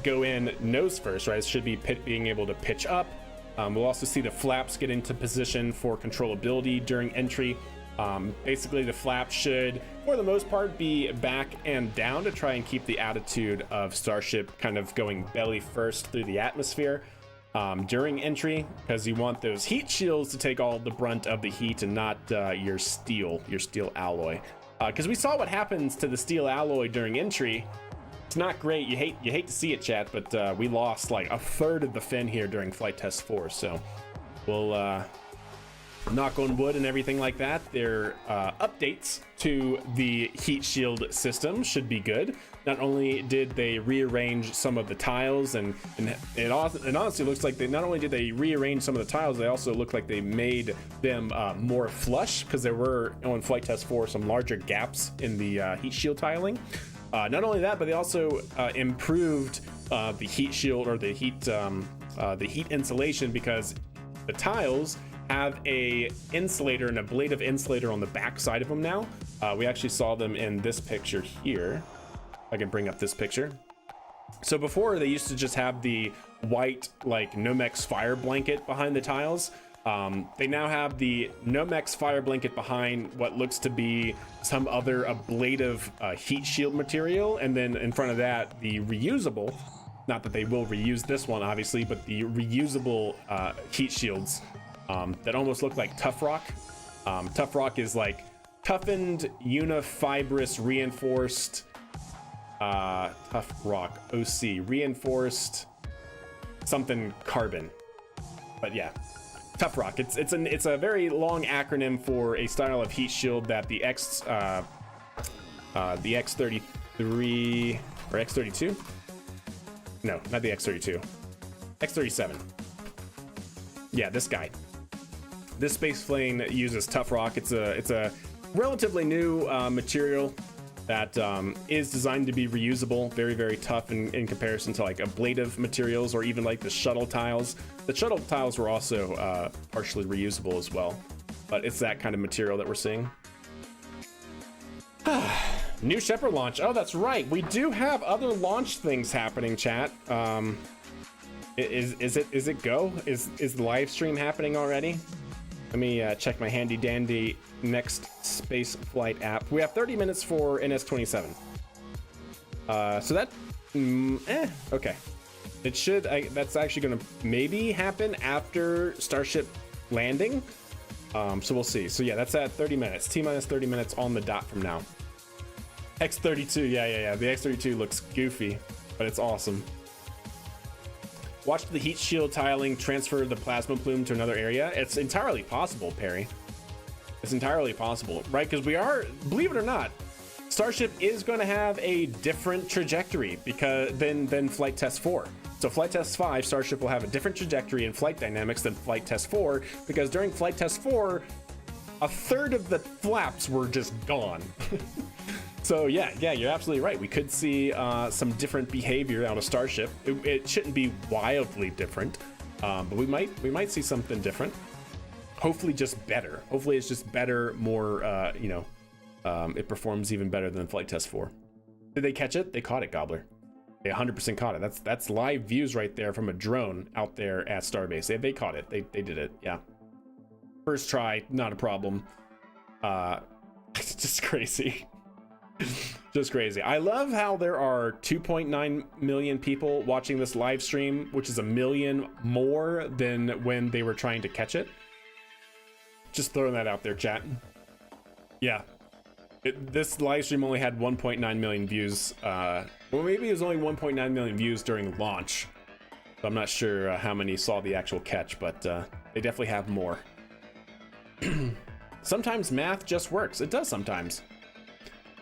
go in nose first, right? It should be being able to pitch up. We'll also see the flaps get into position for controllability during entry. Basically the flaps should, for the most part, be back and down to try and keep the attitude of Starship kind of going belly first through the atmosphere during entry, because you want those heat shields to take all the brunt of the heat and not your steel alloy. Because we saw what happens to the steel alloy during entry. It's not great. You hate to see it, chat, but we lost like a third of the fin here during flight test 4. So we'll knock on wood and everything like that. Their updates to the heat shield system should be good. Not only did they rearrange some of the tiles, and it honestly looks like they not only did they rearrange some of the tiles, they also look like they made them more flush, because there were on flight test 4 some larger gaps in the heat shield tiling. Not only that, but they also improved the heat shield or the heat insulation, because the tiles have a insulator and a blade of insulator on the back side of them now, We actually saw them in this picture here. I can bring up this picture. So before, they used to just have the white like Nomex fire blanket behind the tiles. They now have the Nomex fire blanket behind what looks to be some other ablative heat shield material, and then in front of that, the reusable, not that they will reuse this one obviously, but the reusable heat shields that almost look like Tough Rock. Tough Rock is like toughened unifibrous reinforced Tough Rock OC reinforced something carbon, but yeah, Tough Rock. It's a very long acronym for a style of heat shield that the X33 or X32. No, not the X32. X37. Yeah, this guy. This space plane uses Tough Rock. It's a relatively new material that is designed to be reusable, very, very tough in comparison to like ablative materials or even like the shuttle tiles. The shuttle tiles were also partially reusable as well, but it's that kind of material that we're seeing. New Shepard launch. Oh, that's right. We do have other launch things happening, chat. Is it go? Is the live stream happening already? Let me check my handy dandy next Spaceflight app. We have 30 minutes for NS-27. So that, okay. It should, that's actually gonna maybe happen after Starship landing. So we'll see. So yeah, that's at 30 minutes. T-minus 30 minutes on the dot from now. X32, yeah. The X32 looks goofy, but it's awesome. Watch the heat shield tiling transfer the plasma plume to another area. It's entirely possible, Perry. It's entirely possible, right? Because we are, believe it or not, Starship is going to have a different trajectory than Flight Test 4. So Flight Test 5, Starship will have a different trajectory in flight dynamics than Flight Test 4, because during Flight Test 4, a third of the flaps were just gone. So yeah, you're absolutely right. We could see some different behavior out of Starship. It shouldn't be wildly different, but we might see something different. Hopefully, just better. Hopefully, it's just better, more. It performs even better than Flight Test 4. Did they catch it? They caught it, Gobbler. They 100% caught it. That's live views right there from a drone out there at Starbase. They caught it. They did it. Yeah. First try, not a problem. It's just crazy. Just crazy. I love how there are 2.9 million people watching this live stream, which is 1 million more than when they were trying to catch it. Just throwing that out there, chat. Yeah. This live stream only had 1.9 million views. Well, maybe it was only 1.9 million views during launch. So I'm not sure how many saw the actual catch, but they definitely have more. Sometimes math just works. It does sometimes.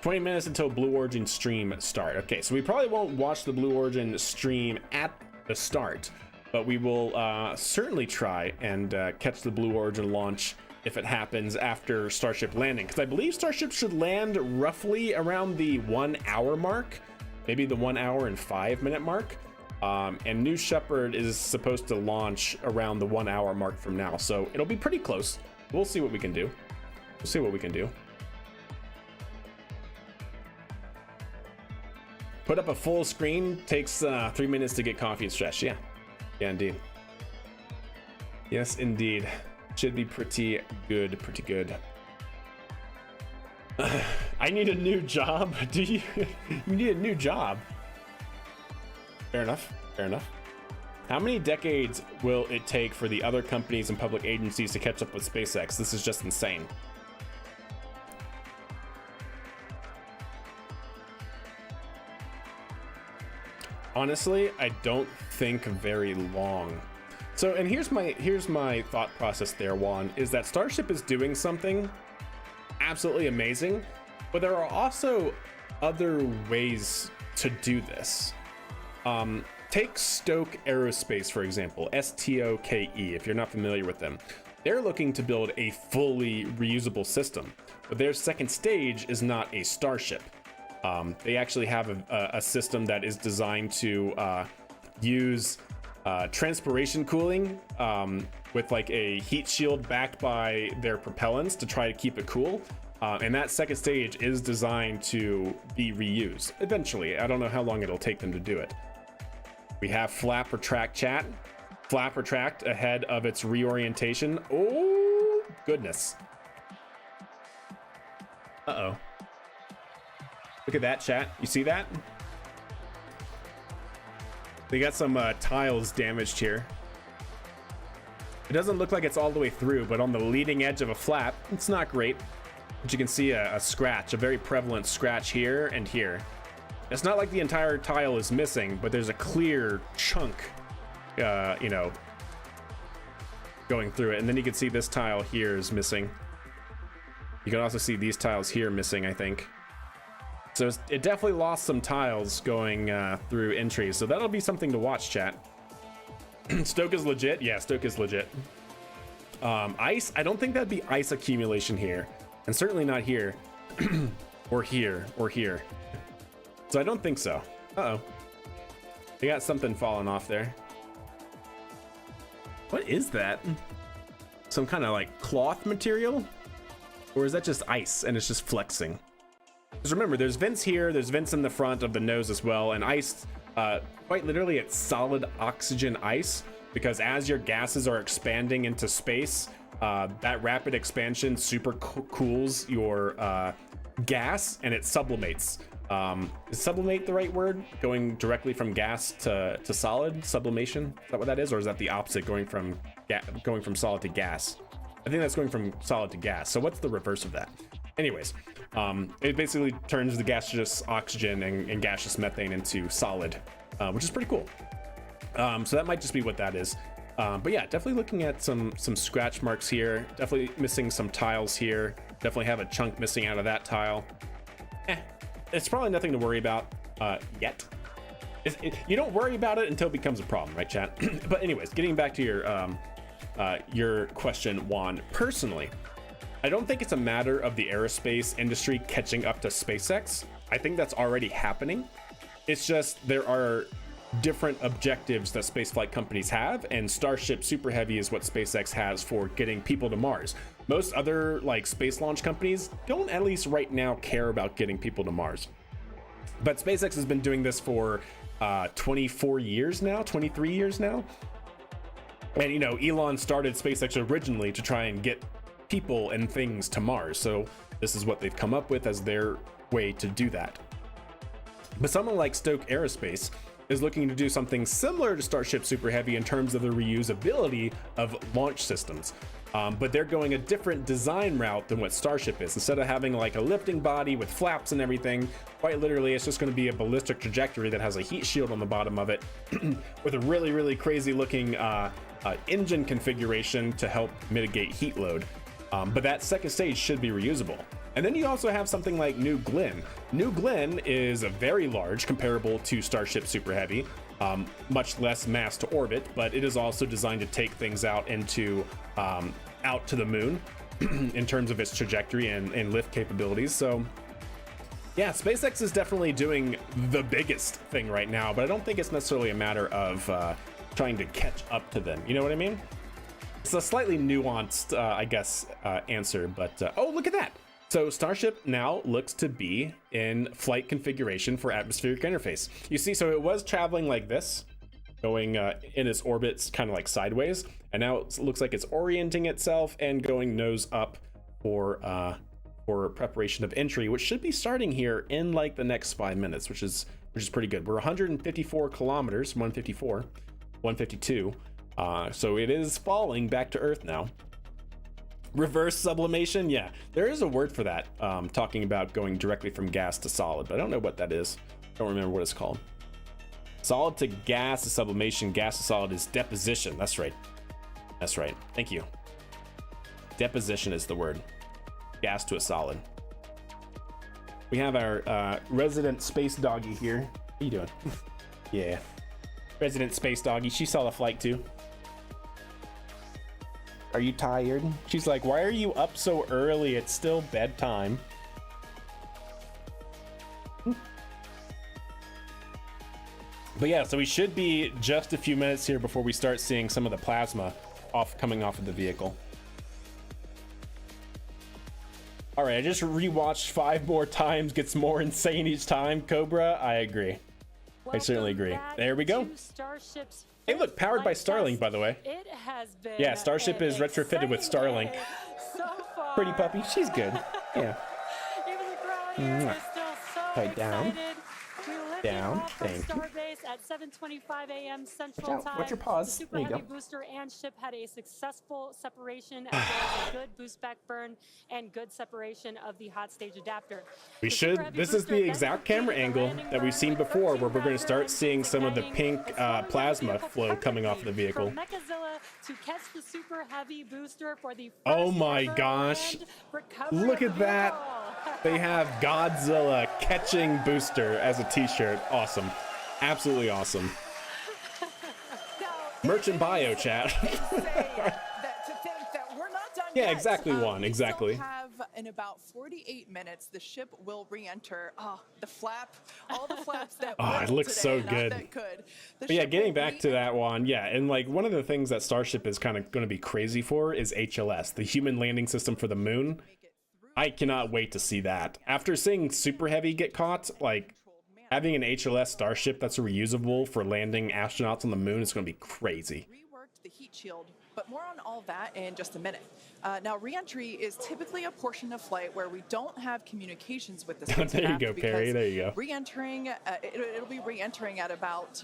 20 minutes until Blue Origin stream start. Okay, so we probably won't watch the Blue Origin stream at the start, but we will certainly try and catch the Blue Origin launch if it happens after Starship landing, because I believe Starship should land roughly around the 1 hour mark, maybe the 1 hour and 5 minute mark. And New Shepard is supposed to launch around the 1 hour mark from now, so it'll be pretty close. We'll see what we can do. Put up a full screen, takes 3 minutes to get coffee and stretch. Yeah, indeed. Yes, indeed. Should be pretty good. I need a new job. Do you? You need a new job. Fair enough. How many decades will it take for the other companies and public agencies to catch up with SpaceX? This is just insane. Honestly, I don't think very long. So, and here's my thought process there, Juan, is that Starship is doing something absolutely amazing, but there are also other ways to do this. Take Stoke Aerospace, for example, STOKE, if you're not familiar with them. They're looking to build a fully reusable system, but their second stage is not a Starship. They actually have a system that is designed to use transpiration cooling with like a heat shield backed by their propellants to try to keep it cool. And that second stage is designed to be reused eventually. I don't know how long it'll take them to do it. We have flap retract chat. Flap retract ahead of its reorientation. Oh, goodness. Uh-oh. Look at that, chat. You see that? They got some tiles damaged here. It doesn't look like it's all the way through, but on the leading edge of a flap, it's not great. But you can see a scratch, a very prevalent scratch here and here. It's not like the entire tile is missing, but there's a clear chunk, you know, going through it. And then you can see this tile here is missing. You can also see these tiles here missing, I think. So it definitely lost some tiles going through entries. So that'll be something to watch, chat. Stoke is legit. Yeah, Stoke is legit. Ice, I don't think that'd be ice accumulation here. And certainly not here. Or here, or here. So I don't think so. Uh-oh. They got something falling off there. What is that? Some kind of like cloth material? Or is that just ice and it's just flexing? Because remember, there's vents here, there's vents in the front of the nose as well, and ice, quite literally, it's solid oxygen ice, because as your gases are expanding into space, that rapid expansion super cools your gas, and it sublimates. Is sublimate the right word? Going directly from gas to solid? Sublimation? Is that what that is? Or is that the opposite, going from solid to gas? I think that's going from solid to gas. So what's the reverse of that? Anyways, it basically turns the gaseous oxygen and gaseous methane into solid, which is pretty cool. So that might just be what that is. But yeah, definitely looking at some scratch marks here. Definitely missing some tiles here. Definitely have a chunk missing out of that tile. It's probably nothing to worry about yet. You don't worry about it until it becomes a problem, right, chat? But anyways, getting back to your question, Juan. Personally, I don't think it's a matter of the aerospace industry catching up to SpaceX. I think that's already happening. It's just there are different objectives that spaceflight companies have, and Starship Super Heavy is what SpaceX has for getting people to Mars. Most other like space launch companies don't, at least right now, care about getting people to Mars. But SpaceX has been doing this for 24 years now, 23 years now. And you know, Elon started SpaceX originally to try and get people and things to Mars. So this is what they've come up with as their way to do that. But someone like Stoke Aerospace is looking to do something similar to Starship Super Heavy in terms of the reusability of launch systems. But they're going a different design route than what Starship is. Instead of having like a lifting body with flaps and everything, quite literally, it's just going to be a ballistic trajectory that has a heat shield on the bottom of it with a really, really crazy looking engine configuration to help mitigate heat load. But that second stage should be reusable. And then you also have something like New Glenn. New Glenn is a very large, comparable to Starship Super Heavy, much less mass to orbit, but it is also designed to take things out into out to the moon in terms of its trajectory and lift capabilities. So yeah, SpaceX is definitely doing the biggest thing right now, but I don't think it's necessarily a matter of trying to catch up to them. You know what I mean? It's a slightly nuanced, I guess, answer, but oh, look at that. So Starship now looks to be in flight configuration for atmospheric interface. You see, so it was traveling like this, going in its orbits kind of like sideways, and now it looks like it's orienting itself and going nose up for preparation of entry, which should be starting here in like the next 5 minutes, which is pretty good. We're 154 kilometers, 152. So it is falling back to Earth now. Reverse sublimation, yeah, there is a word for that, talking about going directly from gas to solid, but I don't know what that is. Don't remember what it's called. Solid to gas is sublimation, gas to solid is deposition. That's right. Thank you. Deposition is the word. Gas to a solid. We have our resident space doggy here. How you doing? Yeah. Resident space doggy. She saw the flight too. Are you tired? She's like, why are you up so early? It's still bedtime. But yeah, so we should be just a few minutes here before we start seeing some of the plasma coming off of the vehicle. All right, I just rewatched 5 more times, gets more insane each time. Cobra, I agree. I certainly agree. There we go. Hey, look, powered by Starlink, by the way. It has been. Yeah, Starship is retrofitted with Starlink. So far. Pretty puppy. She's good. Yeah. Even the crowd here is still so Okay, down. excited. We lifted Down. off from Thank you. Starbase at 7:25 a.m. Central Watch out. Time. Watch your paws. The Super There you Heavy go. booster and ship had a successful separation, as well as a good boost back burn and good separation of the hot stage adapter. We The should. Super Heavy This is booster the then exact camera completed the angle landing that we've run seen with before, 13 where we're going to start rockers, seeing some of the igniting, pink slowing the plasma vehicle flow coming off of the vehicle. for Mechazilla to catch the Super Heavy booster for the Oh first my ever gosh. land recovery Look of at the that. vehicle. They have Godzilla catching booster as a t-shirt. Awesome. Absolutely awesome. Merchant bio, chat. Say that to think that we're not done Yeah, yet. exactly, Juan, We exactly. still have in about 48 minutes the ship will re-enter. Oh, the flap, all the flaps that Oh, it looks so not good. that good. The But yeah, ship getting will back to that one, yeah, and like one of the things that Starship is kind of going to be crazy for is HLS, the human landing system for the moon. I cannot wait to see that. After seeing Super Heavy get caught, like having an HLS Starship that's reusable for landing astronauts on the moon is going to be crazy. Reworked the heat shield, but more on all that in just a minute. Now, re-entry is typically a portion of flight where we don't have communications with the spacecraft. There you go, Perry. because There you go. Re-entering, it'll be re-entering at about.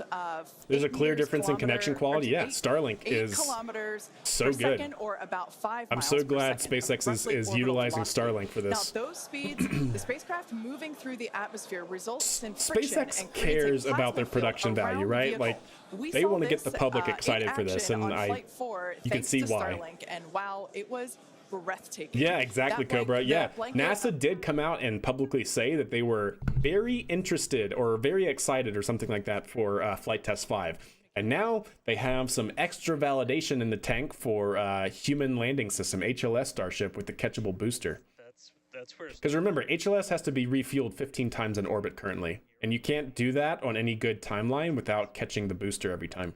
There's a 8 clear meters difference in connection quality. Yeah, Starlink 8 is kilometers so per good. second, or about 5 I'm miles so per glad second of SpaceX roughly is orbital utilizing velocity. Starlink for this. Now, those speeds, the spacecraft moving through the atmosphere results in friction SpaceX and creates a cares about plasma their field production around value, the right? vehicle. Like, We they saw want to get the this, public in excited for this, action and on Flight 4, you can thanks see to why. Starlink, and wow, it was breathtaking. Yeah, exactly, That blank- Cobra. Yeah, that blanket- NASA did come out and publicly say that they were very interested or very excited or something like that for Flight Test 5. And now they have some extra validation in the tank for human landing system, HLS Starship, with the catchable booster. That's where Because remember, HLS has to be refueled 15 times in orbit currently. And you can't do that on any good timeline without catching the booster every time.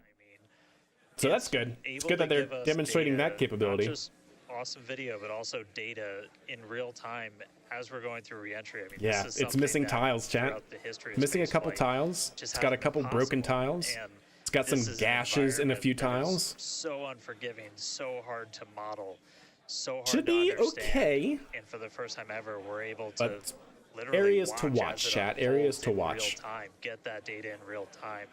So that's good. It's good that they're demonstrating that capability. Not just awesome video, but also data in real time as we're going through reentry. I mean, Yeah, this is it's missing something that tiles, chat. throughout the history of Missing a couple spaceflight tiles. just It's got a hasn't couple been broken possible. tiles. And It's got some this is an gashes in a few environment that is tiles. So unforgiving, so hard to model, so hard Should to be understand. okay. And for the first time ever, we're able to But literally areas to watch watch, as it chat. unfolds Areas to in watch. real time, get that data in real time,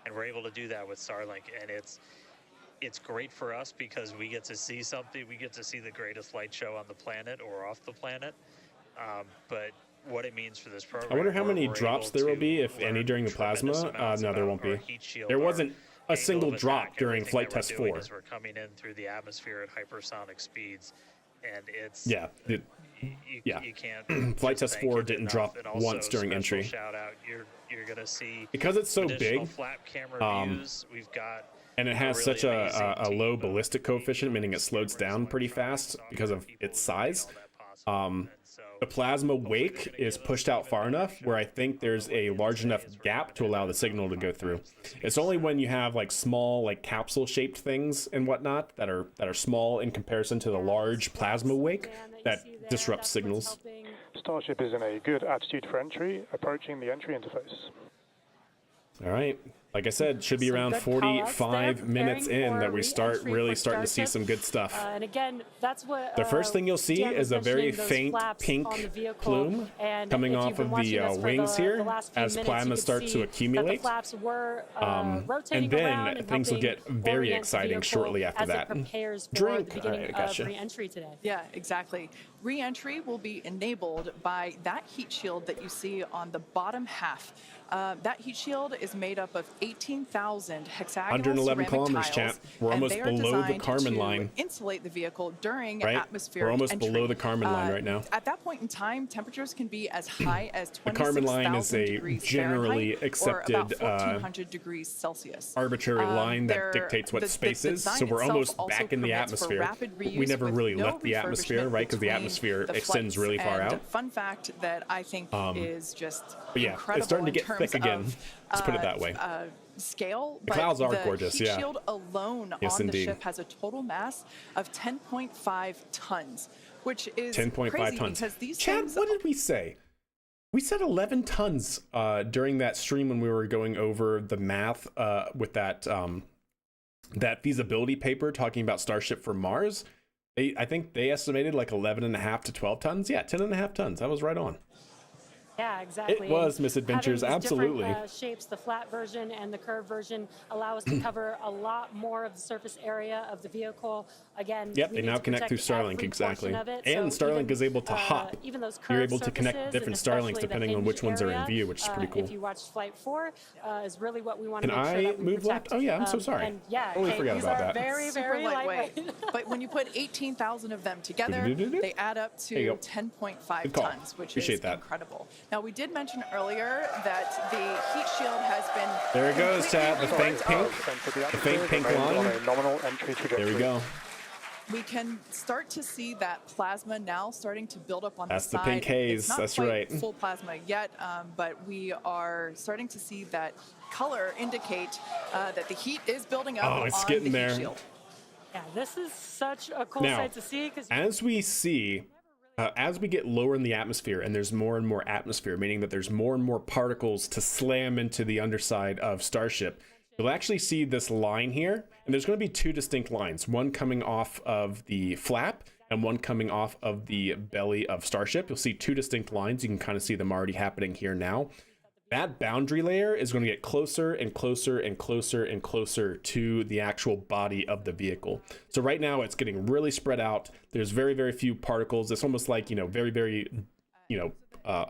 and we're able to do that with Starlink, and it's great for us because we get to see something. We get to see the greatest light show on the planet or off the planet. But what it means for this program. I wonder how many we're drops able there will to be, if any, learn during the plasma. tremendous amounts No, there about won't our be. heat shield, There our wasn't a angle single of drop attack, during everything Flight that we're Test doing 4. as we're coming in through the atmosphere at hypersonic speeds, and it's Yeah, you can't. Flight just Test thank 4 it didn't enough. drop And also, once during special entry. Shout out! You're gonna see Because it's so additional big, flap camera views. We've got. and it has really such amazing a team low of ballistic coefficient, meaning it cameras slows down going pretty from fast because of people its to make size. all that possible. And so The plasma hopefully wake they're gonna is give us pushed out even far better enough where I think there's a large enough gap to allow the signal to go through. It's only when you have like small, like capsule shaped things and whatnot that are small in comparison to the large plasma wake that disrupts signals. Starship is in a good attitude for entry, approaching the entry interface. All right. Like I said, should be Some around good call-outs 45 there, minutes preparing in that for we start re-entry really for starting to see Starship. some good stuff. And again, that's what The first thing you'll see Dan was is a very mentioning, those faint flaps pink on the vehicle. plume And coming if off you've been of watching the us for wings the here last few as minutes, plasma you could starts to see accumulate. that the flaps were rotating And then around and things will helping get very orient the exciting vehicle shortly after as that. It prepares for Drink. the beginning All right, gotcha. of re-entry today. Yeah, exactly. Re-entry will be enabled by that heat shield that you see on the bottom half. That heat shield is made up of 18,000 hexagonal 111 ceramic kilometers, tiles, chat. We're and almost they are below the designed Kármán to line. insulate the vehicle during Right? atmospheric We're almost entry. below the Kármán line right now. At that point in time, temperatures can be as high as The Kármán line is 26,000 a degrees generally Fahrenheit, accepted, or about 1,400 degrees Celsius. Arbitrary line that They're- dictates what the space is. design So we're itself almost also back in the permits for atmosphere. rapid We reuse never with really no left the atmosphere, refurbishment right? Because the between atmosphere the extends flights. really far And out. Fun fact that I think is just But yeah, incredible it's starting to in get terms thick again. of, Let's put it that way. Scale. The clouds are the gorgeous, heat yeah. shield alone Yes, on indeed. the ship has a total mass of 10.5 tons. which is 10.5 crazy tons. because these Chad, things. what did we say? We said 11 tons during that stream when we were going over the math with that that feasibility paper talking about Starship for Mars. I think they estimated like 11.5 to 12 tons. Yeah, 10.5 tons. That was right on. Yeah, exactly. It was misadventures, Having these different, absolutely. Shapes, the flat version and the curved version, allow us to cover a lot more of the surface area of the vehicle. Again, Yep, we they need now to connect through protect Starlink, every exactly. portion of it. And So Starlink even, is able to hop. Even those You're curved able to connect surfaces, different and Starlinks especially the depending on hinge which ones are in area, view, which is pretty cool. If you watched Flight 4, is really what we want Can to make sure I that we move protect. left? Oh yeah, I'm so sorry. And yeah, Totally hey, forgot these about are that. very, Super very lightweight. But when you put 18,000 of them together, they add up There you to go. 10.5 Good call. tons, which Appreciate is that. incredible. Now, we did mention earlier that the heat shield has been. There it goes, Chad. The completely faint removed. pink. The faint pink line. On a nominal entry trajectory. There we go. We can start to see that plasma now starting to build up on That's the the side. pink haze, It's not that's quite right. full plasma yet, but we are starting to see that color indicate that the heat is building up Oh, it's on getting the there. heat shield. Yeah, this is such a cool Now, sight to see because as we see, as we get lower in the atmosphere and there's more and more atmosphere, meaning that there's more and more particles to slam into the underside of Starship, you'll actually see this line here, and there's going to be two distinct lines, one coming off of the flap and one coming off of the belly of Starship. You'll see two distinct lines. You can kind of see them already happening here now. That boundary layer is going to get closer and closer and closer and closer to the actual body of the vehicle. So right now it's getting really spread out. There's very, very few particles. It's almost like, very, very,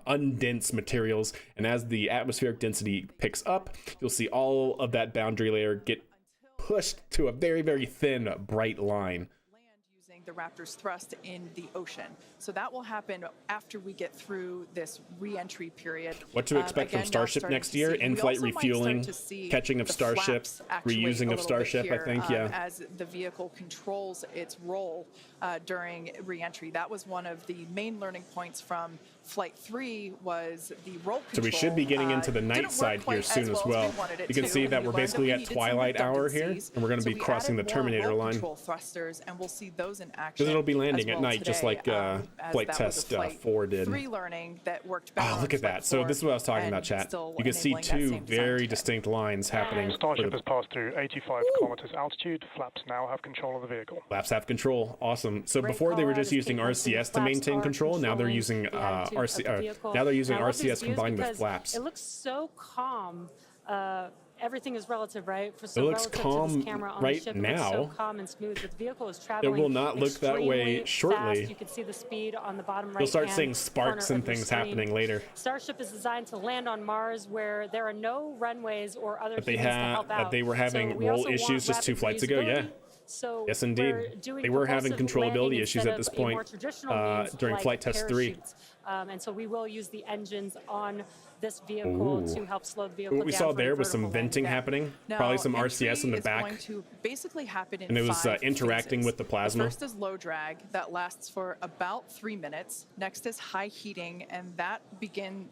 undense materials. And as the atmospheric density picks up, you'll see all of that boundary layer get pushed to a very, very thin, bright line. Using the Raptor's thrust in the ocean. So that will happen after we get through this re-entry period. What to expect Again, from now Starship starting next to year? see- we In-flight also might start refueling, to see catching of the Starship, flaps actuate reusing a of little bit Starship, I here, think, yeah. As the vehicle controls its role during re-entry. That was one of the main learning points from Flight 3 was the roll control. So we should be getting into the night didn't work side here quite soon as we well. wanted it You can to, see and that we we're learned basically we at needed some twilight hour here, redundancies. and we're going to So be we crossing the added more Terminator roll line. control thrusters, and we'll see those in action. Because it'll be landing as at well night, just today, like as Flight that was a Test Flight 4 did. 3 learning that worked better Oh, on look at Flight that. So 4 this is what I was talking and about, chat. still You can see enabling that two same very design. distinct lines happening. Starship has passed through 85 kilometers altitude. Flaps now have control of the vehicle. Flaps have control. Awesome. So Great before they call were out just as using Kate mentioned, RCS to flaps maintain are control. Now they're controlling using the attitude of the vehicle. now they're using And I love these RCS views combined with because flaps. It looks so calm. Everything is relative, right? It looks relative to calm this camera on right the ship, now. It looks so calm and smooth. But the vehicle is traveling. will not look that way extremely shortly. fast. You can see the speed on the bottom right. You'll start seeing sparks and things happening later. Starship is designed to land on Mars, where there are no runways or other But they humans to help out. they were having So we roll also want issues just 2 rapid flights ago. Yeah. reusability. So Yes, indeed. we're doing They were having propulsive landing controllability issues instead at this of a more point, traditional means during like Flight Test 3. parachutes. And so we will use the engines on this vehicle Ooh. to help slow the vehicle What we down saw for there was some vertical landing. venting happening. Now, Probably some entry RCS in the is back. going to basically happen in And it was 5 interacting phases. with the plasma. The first is low drag that lasts for about 3 minutes. Next is high heating, and that beginning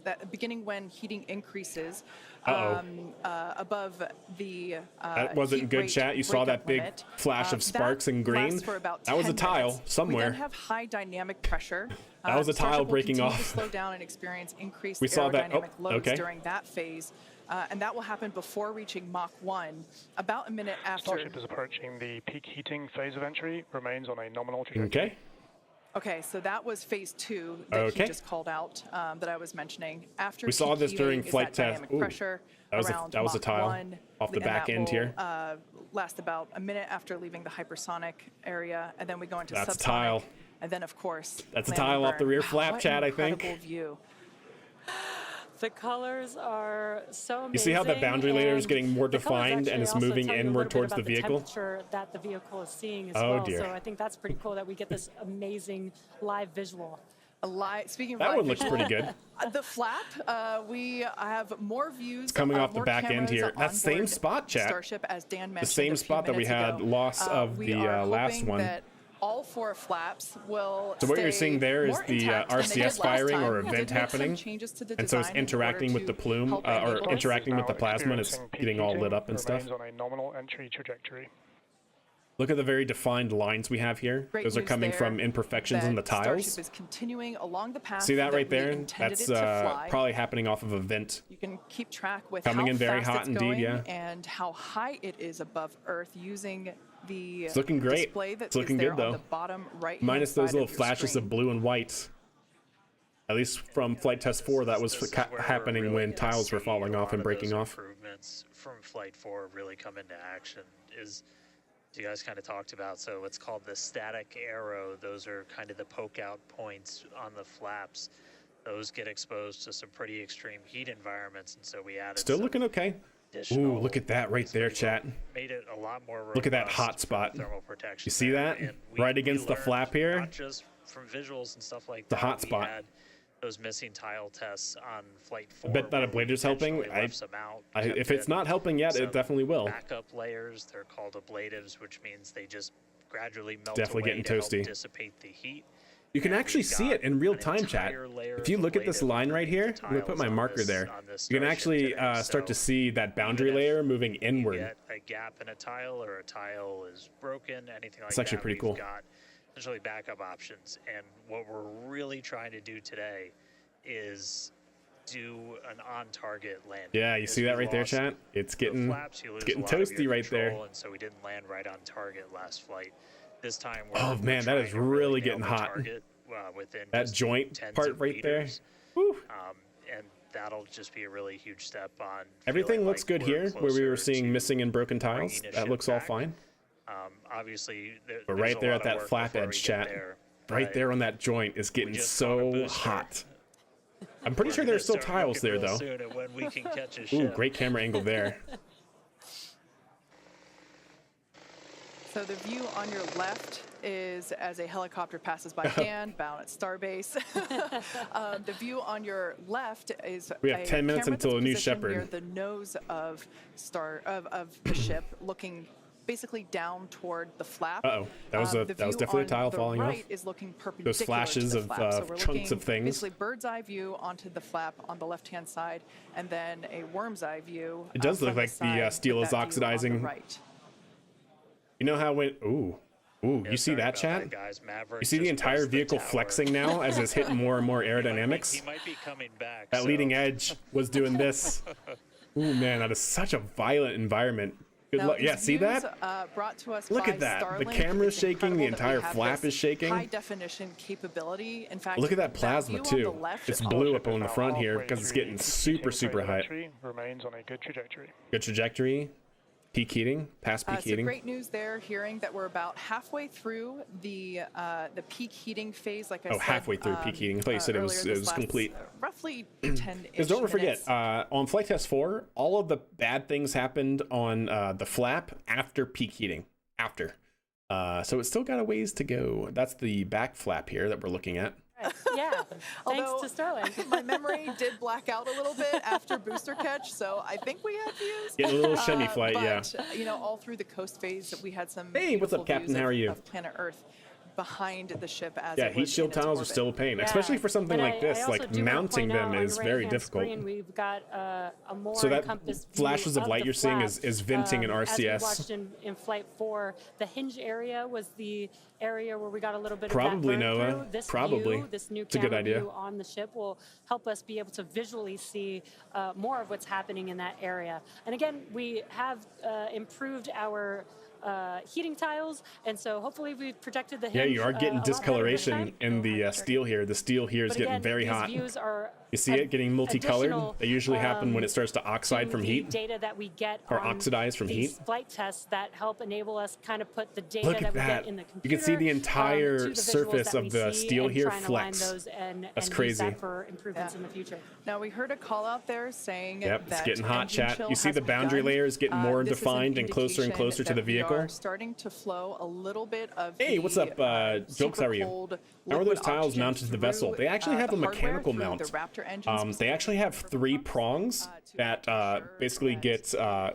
when heating increases above the That wasn't heat good, rate chat. You saw that big breakup limit. flash of sparks and green. Lasts for about That was a 10 tile minutes. somewhere. We then have high dynamic pressure. That was a Starship tile will breaking continue off. to slow down and experience increased We saw that. aerodynamic Oh, loads okay. during that phase. And that will happen before reaching Mach 1, about a minute after. Starship is approaching the peak heating phase of entry, remains on a nominal trajectory. Okay. Okay, so that was phase 2 that Okay. he just called out that I was mentioning. After We saw peak this heating during is flight that test. dynamic Ooh, pressure that was around a Mach tile 1, off the and back that end will, here. Last about a minute after leaving the hypersonic area, and then we go into That's a subsonic. tile. And then, of course, That's a land and tile off the burn. rear Wow, flap, what Chad, an I think. incredible view. The colors are so amazing. You see how that boundary layer is and getting more the colors defined actually and it's also moving tell you a inward little bit towards about the vehicle? temperature that the vehicle is seeing as Oh, well. dear. So I think that's pretty cool that we get this amazing live visual. Speaking of That live one looks visual, pretty good. The flap, we have more views. It's coming off the more back end cameras here. on That same board spot, chat. Starship, as Dan mentioned. The same a few spot that we minutes had ago. loss of We the are last hoping one. That all 4 flaps will. So what you're stay seeing there is more the intact than they did RCS last firing time. or We event did make some happening. changes to the And so it's design in order interacting with to the plume help or enable this. interacting with the Now plasma and it's experiencing peak getting all heating, lit up and stuff. remains on a nominal entry trajectory. Look at the very defined lines we have here. Great Those are news coming there from imperfections in the that tiles. Starship is continuing along the path. See that right we there? intended That's it to fly. probably happening off of a vent. You can keep track with Coming how in very fast hot it's indeed, going yeah. and how high it is above Earth using the It's looking great. display that It's looking is there good, though. on the bottom right. Minus those little your flashes screen. of blue and white. At least from flight test 4, that was This is where happening really when gonna tiles were see falling a off lot and of breaking those off. Improvements from Flight 4 really come into action. Is you guys kind of talked about, so what's called the static arrow. Those are kind of the poke out points on the flaps. Those get exposed to some pretty extreme heat environments, and so we added. Still looking okay. Ooh, look at that right there, chat. Made it a lot more Look at that robust hot spot. thermal protection You see there. that? And Right against the learned flap here. Not just from visuals and stuff like The that. hot we spot. had those missing tile tests on Flight 4. I bet that where ablader's we helping. intentionally left some out, kept If it's in not helping yet, some it definitely will. Backup layers, they're called ablatives, which means they just gradually melt Definitely away getting to help toasty. dissipate the heat. You can And actually we've see got it in real an time, chat. entire layer If you of look at this ablative line right here, underneath I'm gonna put tiles my on marker this- there. on this You can Starship actually today. start to So see that boundary even if layer moving you inward. get a gap in a tile or a tile is broken, anything like It's actually that, pretty we've cool. got essentially backup options. And what we're really trying to do today is do an on-target landing. Yeah, you As see we that right there, lost chat? It's the getting flaps, you lose a getting lot of your toasty right there. control, and so we didn't land right on target last flight. This time, Oh, we're man, that trying is to really nail getting the hot. target, within That just joint tens part of right there. meters. Woo. And that'll just be a really huge step on. Everything feeling looks like good we're here, where we were closer seeing to missing and broken tiles. bringing a That ship looks all back. fine. Obviously, But there's right a there lot at of that work flap before edge, we get chat. there, Right but there on that joint is getting just caught a so booster. hot. I'm pretty we're sure gonna there's still start tiles looking there, real though. soon at when we can catch a Ooh, ship. great camera angle there. So the view on your left is as a helicopter passes by Dan, bound at Starbase. The view on your left is We have a 10 minutes camera until that's a new positioned Shepherd. near the nose of the ship, looking basically down toward the flap. Uh-oh. That was The that was view definitely a on tile the falling off. right is looking perpendicular flashes to the of, flap. So we're chunks looking of things. basically bird's eye view onto the flap on the left-hand side, and then a worm's eye view. It does look from like the, side steel with is that view on the oxidizing. right. You know how when ooh, Yeah, you see sorry that, about chat? guys. Maverick You see the just entire buzzed the vehicle tower. flexing now as it's hitting more and more He aerodynamics. might be coming back. That so- leading edge was doing this. Ooh, man, that is such a violent environment. Good Now, luck. Yeah, these see views, that? Brought to us Look by at that. The Starlink. camera's It's shaking, the incredible that we entire have flap this is shaking. High definition capability. In fact, Look at that plasma view on too. the left It's is blue Starship up is on the now front here halfway because it's through getting the super, phase super of hot. entry, remains on a good trajectory. Good trajectory. Peak heating. Past peak So heating. great news there, hearing that we're about halfway through the peak heating phase. Like I said, Halfway through peak heating. I thought you said it was earlier, this complete. lasts, roughly 10. Because don't forget, on flight test 4, all of the bad things happened on the flap after peak heating. After. So it's still got a ways to go. That's the back flap here that we're looking at. Right. Yeah. Thanks Although- to Starlink. My memory did black out a little bit after booster catch, so I think we had views. Getting a little shimmy flight, but, yeah. You know, all through the coast phase, we had some. Hey, what's up, beautiful Captain? views How are you? Of planet Earth behind the ship as Yeah, it heat was shield in its tiles are orbit. still a pain, Yeah. especially for something And like this. I also Like do wanna mounting point out them on is the very right-hand difficult. Screen, we've got a more So that encompassed flashes view of light the you're seeing flap. is venting in As RCS. we watched in Flight 4, the hinge area was the area where we got a little bit Probably, of that burn Noah. through. This Probably. view, this new It's a good camera idea. view on the ship will help us be able to visually see more of what's happening in that area. And again, we have improved our heating tiles, and so hopefully we've protected the hinge. Yeah, you are getting a lot better this discoloration time. in the steel here. The steel here is But getting again, very these hot. views are You see it getting multicolored? additional, They usually happen when it starts to oxide to from the heat. data that we get Or on oxidize from these heat. flight tests that help enable us kind of put the data Look that at we that. get in the computer. You can see the entire to the visuals surface that of we the see steel and here try and align flex. those and That's use crazy. that for improvements in the future. Now we heard a call out there saying Yep, it's that getting hot, engine chat. chill You see has the boundary begun. layers getting more This is an defined and closer and closer to the indication that we vehicle. are starting to flow a little bit of Hey, the, what's up, Jokes? super How are you? cold How are those liquid tiles oxygen mounted to the through, vessel? They actually have the a hardware, mechanical through mount. The Raptor engines They actually have 3 prongs that basically get. I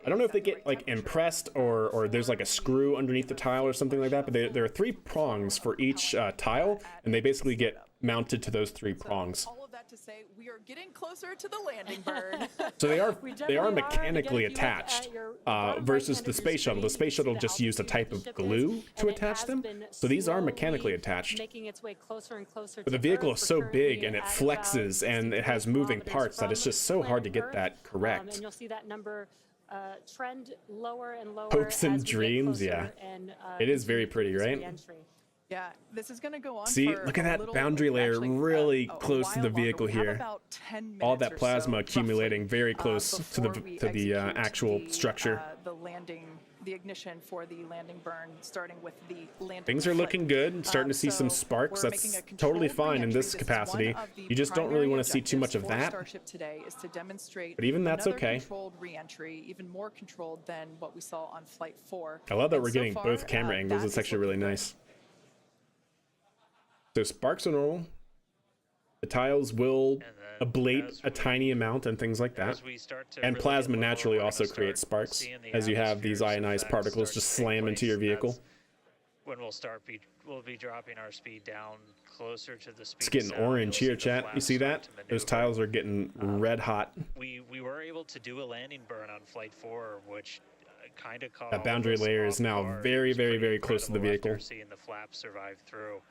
don't know if they get like impressed or there's like a screw underneath the tile or something like that, but there are 3 prongs for each tile, and they basically get mounted to those 3 prongs. All of that to say, we you're getting closer to the landing burn. So they are We definitely mechanically and again, if you look attached at your bottom versus right-hand the of your space shuttle. The screen, space you see shuttle the just used a altitude type the of ship glue is, to and it attach has them. been So these are slowly mechanically attached. making its way closer and closer But the to vehicle Earth. is so We're big currently and it at flexes about and it has 63 moving kilometers parts that it's from just so hard to planet get that Earth. correct. And you'll see that number trend lower and lower Hopes and as we get dreams, closer yeah. and, It is very continue pretty, this right? re-entry. Yeah, this is going to go on. See, for look at a that little- boundary layer actually, really a close to while the longer. vehicle We have here. about 10 minutes All that or plasma so, accumulating roughly, very close to before we the execute actual the, structure. The landing, the ignition for the landing burn, starting with the landing. Things are flip. looking good. Starting to see some So sparks. we're That's making a totally controlled fine in re-entry. this This is capacity. one of the You just don't really primary want to see too much of objectives for that. Starship today is to demonstrate But even that's another okay. controlled re-entry, even more controlled than what we saw on Flight 4. I love that And we're so getting far, both camera angles. that It's is actually really looking good. nice. So sparks are normal. The tiles will ablate a tiny amount and things like that. As we start to And really plasma get lower, naturally we're also gonna creates start sparks seeing the as you have these atmosphere's ionized effects particles start just to take slam into place, your and vehicle. that's when we'll be dropping our speed down closer to the speed. It's getting of sound. orange You'll here, see the chat. You flaps see start that? to Those maneuver. tiles are getting red hot. We were able to do a landing burn on Flight 4, which kind of caught That all of boundary us layer is off now guard. very, It was very, pretty very close to the incredible vehicle. after seeing the flaps survive through.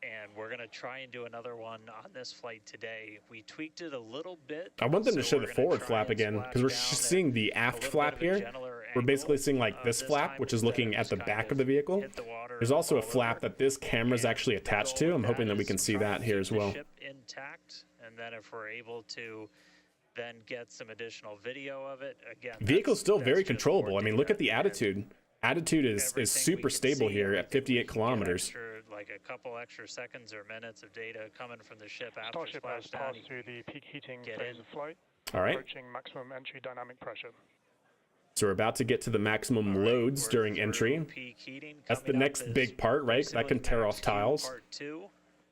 And we're going to try and do another one on this flight today. We tweaked it a little bit. I want them to so show we're the gonna forward try flap and again because we're splash down seeing the at a aft little flap bit of a here. gentler We're basically angle. seeing like this This flap, time which is instead looking of at the just back kind of the vehicle. hit the water There's and also a fall flap over. that this camera's And actually the attached goal to. I'm with hoping that we is can see try that and here keep as the well. ship intact, and then if we're able to then get some additional video of it again. Vehicle's still very just more controllable. I mean, look data at the and attitude. Attitude is everything we super can stable see, here at everything 58 we can get kilometers. extra, like a couple extra seconds or minutes of data coming from the ship after Starship has splashdown. passed through the peak heating get phase in. of flight, All right. approaching maximum entry dynamic pressure. So we're about to get to the maximum loads We're during through entry. peak heating. That's the Coming up next is big part, right? That can tear off Facility Max tiles. Part 2,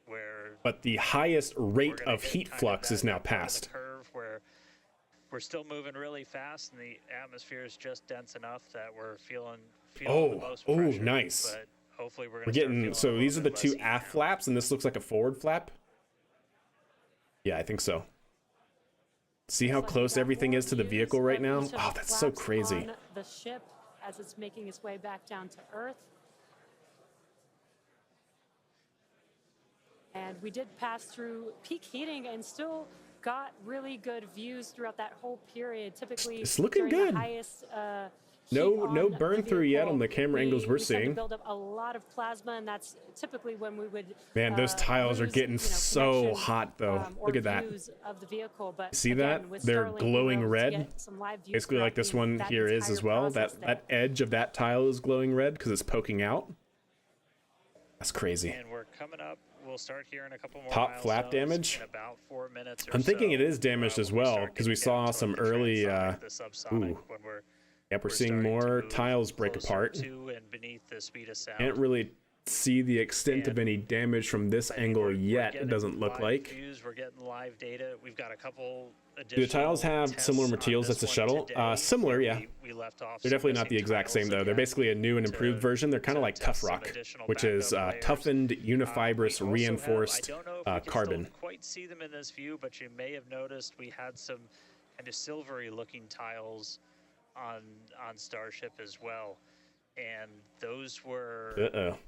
where But the highest we're rate gonna of hit heat kind of flux that is now part of the passed. curve where we're still moving really fast, and the atmosphere is just dense enough that we're feeling the most pressure. Nice. But hopefully we're We're getting, so these are the two aft flaps, and this looks like a forward flap. Yeah, I think so. See how Looks like close we've got everything more is to the views vehicle right of now? each of Oh, the that's so flaps crazy. on the ship as it's making its way back down to Earth. And we did pass through peak heating and still got really good views throughout that whole period. Typically, It's looking during good. the highest No heat on burn the through yet vehicle, on the camera angles we're we tend to seeing. build up a lot of plasma, and that's typically when we would. Man, those tiles are lose, getting so connection, hot, though. or Look at that. views of the vehicle. But See again, that? with They're Starlink, we were glowing able to red. get some live views Basically like throughout this one that here is as entire well. process That edge of that tile is glowing red because it's poking out. That's crazy. And we're coming up. We'll start here in a couple more Top flap milestones damage? in about 4 minutes or I'm thinking so, it is damaged as when we well, start 'cause we getting saw down to, some like, the early, transonic, the subsonic, ooh. when we're Yep, we're seeing starting to more move tiles break closer apart. to and beneath the speed of sound. Can't really see the extent of And any damage from this I think angle we're yet. It getting doesn't look live like. views, we're getting live data. We've got a couple Do the tiles additional have tests similar on materials this as the one shuttle? today, Similar, where yeah. we left off They're some definitely not the missing exact same tiles though. They're again basically a new and to- improved version. They're kind of to like test Tough some Rock, additional which is backup layers. toughened, We unifibrous, also have- reinforced I don't know if we can carbon. still quite see them in this view, but you may have noticed we had some kind of silvery looking tiles on Starship as well, and those were pretty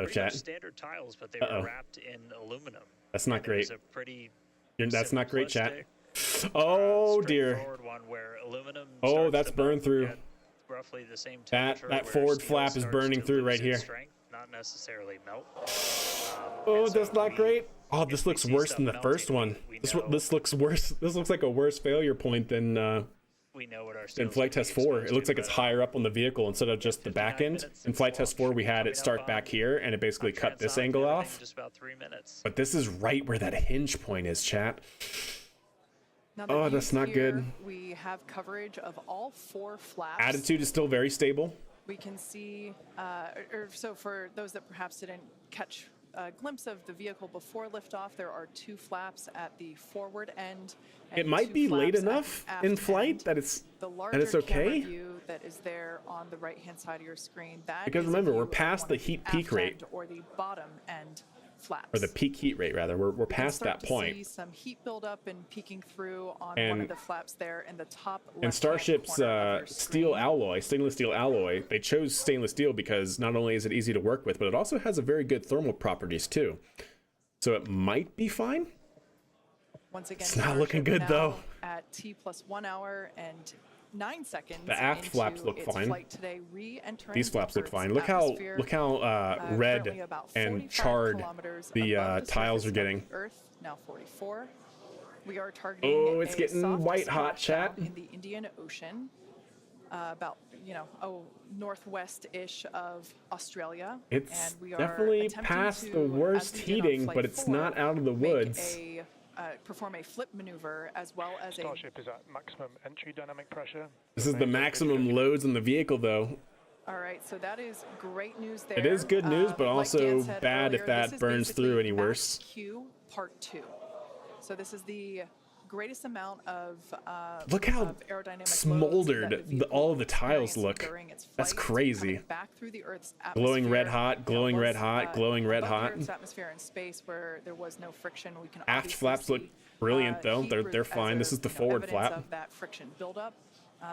much Chat. standard tiles, but they Uh-oh. were wrapped in aluminum. That's not And it great. was a pretty That's not great, chat. simplistic, Oh dear. straightforward one where aluminum Oh, starts that's to burned melt through. at roughly the same That temperature, where forward steel flap is starts burning to through lose right its here. strength, not necessarily melt. Oh, and so that's not we- great. Oh, if this we looks see worse stuff than the first melting, one. we This know- looks worse. This looks like a worse failure point than we know what our in steel's Flight gonna Test be 4. It exposed looks to, like it's but, higher up on the vehicle instead of just the 59 back end. minutes In since Flight Test launch. 4, we had Coming it up start on- back here, and it basically on cut this transonic angle everything, off. Just about 3 minutes. But this is right where that hinge point is, chat. Now, the Oh, that's views not good. here, we have coverage of all 4 flaps. Attitude is still very stable. We can see, so for those that perhaps didn't catch a glimpse of the vehicle before liftoff, there are 2 flaps at the forward end. And It might 2 be late flaps at enough the aft in flight end. that it's The larger it's okay. camera view that is there on the right-hand side of your screen. That Because is a remember, we're view of past one the of heat aft peak rate. end or the bottom end flaps. Or the peak heat rate, rather. We're past that point. See some heat buildup and peeking through on And- one of the flaps there in the top left-hand And Starship's corner of your steel screen. alloy, stainless steel alloy, they chose stainless steel because not only is it easy to work with, but it also has a very good thermal properties too. So it might be fine. Once again, It's not looking Starship good, though. now at T plus 1 hour and 9 seconds. The aft flaps into look its fine. flight today, re-entering These flaps look Earth's fine. Look atmosphere, how currently red about and 45 charred kilometers the above tiles surface are of getting. the Earth, now 44. We are targeting Oh, it's a getting soft white hot, splashdown chat. in the Indian Ocean, about northwest-ish of Australia. It's and we are definitely attempting past to, the worst as we did on heating, Flight but it's 4, not out of the make woods. perform a flip maneuver as well as Starship is at maximum entry dynamic pressure. This is the maximum loads in the vehicle, though. All right, so that is great news there. It is good news, but like also Dan said bad if earlier, that this is burns through basically any worse. Max Q Part 2. So this is the greatest amount of Look how of aerodynamic smoldered loads that the all of the vehicle tiles experienced look. during its That's flight, crazy. coming back through the Earth's Glowing red atmosphere. hot, glowing It red was, hot, glowing red above hot. the Earth's atmosphere in space where there was no friction. We can Aft obviously flaps look see, brilliant, though. heat They're as fine. This is the you know, forward evidence flap. of that friction buildup.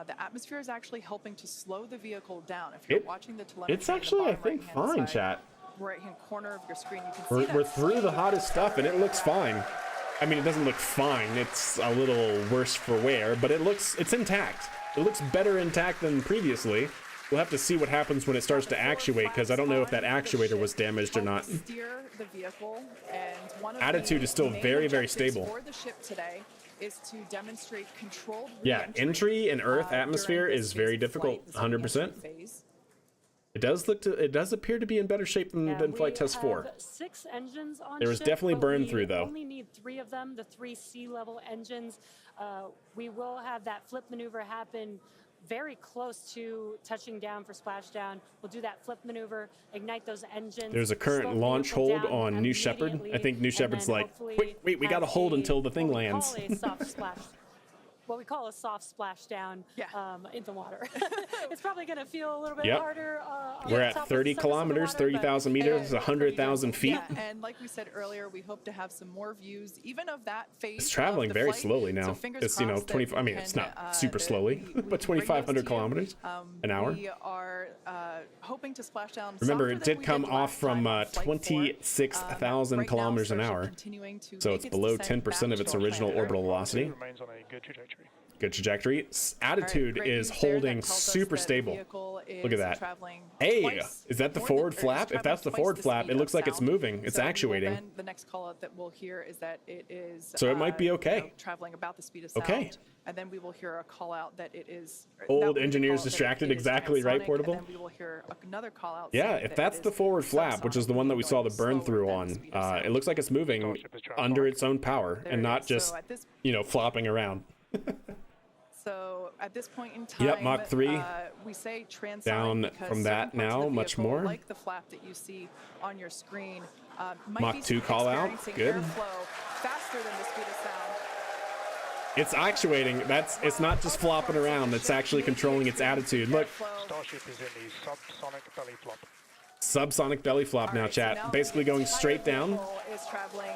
The atmosphere is actually helping to slow the vehicle down. If you're watching the telemetry, It's in the actually, I bottom think, right-hand fine, side, chat. right-hand corner of your screen, you can see We're that through the speed hottest stuff, and it looks that- fine. I mean, it doesn't look fine. It's a little worse for wear, but it's intact. It looks better intact than previously. We'll have to see what happens when it starts to actuate, because I don't know if that actuator was damaged or not. Steer the vehicle, and one of Attitude the is still main very, very objectives stable. for the ship today is to demonstrate controlled Yeah, re-entry, entry in Earth during atmosphere this is phase very of difficult, flight, this 100%. re-entry phase. It does appear to be in better shape than Flight Test 4. We have 6 engines on There was ship, definitely but burn we through, though. only need 3 of them, the 3 sea-level engines. We will have that flip maneuver happen very close to touching down for splashdown. We'll do that flip maneuver, ignite those engines. There's a current slow the launch vehicle hold down on New Shepard. I immediately, think New and Shepard's then like, hopefully wait, we gotta have hold a- until the thing what we lands. call a soft splash. What we call a soft splashdown in the water. It's probably going to feel a little bit Yep. harder. On We're the at top of 30 the surface of the kilometers, water, 30,000 but- meters, 100,000 feet. Yeah, and like we said earlier, we hope to have some more views, even of that phase. It's traveling of the very flight. slowly So now. fingers It's, you know, crossed that 20. I we mean, it's can, not super that slowly, we but bring those 2,500 to you. kilometers an hour. We are hoping to splash down. Remember, softer it than did we come did off last from time on Flight 4. 26,000 Right now, kilometers an Starship hour. continuing to So make it's its below descent 10% back of its to our original planet orbital Earth. velocity. Remains on a good trajectory. Good trajectory. Attitude Great is news there. That holding tells us super that the stable. vehicle Look at is that. traveling Hey, twice is that the more forward than- or is flap? If traveling that's the twice forward the flap, speed it looks of like it's sound. moving. It's So we will actuating. then- the next call out that we'll hear is that it is. So it might be okay. You know, traveling about the speed of sound. Okay. And then we will hear a call out that it is. Old that will be the engineers call out that distracted, it is exactly right, transonic, Portable? And then we will hear another call out. Yeah, saying if that that's it the is forward flap, which is the one that we saw the burn subsonic, through slower on, than the speed of sound. it looks like it's moving Starship is transonic. under its own power There and it not is. just, So at this flopping around. So at this point in time, Yep, Mach 3. We say transonic Down because from that certain parts of now, the much vehicle, more. like the flap that you see on your screen, might Mach be 2 call out, experiencing good. airflow faster than the speed of sound. It's actuating. It's not just flopping around. It's actually controlling its attitude. Look, Starship is in the subsonic belly flop. subsonic belly flop now, Alright, so chat. now Basically the going entire straight down. vehicle is traveling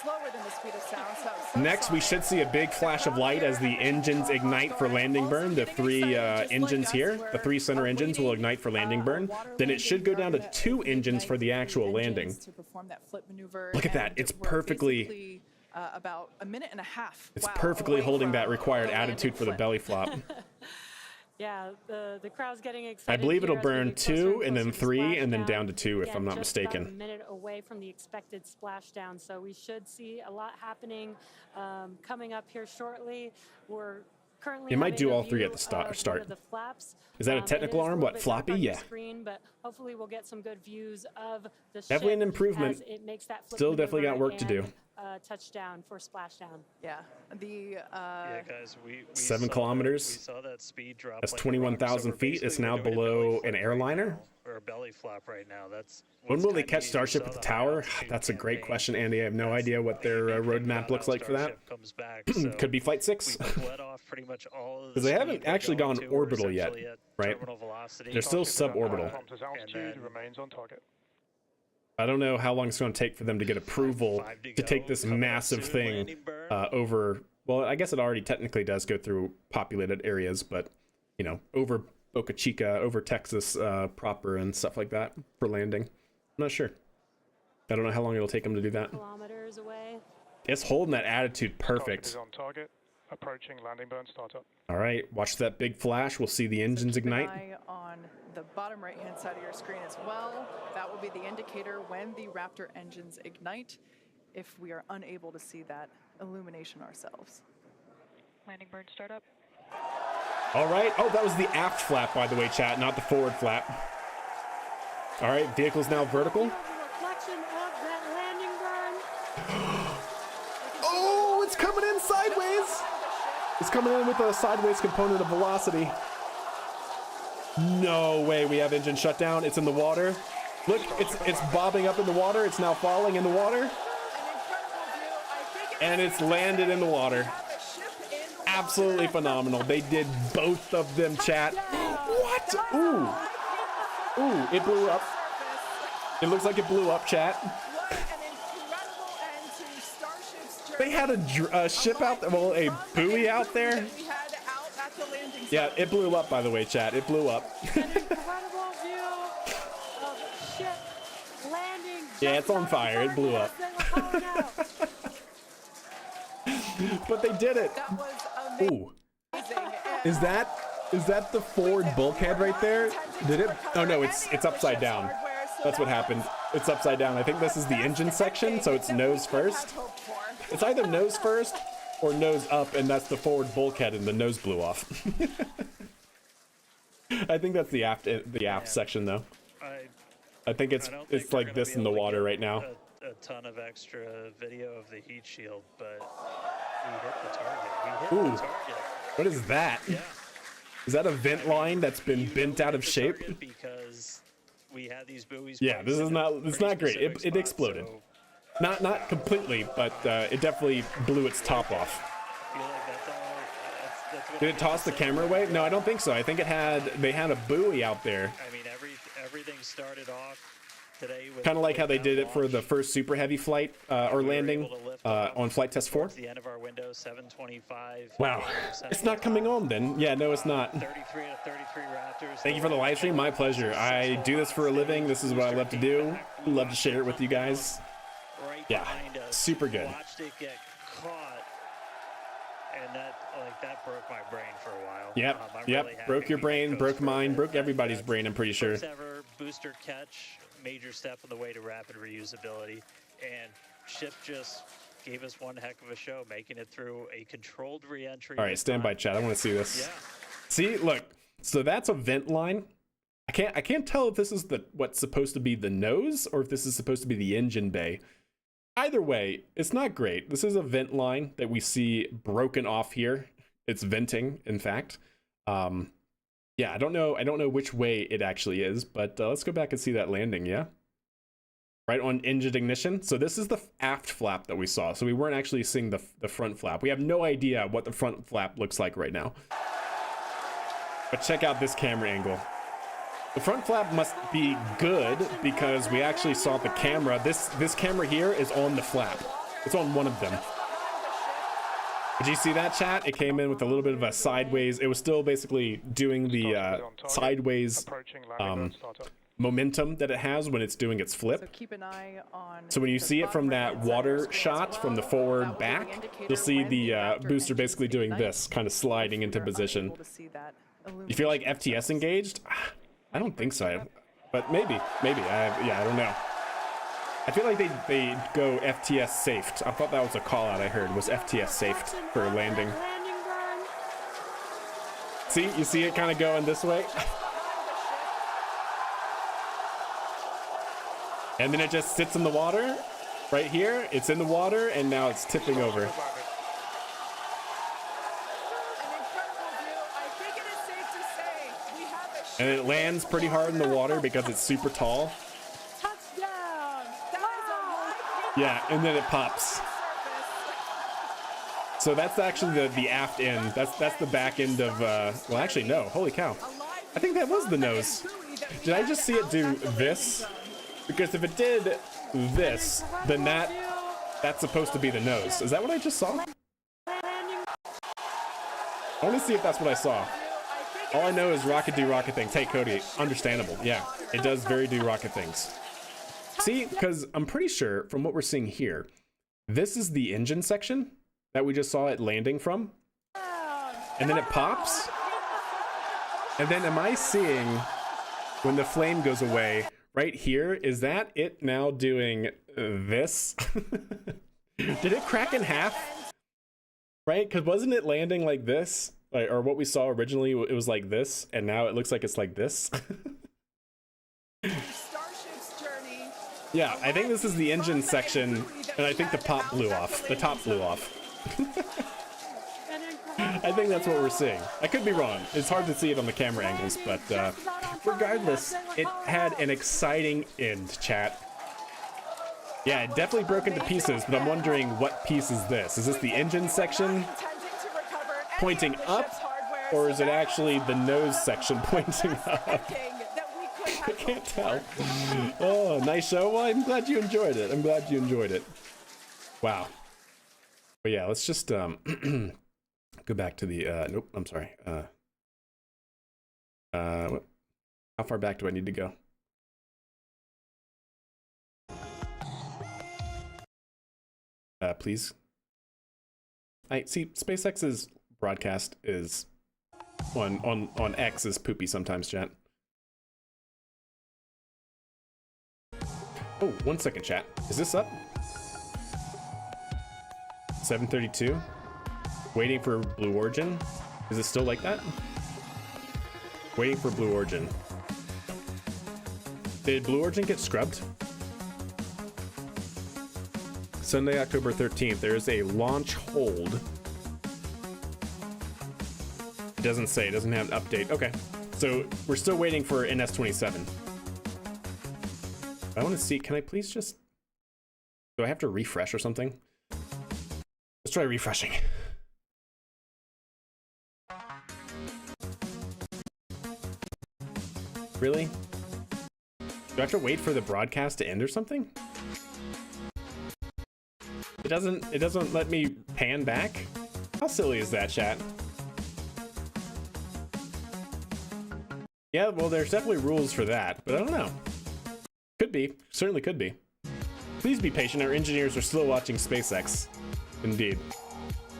slower than the speed of sound. So Next, we subsonic. should see a big flash of light as the engines ignite for landing burn. The 3 engines here, the 3 center engines will ignite for landing burn. Then it should go down to 2 engines for the actual landing. To perform that flip maneuver, Look at that. and It's we're perfectly- basically, about a minute and a half. It's wow, perfectly away holding from that required the landing attitude for the flip. belly flop. Yeah, the crowd's getting excited. I believe it'll here as we burn get closer 2 and then closer to 3 and then splashdown. down to 2 if Again, I'm not just about a mistaken. minute away from the expected splashdown, so we should see a lot happening coming up here shortly. We're currently You might having do a all 3 at view the start. of one of the flaps. Is that a It technical is arm? little What, bit floppy? dark on your Yeah. Screen, but hopefully we'll get some good views of the Definitely an ship improvement. as it makes that flip Still definitely got maneuver work to do. and, touchdown for splashdown. Yeah, the Yeah, guys, we 7 saw kilometers. That, we saw that speed drop. That's like a rock. 21,000 So we're feet. It's basically now doing a belly below flop an right airliner. now, or a belly flop right now. That's When what's will they kinda catch neat. We Starship saw at the the tower? high-altitude That's a great campaign. question, Andy. I have no That's idea what their the main thing roadmap about looks how like for that. Starship comes back, so Could be Flight 6. we let off pretty much all of the Because they speed haven't we're actually going gone to. We're orbital yet, essentially at right? terminal velocity. They're still Starship is at 9 suborbital. kilometers altitude, then- remains on target. I don't know how long it's going to take for them to get approval to take this massive thing over. Well, I guess it already technically does go through populated areas, but you know, over Boca Chica, over Texas proper and stuff like that for landing. I'm not sure. I don't know how long it'll take them to do that. Kilometers away. It's holding that attitude perfect. Is on target. Approaching landing burn startup. All right, watch that big flash. We'll see the engines ignite. Keep an eye on the bottom right-hand side of your screen as well. That will be the indicator when the Raptor engines ignite, if we are unable to see that illumination ourselves. Landing burn startup. All right. Oh, that was the aft flap, by the way, chat, not the forward flap. All right, vehicle's now vertical. Reflection of that landing burn. Oh, it's coming in sideways. It's coming in with a sideways component of velocity. No way we have engine shutdown. It's in the water. Look, it's bobbing up in the water. It's now falling in the water. And it's landed in the water. Absolutely phenomenal. They did both of them, chat. What? Ooh. Ooh, it blew up. It looks like it blew up, chat. They had a ship out there, well, a buoy out there. Yeah, it blew up, by the way, chat. It blew up. An incredible view of ship landing. Yeah, it's on fire. It blew up. But they did it. That was amazing. Ooh. Is that the forward bulkhead right there? Did it? Oh no, it's upside down. That's what happened. It's upside down. I think this is the engine section, so it's nose first. It's either nose first or nose up, and that's the forward bulkhead, and the nose blew off. I think that's the aft section, though. I think it's like this in the water right now. A ton of extra video of the heat shield, but we hit the target. We hit the target. What is that? Yeah. Is that a vent line that's been bent out of shape? Because we had these buoys. Yeah, this is not. It's not great. It exploded. So not completely, but it definitely blew its top off. feel like that's Did it toss the camera away? No, I don't think so. I think they had a buoy out there. I mean, everything started off today with Kind of like how they did it for the first super heavy flight or landing on flight test 4. the end of our window, 725. Wow, it's not coming on then. Yeah, no, it's not. 33 out of 33 Raptors. Thank you for the live stream. My pleasure. I do this for a living. This is what I love to do. Love to share it with you guys. Right Yeah, behind us. super good. Watched it get caught, and that broke my brain for a while. Yep, I'm yep. really happy Broke your we brain, coached broke for mine, it. broke everybody's brain, I'm pretty sure. First ever booster catch, major step on the way to rapid reusability, and Ship just gave us one heck of a show, making it through a controlled re-entry. All right, stand by, chat. I want to see this. Yeah. See, look. So that's a vent line. I can't tell if this is what's supposed to be the nose or if this is supposed to be the engine bay. Either way, it's not great. This is a vent line that we see broken off here. It's venting, in fact. Yeah, I don't know which way it actually is, but let's go back and see that landing, yeah? Right on engine ignition. So this is the aft flap that we saw. So we weren't actually seeing the front flap. We have no idea what the front flap looks like right now. But check out this camera angle. The front flap must be good because we actually saw the camera. This camera here is on the flap. It's on one of them. Did you see that, chat? It came in with a little bit of a sideways. It was still basically doing the sideways momentum that it has when it's doing its flip. So keep an eye on. So when you see it from that water shot from the forward back, you'll see the booster basically doing this, kind of sliding into position. You feel like FTS engaged? I don't think so, but maybe. I don't know. I feel like they go FTS safed. I thought that was a call out I heard, was FTS safed for landing. See, you see it kind of going this way? And then it just sits in the water right here. It's in the water and now it's tipping over. And it lands pretty hard in the water because it's super tall. Touchdown! Yeah, and then it pops. So that's actually the aft end. That's the back end of, well, actually, no. Holy cow. I think that was the nose. Did I just see it do this? Because if it did this, then that's supposed to be the nose. Is that what I just saw? I want to see if that's what I saw. All I know is rocket do rocket things. Hey, Cody, understandable. Yeah, it does very do rocket things. See, because I'm pretty sure from what we're seeing here, this is the engine section that we just saw it landing from. And then it pops. And then am I seeing when the flame goes away right here, is that it now doing this? Did it crack in half? Right? Because wasn't it landing like this? Like, or what we saw originally, it was like this, and now it looks like it's like this. Starship's journey. Yeah, I think this is the engine section, and I think the top blew off. The top blew off. I think that's what we're seeing. I could be wrong. It's hard to see it on the camera angles, but regardless, it had an exciting end, chat. Yeah, it definitely broke into pieces, but I'm wondering what piece is this? Is this the engine section pointing up, or is it actually the nose section pointing up? I can't tell. Oh, nice show. Well, I'm glad you enjoyed it. I'm glad you enjoyed it. Wow. But yeah, let's just go back to the nope, I'm sorry. How far back do I need to go? Please. I see SpaceX's broadcast is on X is poopy sometimes, chat. Oh, 1 second, chat. Is this up? 7:32. Waiting for Blue Origin. Is it still like that? Waiting for Blue Origin. Did Blue Origin get scrubbed? Sunday, October 13th. There is a launch hold. It doesn't say. It doesn't have an update. Okay. So we're still waiting for NS-27. I want to see. Can I please just... Do I have to refresh or something? Let's try refreshing. Really? Do I have to wait for the broadcast to end or something? It doesn't let me pan back? How silly is that, chat? Yeah, well, there's definitely rules for that, but I don't know. Could be. Certainly could be. Please be patient. Our engineers are still watching SpaceX. Indeed.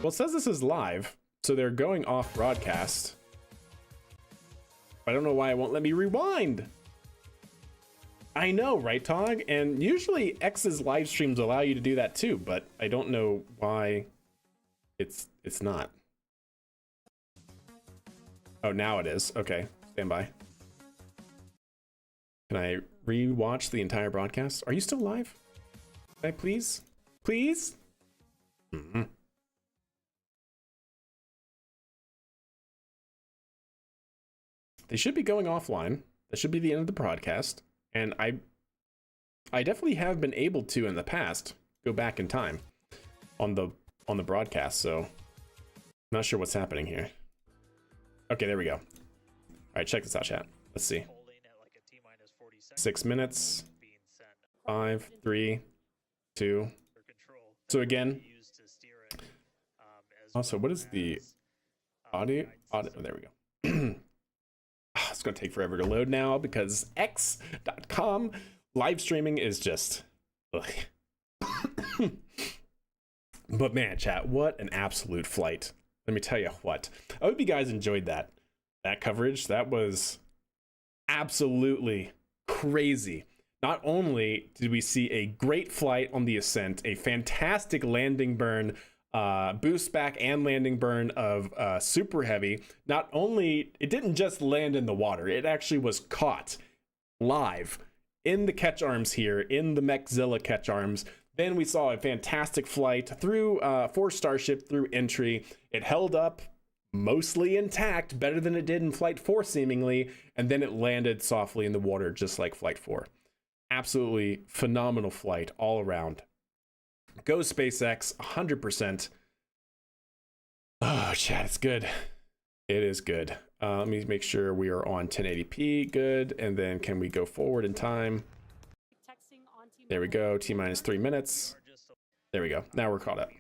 Well, it says this is live, so they're going off broadcast. I don't know why it won't let me rewind. I know, right, Tog? And usually X's live streams allow you to do that too, but I don't know why it's not. Oh, now it is. Okay, stand by. Can I re-watch the entire broadcast? Are you still live? Can I please? Please? Mm-hmm. They should be going offline. That should be the end of the broadcast. And I definitely have been able to in the past go back in time on the broadcast, so I'm not sure what's happening here. Okay, there we go. All right, check this out, chat. Let's see. 6 minutes. 5, 3, 2. So again. Also, what is the audio? Oh, there we go. It's going to take forever to load now because x.com live streaming is just... But man, chat, what an absolute flight. Let me tell you what. I hope you guys enjoyed that coverage. That was absolutely crazy. Not only did we see a great flight on the ascent, a fantastic landing burn, boost back and landing burn of Super Heavy. Not only, it didn't just land in the water, it actually was caught live in the catch arms here, in the Mechzilla catch arms. Then we saw a fantastic flight through for Starship through entry. It held up mostly intact, better than it did in Flight 4 seemingly, and then it landed softly in the water just like Flight 4. Absolutely phenomenal flight all around. Go SpaceX, 100%. Oh, chat, it's good. It is good. Let me make sure we are on 1080p. Good. And then can we go forward in time? There we go. T-minus 3 minutes. There we go. Now we're caught up.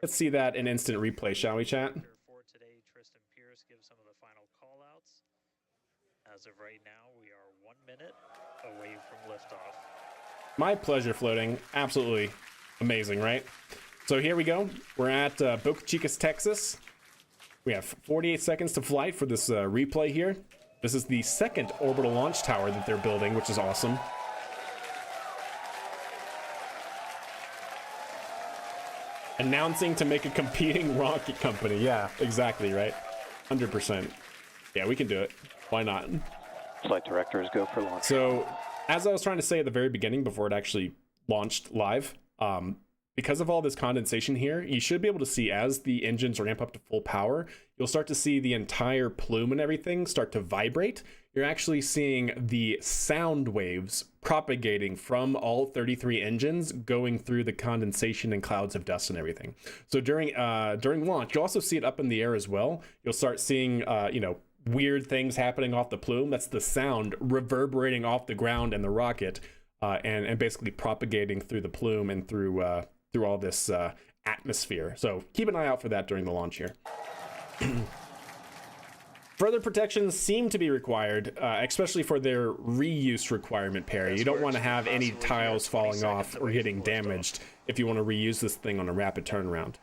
Let's see that in instant replay, shall we, chat? For today, Tristan Pierce gives some of the final call-outs. As of right now, we are 1 minute away from liftoff. My pleasure floating. Absolutely amazing, right? So here we go. We're at Boca Chica, Texas. We have 48 seconds to flight for this replay here. This is the second orbital launch tower that they're building, which is awesome. Announcing to make a competing rocket company. Yeah, exactly, right? 100%. Yeah, we can do it. Why not? Flight directors go for launch. So, as I was trying to say at the very beginning before it actually launched live, because of all this condensation here, you should be able to see as the engines ramp up to full power, you'll start to see the entire plume and everything start to vibrate. You're actually seeing the sound waves propagating from all 33 engines going through the condensation and clouds of dust and everything. So during launch, you'll also see it up in the air as well. You'll start seeing, weird things happening off the plume. That's the sound reverberating off the ground and the rocket, and basically propagating through the plume and through all this atmosphere. So keep an eye out for that during the launch here. Further protections seem to be required, especially for their reuse requirement, Perry. You don't want to have any tiles falling off or getting damaged if you want to reuse this thing on a rapid turnaround.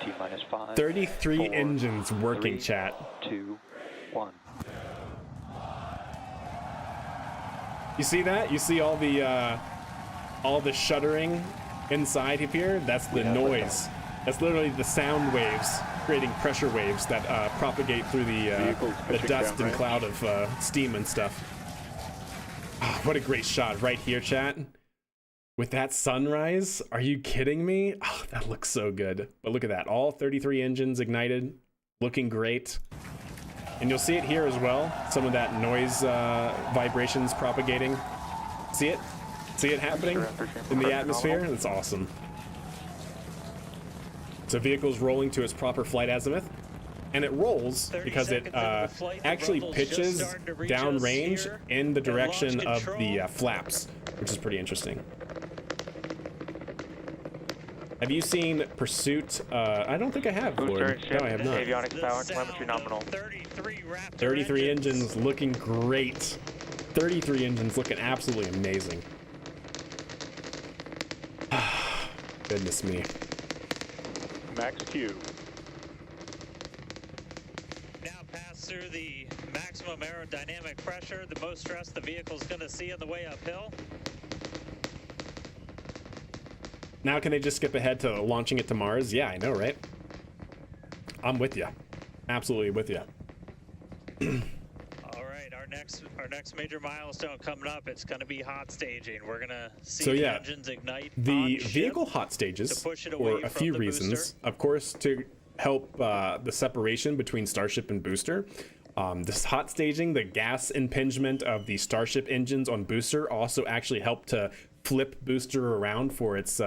T-minus 5. 33 4, engines working, 3, chat. 2, 1. You see that? You see all the shuddering inside of here? That's the noise. That's literally the sound waves creating pressure waves that propagate through the dust and cloud of steam and stuff. Oh, what a great shot right here, chat. With that sunrise, are you kidding me? Oh, that looks so good. But look at that, all 33 engines ignited, looking great. And you'll see it here as well, some of that noise vibrations propagating. See it? See it happening in the atmosphere? That's awesome. So vehicle's rolling to its proper flight azimuth. And it rolls because it actually pitches downrange in the direction of the flaps, which is pretty interesting. Have you seen Pursuit? I don't think I have, Lord. No, I have not. Avionics power, telemetry nominal. 33 engines looking great. 33 engines looking absolutely amazing. Goodness me. Max Q. Now pass through the maximum aerodynamic pressure, the most stress the vehicle's going to see on the way uphill. Now can they just skip ahead to launching it to Mars? Yeah, I know, right? I'm with you. Absolutely with you. All right, our next major milestone coming up, it's going to be hot staging. We're going to see the engines ignite the vehicle hot stages for a few reasons. Of course, to help the separation between Starship and booster. This hot staging, the gas impingement of the Starship engines on booster also actually helped to flip booster around for its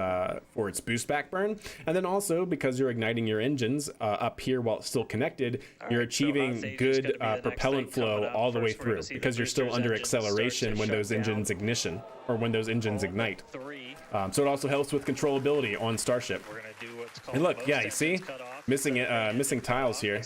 boost back burn. And then also because you're igniting your engines up here while it's still connected, you're achieving good propellant flow all the way through because you're still under acceleration when those engines ignition or when those engines ignite. So it also helps with controllability on Starship. And look, yeah, you see, missing tiles here,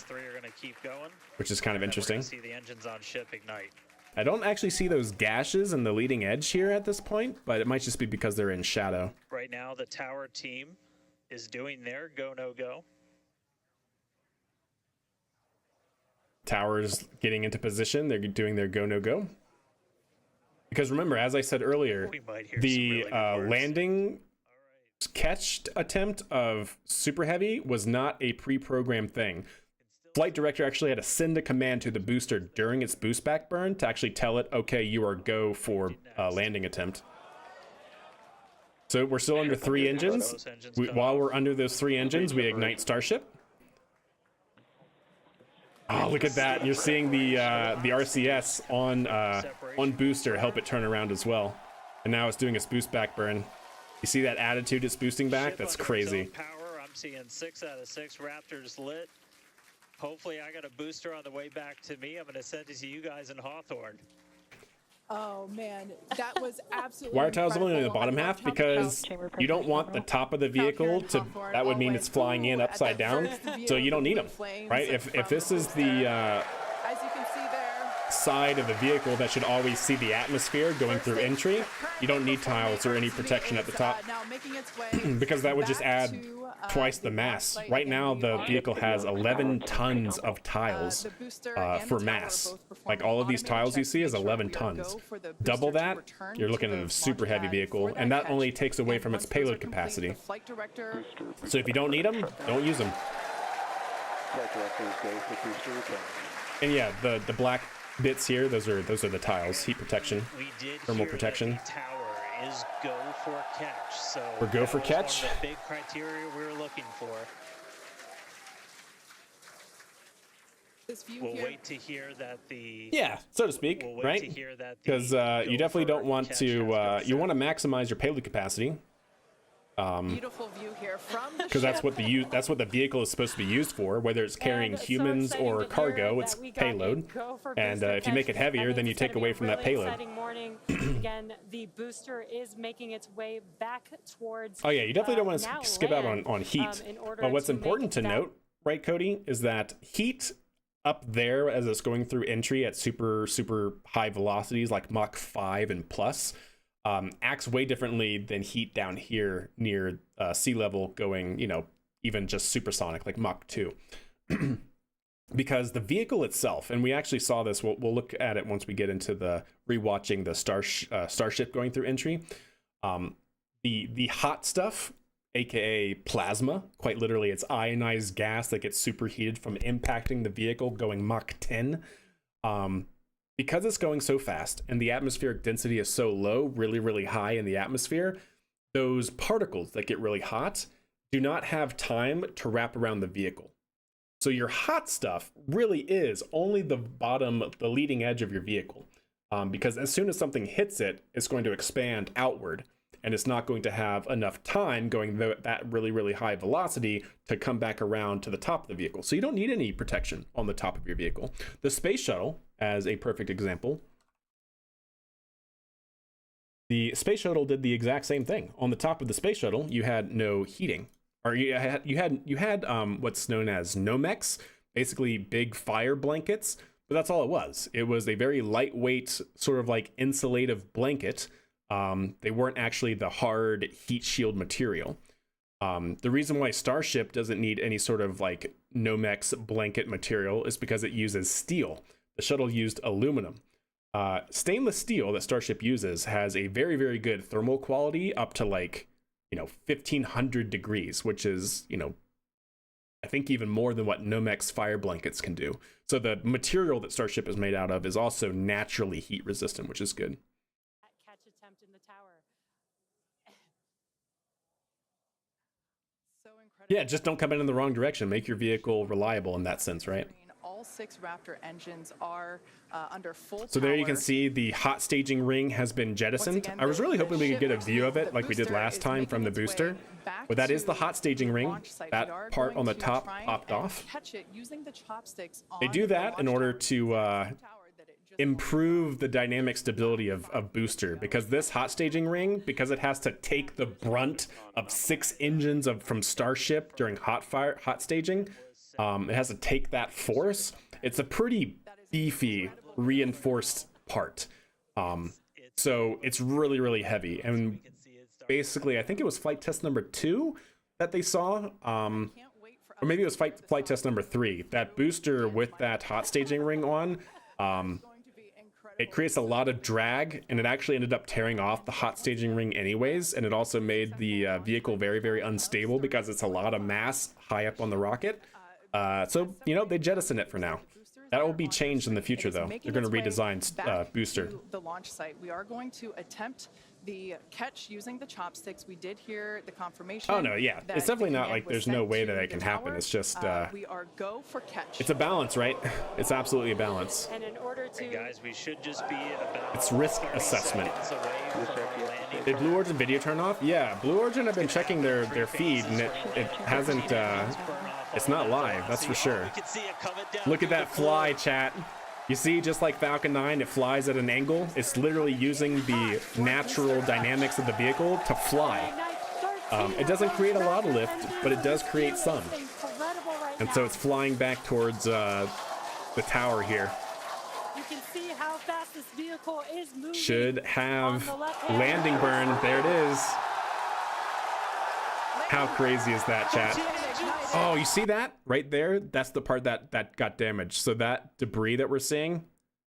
which is kind of interesting. See the engines on ship ignite. I don't actually see those gashes in the leading edge here at this point, but it might just be because they're in shadow. Right now, the tower team is doing their go, no go. Tower's getting into position. They're doing their go, no go. Because remember, as I said earlier, the landing catch attempt of Super Heavy was not a pre-programmed thing. Flight director actually had to send a command to the booster during its boost back burn to actually tell it, okay, you are go for landing attempt. So we're still under 3 engines. While we're under those 3 engines, we ignite Starship. Oh, look at that. You're seeing the RCS on booster help it turn around as well. And now it's doing its boost back burn. You see that attitude it's boosting back? That's crazy. I'm seeing 6 out of 6 Raptors lit. Hopefully I got a booster on the way back to me. I'm going to send it to you guys in Hawthorne. Oh man, that was absolutely Wire tiles only in the incredible. bottom I half loved how because Chamber you don't want the nominal. top of the vehicle to, that would mean it's flying in upside down, so you don't need them, right? If this is the as you can see there, side of the vehicle that should always see the atmosphere going through entry, you don't need tiles or any protection at the top now making its way because that would just back add to, twice the launch mass. site. Right Again, now, we the are- vehicle has 11 tons of tiles the booster and for the tower mass. both performing Like all of these automated tiles you checks see to is make sure 11 we are tons. go for the Double booster to that, return you're to looking the at a super launch heavy pad vehicle, for and that catch. only takes away And from its once those are payload complete, capacity. the flight director So if you don't need them, don't use them. Flight directors go for booster return. And yeah, the black bits here, those are the tiles, heat protection, We did thermal hear protection. that the tower is go for catch. So For go that for was catch? one of the big criteria we were looking for. This view We'll here, wait to hear that the Yeah, so to speak, we'll wait right? to hear that Because the you go definitely for don't want catch to has been you set. want to maximize your payload capacity beautiful view here from the because that's ship. what the vehicle is supposed to be used for, whether it's carrying And so humans exciting or to hear cargo, that it's we got a payload. go for And booster if you make catch. it heavier, That then means you it's take gonna be away a from that really payload. Exciting morning. Again, the booster is making its way back towards. Oh yeah, you definitely don't want now to skip out land, on heat. in order But what's to make important to that- note, right, Cody, is that heat up there as it's going through entry at super high velocities like Mach 5 and plus acts way differently than heat down here near sea level going, even just supersonic like Mach 2. Because the vehicle itself, and we actually saw this, we'll look at it once we get into the rewatching the Starship going through entry. The hot stuff, aka plasma, quite literally it's ionized gas that gets superheated from impacting the vehicle going Mach 10. Because it's going so fast and the atmospheric density is so low, really high in the atmosphere, those particles that get really hot do not have time to wrap around the vehicle. So your hot stuff really is only the bottom, the leading edge of your vehicle. Because as soon as something hits it, it's going to expand outward. And it's not going to have enough time going that really high velocity to come back around to the top of the vehicle. So you don't need any protection on the top of your vehicle. The space shuttle, as a perfect example, the space shuttle did the exact same thing. On the top of the space shuttle, you had no heating, or you had what's known as nomex, basically big fire blankets. But that's all it was. It was a very lightweight, sort of like insulative blanket. They weren't actually the hard heat shield material. The reason why Starship doesn't need any sort of like Nomex blanket material is because it uses steel. The shuttle used aluminum. Stainless steel that Starship uses has a very good thermal quality up to like, 1500 degrees, which is, I think even more than what Nomex fire blankets can do. So the material that Starship is made out of is also naturally heat resistant, which is good. Catch attempt in the tower. So incredible. Yeah, just don't come in the wrong direction. Make your vehicle reliable in that sense, right? All 6 Raptor engines are under full So there you power. can see the hot staging ring has been jettisoned. Once again, I was really the hoping we could get a ship, view of it the like we did booster last is time making from the its way booster. back But that is the to hot staging ring. launch site. That We are part going on the to top try popped and off. Catch it using the chopsticks They on do the that in launch order tower. to Tower that it just improve the dynamic stability of booster, because this hot staging ring, because it has to take the brunt of 6 engines from Starship during hot staging, it has to take that force. It's a pretty beefy reinforced part, so it's really heavy. And basically, I think it was flight test number 2 that they saw, or maybe it was flight test number 3. That booster with that hot staging ring on, it creates a lot of drag, and it actually ended up tearing off the hot staging ring anyways. And it also made the vehicle very unstable because it's a lot of mass high up on the rocket. So they jettison it for now. That will be changed in the future, though. They're going to redesign booster. The launch site. We are going to attempt the catch using the chopsticks. We did hear the confirmation. Oh no, yeah, that it's definitely the not command like was there's no sent way to that the it can happen. tower. It's just we are go for catch. it's a balance, right? It's absolutely a balance. And in order to Guys, we should just be about It's risk 30 assessment. seconds away from our landing. Did Blue Origin video turn off? Yeah, Blue Origin have been checking their feed, and it hasn't. Burn off It's not live, that's for sure. Look at that fly, chat. You see, just like Falcon 9, it flies at an angle. It's literally using the natural dynamics of the vehicle to fly. It doesn't create a lot of lift, but it does create some. And so it's flying back towards the tower here. You can see how fast this vehicle is moving. Should have landing burn. There it is. How crazy is that, chat? Oh, you see that right there? That's the part that got damaged. So that debris that we're seeing,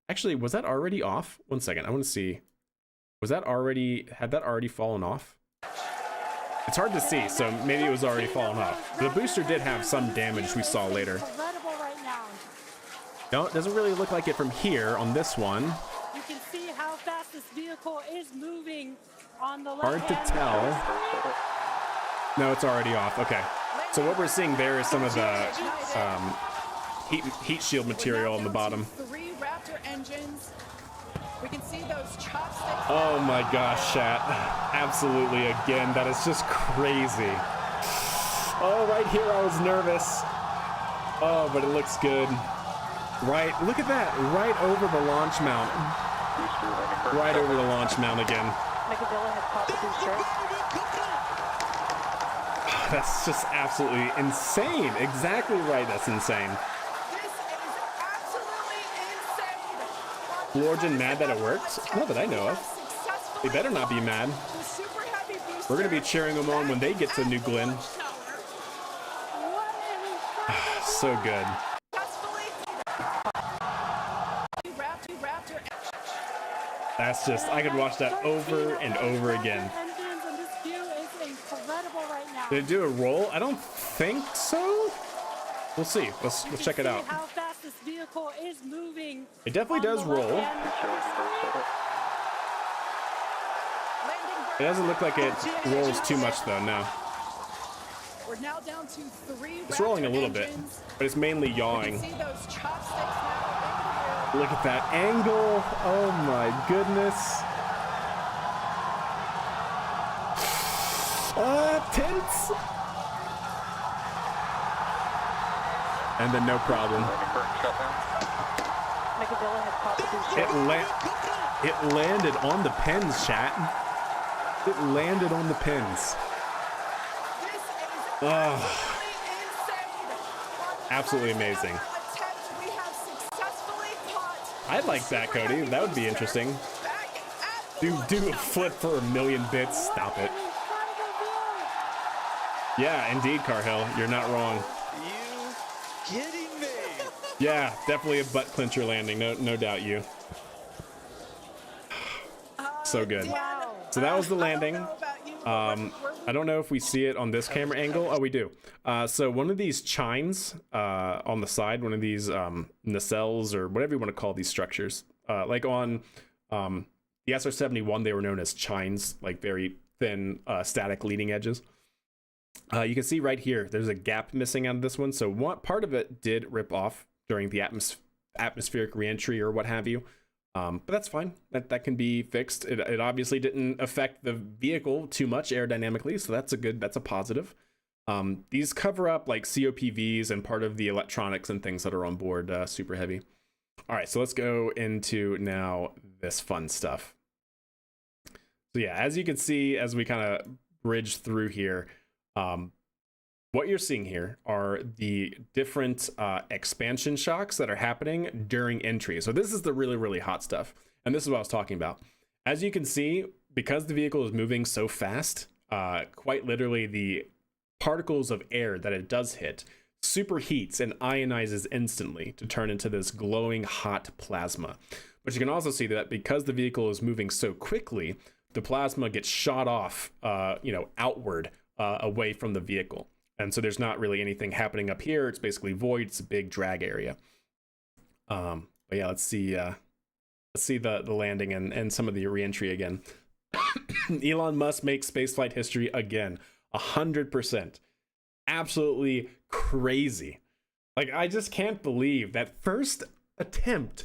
actually, was that already off? One second, I want to see. Was that already, had that already fallen off? It's hard to see, so maybe it was already fallen off. The booster did have some damage we saw later. No, it doesn't really look like it from here on this one. You can see how fast this vehicle is moving on the left. Hard to tell. No, it's already off. Okay. So what we're seeing there is some of the heat shield material on the bottom. 3 Raptor engines. We can see those chopsticks. Oh my gosh, chat. Absolutely, again, that is just crazy. Oh, right here I was nervous. Oh, but it looks good. Right, look at that, right over the launch mount. Right over the launch mount again. That's just absolutely insane. Exactly right, that's insane. This is absolutely insane. Blorgen mad that it worked? Not that I know of. They better not be mad. We're gonna be cheering them on when they get to New Glenn. So good. That's just, I could watch that over and over again. Did it do a roll? I don't think so. We'll see. Let's check it out. How fast this vehicle is moving. It definitely does roll. It doesn't look like it rolls too much though, no. We're now down to 3 It's rolling a little bit, but it's mainly yawing. See those chopsticks now. Look at that angle. Oh my goodness. Tense. And then no problem. It landed on the pins, chat. It landed on the pins. Oh, absolutely amazing. I'd like that, Cody. That would be interesting. Do a flip for 1,000,000 bits. Stop it. Yeah, indeed, Carhill. You're not wrong. You kidding me? Yeah, definitely a butt clincher landing. No doubt you. So good. So that was the landing. I don't know if we see it on this camera angle. Oh, we do. So one of these chines on the side, one of these nacelles or whatever you want to call these structures, like on the SR-71, they were known as chines, like very thin static leading edges. You can see right here, there's a gap missing out of this one. So one part of it did rip off during the atmospheric reentry or what have you. But that's fine. That can be fixed. It obviously didn't affect the vehicle too much aerodynamically, so that's a positive. These cover up like COPVs and part of the electronics and things that are on board Super Heavy. All right, so let's go into now this fun stuff. So yeah, as you can see, as we kind of bridge through here, what you're seeing here are the different expansion shocks that are happening during entry. So this is the really, really hot stuff. And this is what I was talking about. As you can see, because the vehicle is moving so fast, quite literally the particles of air that it does hit superheats and ionizes instantly to turn into this glowing hot plasma. But you can also see that because the vehicle is moving so quickly, the plasma gets shot off, outward away from the vehicle. And so there's not really anything happening up here. It's basically void. It's a big drag area. But yeah, let's see the landing and some of the reentry again. Elon Musk makes spaceflight history again. 100%. Absolutely crazy. Like, I just can't believe that first attempt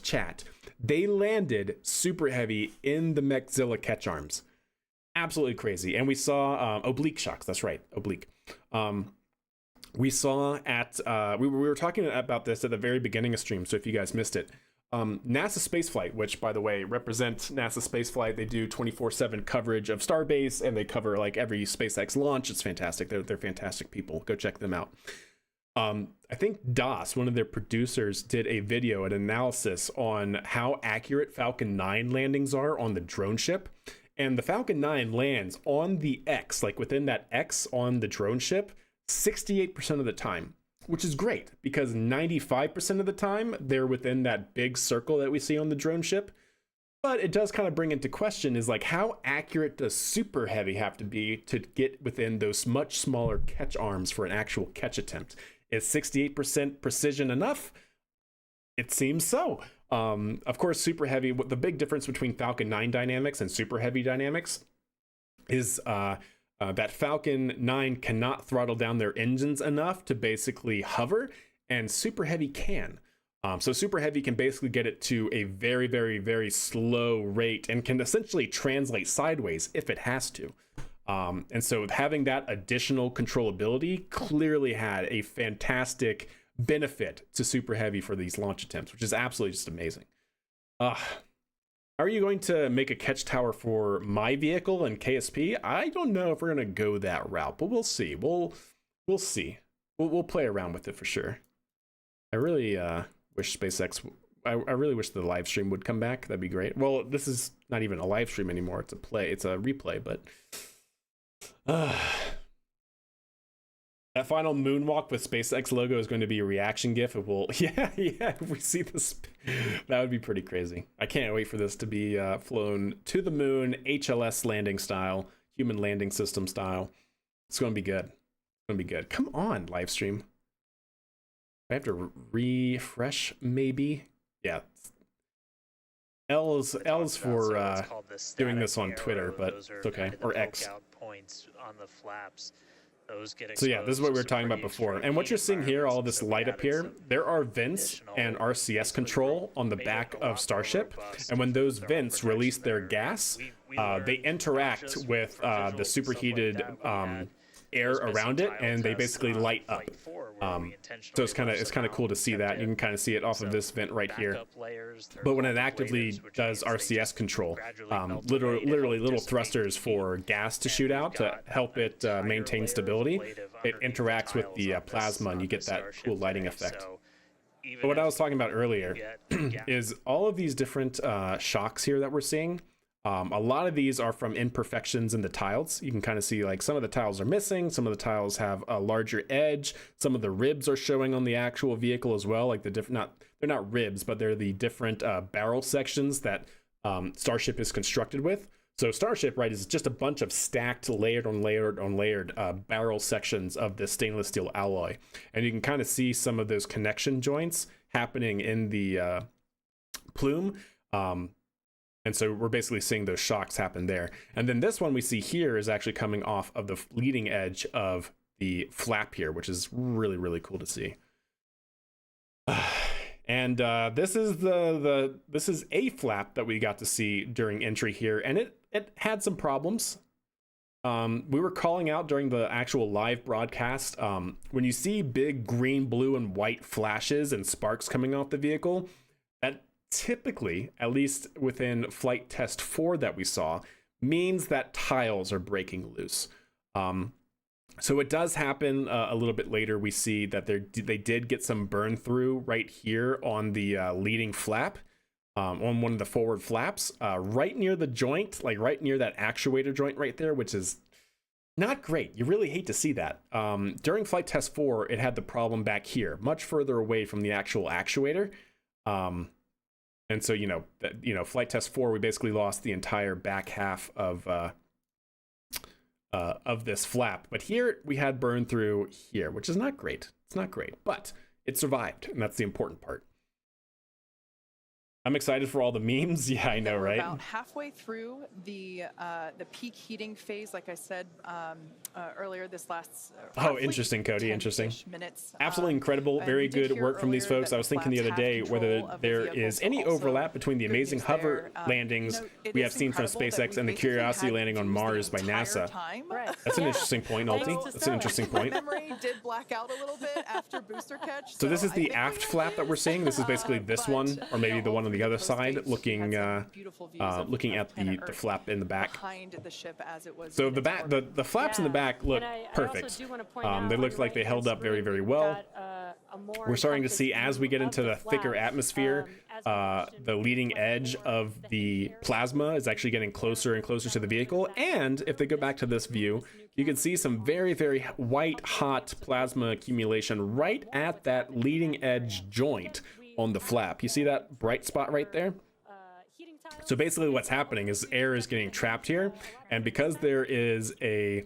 chat, they landed Super Heavy in the Mechzilla catch arms. Absolutely crazy. And we saw oblique shocks. That's right, oblique. we saw at we were talking about this at the very beginning of stream, so if you guys missed it, NASA Spaceflight, which by the way represents NASA Spaceflight, they do 24/7 coverage of Starbase, and they cover like every SpaceX launch. It's fantastic. They're fantastic people. Go check them out. I think DOS, one of their producers, did a video, an analysis on how accurate Falcon 9 landings are on the drone ship. And the Falcon 9 lands on the X, like within that X on the drone ship, 68% of the time, which is great because 95% of the time they're within that big circle that we see on the drone ship. But it does kind of bring into question is like, how accurate does Super Heavy have to be to get within those much smaller catch arms for an actual catch attempt? Is 68% precision enough? It seems so. Of course, Super Heavy, the big difference between Falcon 9 dynamics and Super Heavy dynamics is that Falcon 9 cannot throttle down their engines enough to basically hover, and Super Heavy can. So Super Heavy can basically get it to a very, very, very slow rate and can essentially translate sideways if it has to. And so having that additional controllability clearly had a fantastic benefit to Super Heavy for these launch attempts, which is absolutely just amazing. Are you going to make a catch tower for my vehicle and KSP? I don't know if we're going to go that route, but we'll see. We'll see. We'll play around with it for sure. I really wish SpaceX... I really wish the live stream would come back. That'd be great. Well, this is not even a live stream anymore. It's a replay, but... that final moonwalk with SpaceX logo is going to be a reaction gif. It will, yeah, if we see this, that would be pretty crazy. I can't wait for this to be flown to the moon, HLS landing style, human landing system style. It's going to be good. It's going to be good. Come on, live stream. I have to refresh, maybe. Yeah. L's for doing this on Twitter, but it's okay. Or X. Points on the flaps. Those get so yeah, this is what we were talking about before. And what you're seeing here, all this light up here, there are vents and RCS control on the back of Starship. And when those vents release their gas, they interact with the superheated air around it, and they basically light up. So it's kind of cool to see that. You can kind of see it off of this vent right here. But when it actively does RCS control, literally little thrusters for gas to shoot out to help it maintain stability, it interacts with the plasma, and you get that cool lighting effect. But what I was talking about earlier is all of these different shocks here that we're seeing. A lot of these are from imperfections in the tiles. You can kind of see like some of the tiles are missing. Some of the tiles have a larger edge. Some of the ribs are showing on the actual vehicle as well. Like the different, they're not ribs, but they're the different barrel sections that Starship is constructed with. So Starship, right, is just a bunch of stacked layered on layered barrel sections of this stainless steel alloy. And you can kind of see some of those connection joints happening in the plume. And so we're basically seeing those shocks happen there. And then this one we see here is actually coming off of the leading edge of the flap here, which is really, really cool to see. And this is this is a flap that we got to see during entry here, and it had some problems. We were calling out during the actual live broadcast, when you see big green, blue, and white flashes and sparks coming off the vehicle, that typically, at least within flight test 4 that we saw, means that tiles are breaking loose. So it does happen a little bit later. We see that they did get some burn through right here on the leading flap, on one of the forward flaps, right near the joint, like right near that actuator joint right there, which is not great. You really hate to see that. During flight test 4, it had the problem back here, much further away from the actual actuator. And so, flight test 4, we basically lost the entire back half of this flap. But here we had burn through here, which is not great. It's not great, but it survived, and that's the important part. I'm excited for all the memes. Yeah, I know, We're right? about halfway through the peak heating phase. Like I said earlier, this lasts. Oh, interesting, Cody. 10-ish Interesting. Minutes. Absolutely incredible. And Very we did good hear work from these earlier folks. that I was thinking the flaps other day have whether control of the there vehicle, is so any also overlap between the good amazing news hover there. landings It we is have seen from incredible that SpaceX we and the basically Curiosity had landing on views the Mars by entire NASA. time. Right. That's an Yeah. interesting point, Thanks Alti. to That's an interesting My point. memory did black out a little bit after booster catch. So this is I the think we aft will flap that we're seeing. This is basically this but, one, or maybe you know, the one on the other ultimately, side, post-stage, looking we had some beautiful views of at planet the Earth flap in the back. behind the ship as it was. So in the its back, orbit. the flaps in the back look And I perfect. also do want to point out They on looked the like they right-hand held up very, screen, very we've well. got, a more We're starting to see encompassed as we get view into of the thicker flap, atmosphere, as we mentioned, the leading edge of the plasma is actually getting closer and closer to the vehicle. And if they go back to this view, you can see some very, very white hot plasma accumulation right at that leading edge joint on the flap. You see that bright spot right there? So basically what's happening is air is getting trapped here, and because there is a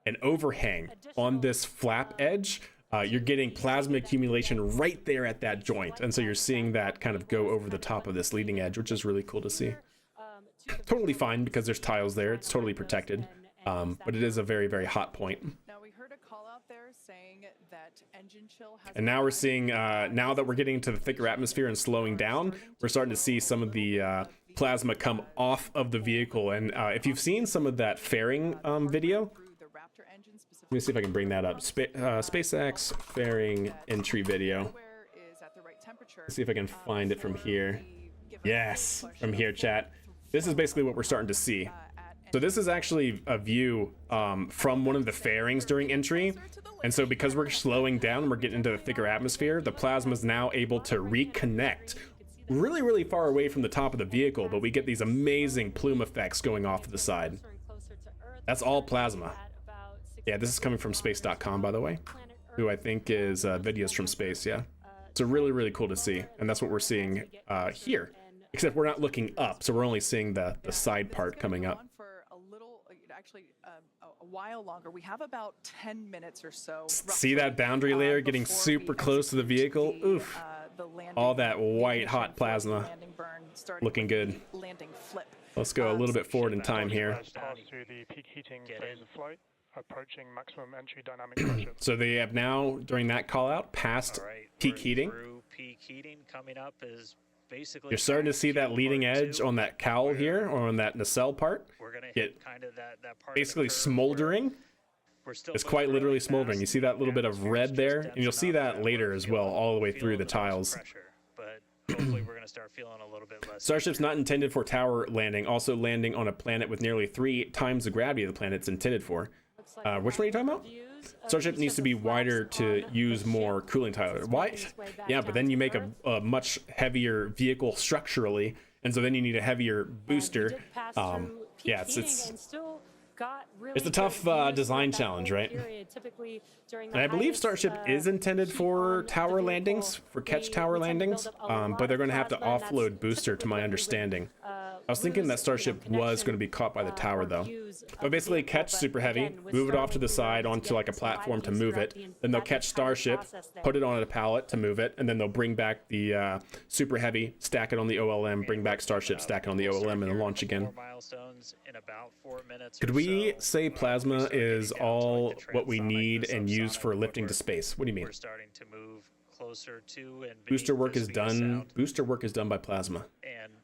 an overhang on this flap edge, you're getting plasma accumulation right there at that joint, and so you're seeing that kind of go over the top of this leading edge, which is really cool to see. Totally fine because there's tiles there, it's totally protected, but it is a very, very hot point. Now we heard a call out there saying that engine chill has. And now we're seeing, now that we're getting into the thicker atmosphere and slowing down, we're starting to see some of the plasma come off of the vehicle. And if you've seen some of that fairing video, let me see if I can bring that up. SpaceX fairing entry video. Let's see if I can find it from here. Yes, from here, chat. This is basically what we're starting to see. So this is actually a view from one of the fairings during entry. And so because we're slowing down, we're getting into the thicker atmosphere, the plasma is now able to reconnect really, really far away from the top of the vehicle, but we get these amazing plume effects going off to the side. That's all plasma. Yeah, this is coming from space.com, by the way, who I think is videos from space, yeah. So really, really cool to see. And that's what we're seeing here. Except we're not looking up, so we're only seeing the side part coming up. For a little, actually, a while longer. We have about 10 minutes or so. See that boundary layer getting super close to the vehicle? Oof. All that white hot plasma. Looking good. Landing flip. Let's go a little bit forward in time here. Pass through the peak heating phase of flight, approaching maximum entry dynamic pressure. So they have now, during that call out, passed peak heating. Peak heating coming up is basically. You're starting to see that leading edge on that cowl here, or on that nacelle part, get kind of that part basically smoldering. It's quite literally smoldering. You see that little bit of red there, and you'll see that later as well, all the way through the tiles. But hopefully we're going to start feeling a little bit less. Starship's not intended for tower landing, also landing on a planet with nearly 3 times the gravity of the planet it's intended for. Which one are you talking about? Starship needs to be wider to use more cooling tower. Why? Yeah, but then you make a much heavier vehicle structurally, and so then you need a heavier booster. Yeah, it's a tough design challenge, right? And I believe Starship is intended for tower landings, for catch tower landings, but they're going to have to offload booster, to my understanding. I was thinking that Starship was going to be caught by the tower, though. But basically, catch Super Heavy, move it off to the side onto like a platform to move it. Then they'll catch Starship, put it on a pallet to move it, and then they'll bring back the Super Heavy, stack it on the OLM, bring back Starship, stack it on the OLM, and then launch again. Could we say plasma is all what we need and use for lifting to space? What do you mean? We're starting to move closer to and booster work is done. Booster work is done by plasma.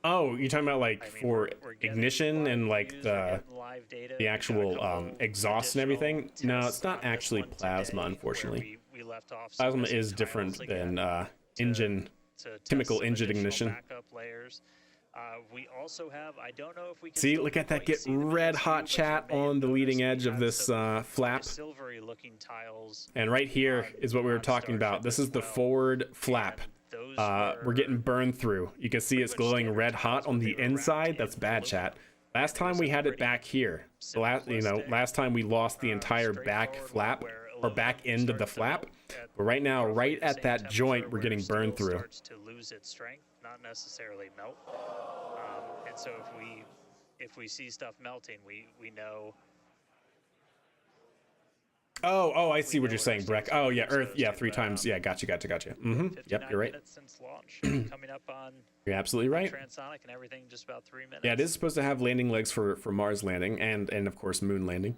Oh, you're talking about like for ignition and like the actual exhaust and everything? No, it's not actually plasma, unfortunately. Plasma is different than chemical engine ignition. We also have, I don't know if we can see, look at that, get red hot chat on the leading edge of this flap. Silvery looking tiles. And right here is what we were talking about. This is the forward flap. We're getting burned through. You can see it's glowing red hot on the inside. That's bad, chat. Last time we had it back here. Last time we lost the entire back flap or back end of the flap. But right now, right at that joint, we're getting burned through. To lose its strength, not necessarily melt. And so if we see stuff melting, we know. Oh, I see what you're saying, Breck. Oh, yeah, Earth, yeah, 3 but, times. Yeah, gotcha. Yep, you're right. Minutes since launch, coming up on You're absolutely right. transonic and everything, just about 3 minutes. Yeah, it is supposed to have landing legs for Mars landing and of course moon landing.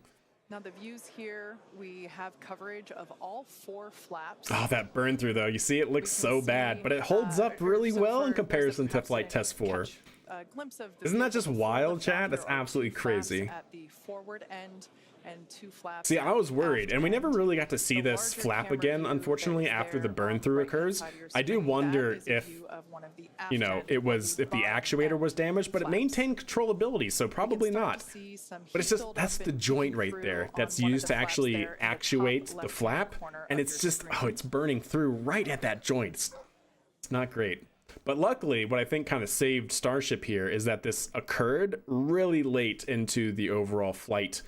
Now the views here, we have coverage of all 4 flaps. Oh, that burn through though. You see, it looks so bad, but it holds up really well in comparison to Flight Test 4. Isn't that just wild, chat? That's absolutely crazy. At the forward end and 2 flaps. See, I was worried, and we never really got to see this flap again, unfortunately, after the burn through occurs. I do wonder if, you know, if the actuator was damaged, but it maintained controllability, so probably not. But it's just, that's the joint right there that's used to actually actuate the flap, and it's just, oh, it's burning through right at that joint. It's not great. But luckily, what I think kind of saved Starship here is that this occurred really late into the overall flight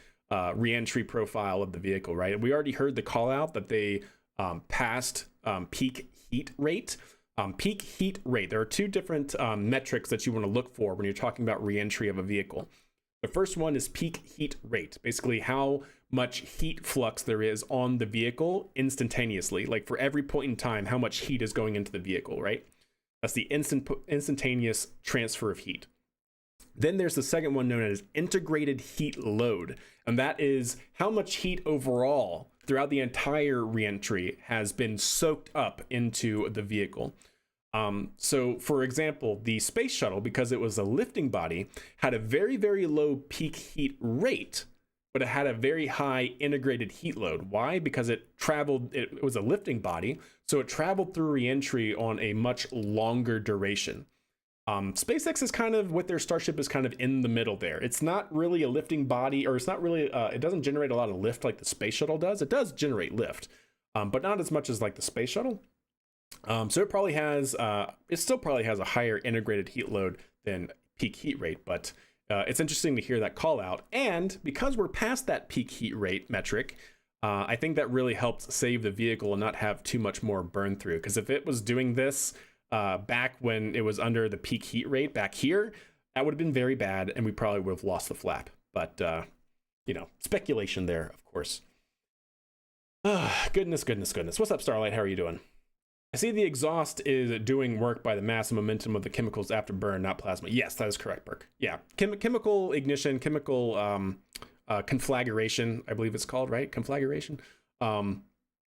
re-entry profile of the vehicle, right? We already heard the call out that they passed peak heat rate. Peak heat rate, there are 2 different metrics that you want to look for when you're talking about re-entry of a vehicle. The first one is peak heat rate, basically how much heat flux there is on the vehicle instantaneously. Like for every point in time, how much heat is going into the vehicle, right? That's the instantaneous transfer of heat. Then there's the second one known as integrated heat load, and that is how much heat overall throughout the entire reentry has been soaked up into the vehicle. So for example, the space shuttle, because it was a lifting body, had a very, very low peak heat rate, but it had a very high integrated heat load. Why? Because it was a lifting body, so it traveled through reentry on a much longer duration. SpaceX is kind of, with their Starship, is kind of in the middle there. It's not really a lifting body, or it's not really, it doesn't generate a lot of lift like the space shuttle does. It does generate lift, but not as much as like the space shuttle. So it probably has, it still probably has a higher integrated heat load than peak heat rate, but it's interesting to hear that call out. And because we're past that peak heat rate metric, I think that really helped save the vehicle and not have too much more burn through. Because if it was doing this back when it was under the peak heat rate back here, that would have been very bad, and we probably would have lost the flap. But, you know, speculation there, of course. Goodness. What's up, Starlight? How are you doing? I see the exhaust is doing work by the mass and momentum of the chemicals after burn, not plasma. Yes, that is correct, Burke. Yeah, chemical ignition, chemical conflagration, I believe it's called, right? Conflagration.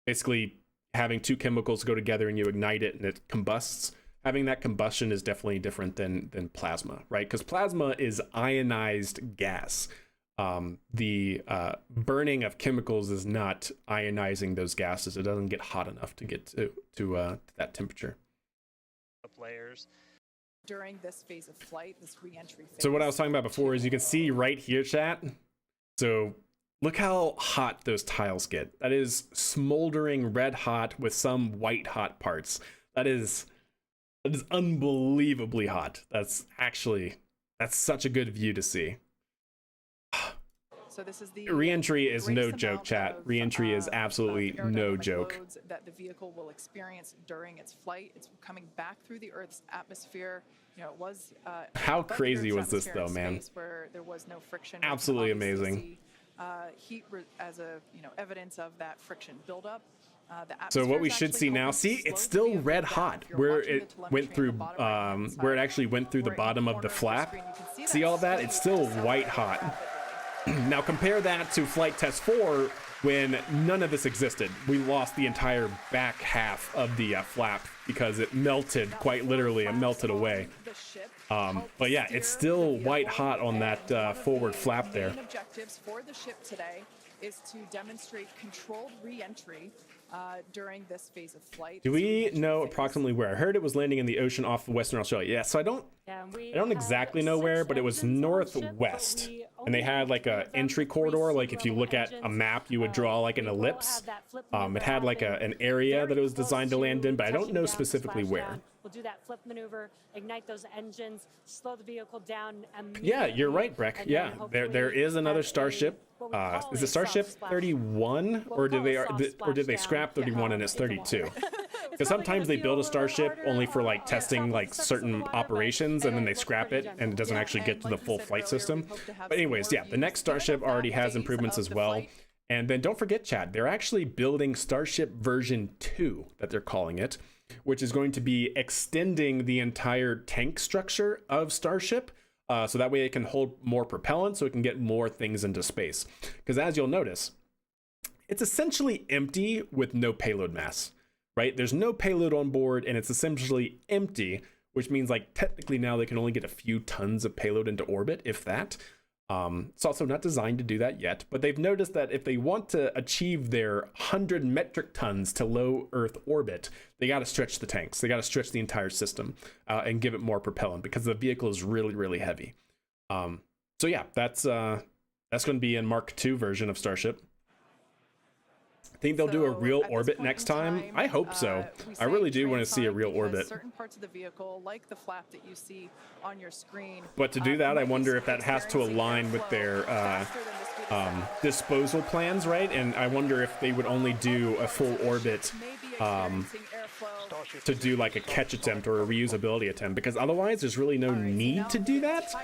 Basically, having 2 chemicals go together and you ignite it and it combusts. Having that combustion is definitely different than plasma, right? Because plasma is ionized gas. The burning of chemicals is not ionizing those gases. It doesn't get hot enough to get to that temperature. Layers. During this phase of flight, this re-entry phase. So what I was talking about before is you can see right here, chat. So look how hot those tiles get. That is smoldering red hot with some white hot parts. That is unbelievably hot. That's such a good view to see. So this is the re-entry is no joke, chat. Re-entry is absolutely no joke. That the vehicle will experience during its flight. It's coming back through the Earth's atmosphere. You know, it was how crazy was this though, man? Where there was no friction. Absolutely amazing. Heat as a evidence of that friction buildup. So what we should see now, see, it's still red hot where it went through, where it actually went through the bottom of the flap. See all that? It's still white hot. Now compare that to Flight Test 4 when none of this existed. We lost the entire back half of the flap because it melted, quite literally, it melted away. But yeah, it's still white hot on that forward flap there. The main objectives for the ship today is to demonstrate controlled re-entry during this phase of flight. Do we know approximately where? I heard it was landing in the ocean off of Western Australia. Yeah, so I don't exactly know where, but it was northwest. And they had like a entry corridor. Like if you look at a map, you would draw like an ellipse. It had like an area that it was designed to land in, but I don't know specifically where. We'll do that flip maneuver, ignite those engines, slow the vehicle down. Yeah, you're right, Breck. Yeah, there is another Starship. Is it Starship 31, or did they scrap 31 and it's 32? Because sometimes they build a Starship only for like testing like certain operations, and then they scrap it and it doesn't actually get to the full flight system. But anyways, yeah, the next Starship already has improvements as well. And then don't forget, Chad, they're actually building Starship version 2, that they're calling it, which is going to be extending the entire tank structure of Starship. So that way it can hold more propellant, so it can get more things into space. Because as you'll notice, it's essentially empty with no payload mass, right? There's no payload on board, and it's essentially empty, which means like technically now they can only get a few tons of payload into orbit, if that. It's also not designed to do that yet, but they've noticed that if they want to achieve their 100 metric tons to low Earth orbit, they got to stretch the tanks. They got to stretch the entire system and give it more propellant because the vehicle is really, really heavy. So yeah, that's going to be in Mark II version of Starship. I think they'll do a real orbit next time. I hope so. I really do want to see a real orbit. Certain parts of the vehicle, like the flap that you see on your screen. But to do that, I wonder if that has to align with their disposal plans, right? And I wonder if they would only do a full orbit to do like a catch attempt or a reusability attempt, because otherwise there's really no need to do that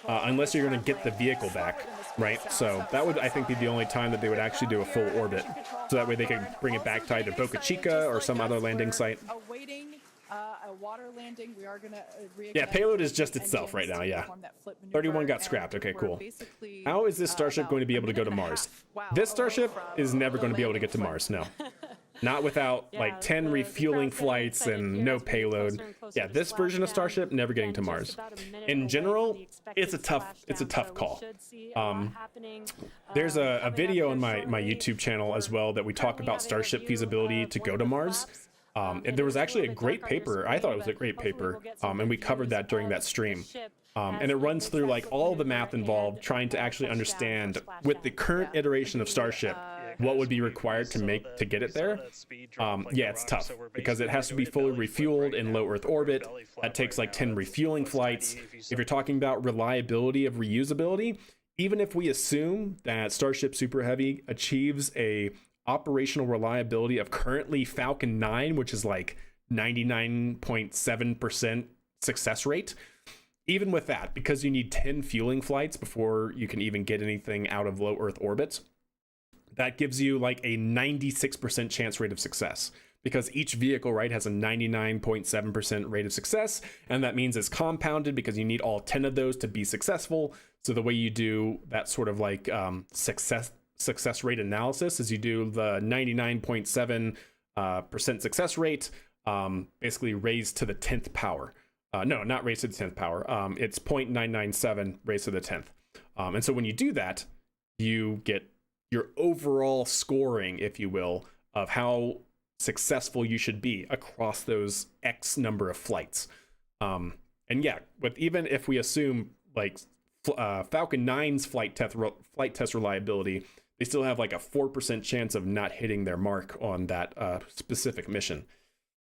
unless you're going to get the vehicle back, right? So that would, I think, be the only time that they would actually do a full orbit, so that way they could bring it back to either Boca Chica or some other landing site. A water landing. We are going to yeah, payload is just itself right now. Yeah, 31 got scrapped. Okay, cool. How is this Starship going to be able to go to Mars? This Starship is never going to be able to get to Mars. No. Not without like 10 refueling flights and no payload. Yeah, this version of Starship never getting to Mars. In general, it's a tough call. There's a video on my YouTube channel as well that we talk about Starship feasibility to go to Mars. And there was actually a great paper. I thought it was a great paper, and we covered that during that stream. And it runs through like all the math involved, trying to actually understand with the current iteration of Starship what would be required to get it there. Yeah, it's tough because it has to be fully refueled in low Earth orbit. That takes like 10 refueling flights. If you're talking about reliability of reusability, even if we assume that Starship Super Heavy achieves a operational reliability of currently Falcon 9, which is like 99.7% success rate, even with that, because you need 10 fueling flights before you can even get anything out of low Earth orbit, that gives you like a 96% chance rate of success, because each vehicle, right, has a 99.7% rate of success, and that means it's compounded because you need all 10 of those to be successful. So the way you do that sort of like success rate analysis is you do the 99.7% success rate basically raised to the 10th power. No, not raised to the 10th power. It's 0.997 raised to the 10th. And so when you do that, you get your overall scoring, if you will, of how successful you should be across those X number of flights. And yeah, with even if we assume like Falcon 9's flight test reliability, they still have like a 4% chance of not hitting their mark on that specific mission.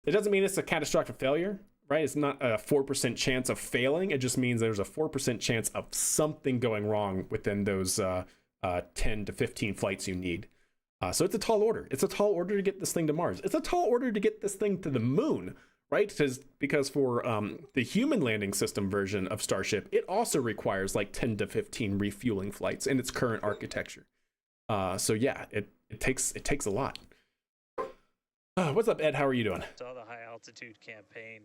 It doesn't mean it's a catastrophic failure, right? It's not a 4% chance of failing. It just means there's a 4% chance of something going wrong within those 10 to 15 flights you need. So it's a tall order. It's a tall order to get this thing to Mars. It's a tall order to get this thing to the moon, right? Because for the human landing system version of Starship, it also requires like 10 to 15 refueling flights in its current architecture. So yeah, it takes a lot. What's up, Ed? How are you doing? Saw the high altitude campaign.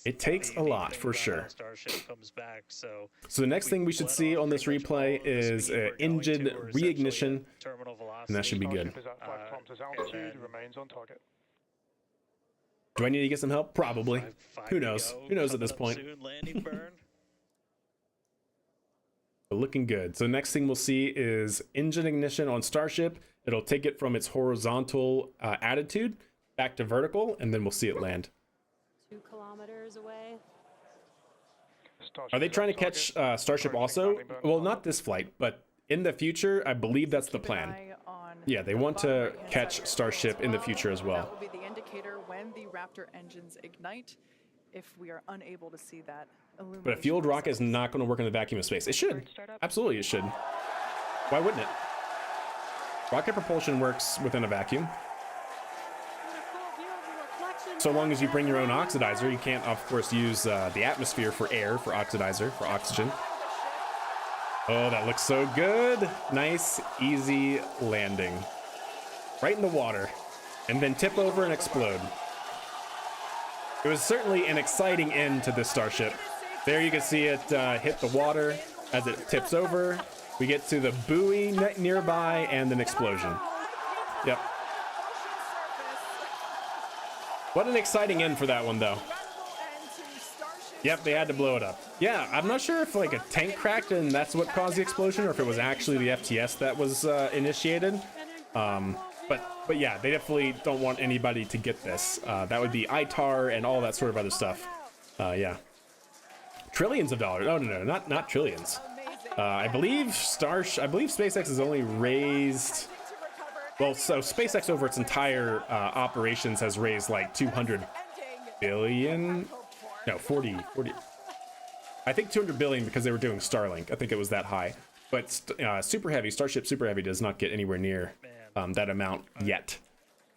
It takes a lot for sure. Starship comes back, so the next thing we should see on this replay is engine reignition, and that should be good. Do I need to get some help? Probably. Who knows? Who knows at this point? But looking good. So next thing we'll see is engine ignition on Starship. It'll take it from its horizontal attitude back to vertical, and then we'll see it land. 2 kilometers away. Are they trying to catch Starship also? Well, not this flight, but in the future, I believe that's the plan. Yeah, they want to catch Starship in the future as well. That will be the indicator when the Raptor engines ignite, if we are unable to see that illumination. But a fueled rocket is not going to work in the vacuum of space. It should. Absolutely, it should. Why wouldn't it? Rocket propulsion works within a vacuum. So long as you bring your own oxidizer. You can't, of course, use the atmosphere for air, for oxidizer, for oxygen. Oh, that looks so good. Nice, easy landing. Right in the water. And then tip over and explode. It was certainly an exciting end to this Starship. There you can see it hit the water as it tips over. We get to the buoy nearby and an explosion. Yep. What an exciting end for that one, though. Yep, they had to blow it up. Yeah, I'm not sure if like a tank cracked and that's what caused the explosion, or if it was actually the FTS that was initiated. But yeah, they definitely don't want anybody to get this. That would be ITAR and all that sort of other stuff. Yeah. Trillions of dollars. Oh, no, not trillions. I believe SpaceX has only raised... Well, so SpaceX over its entire operations has raised like 200 billion... No, 40... I think 200 billion because they were doing Starlink. I think it was that high. But Starship Super Heavy does not get anywhere near that amount yet.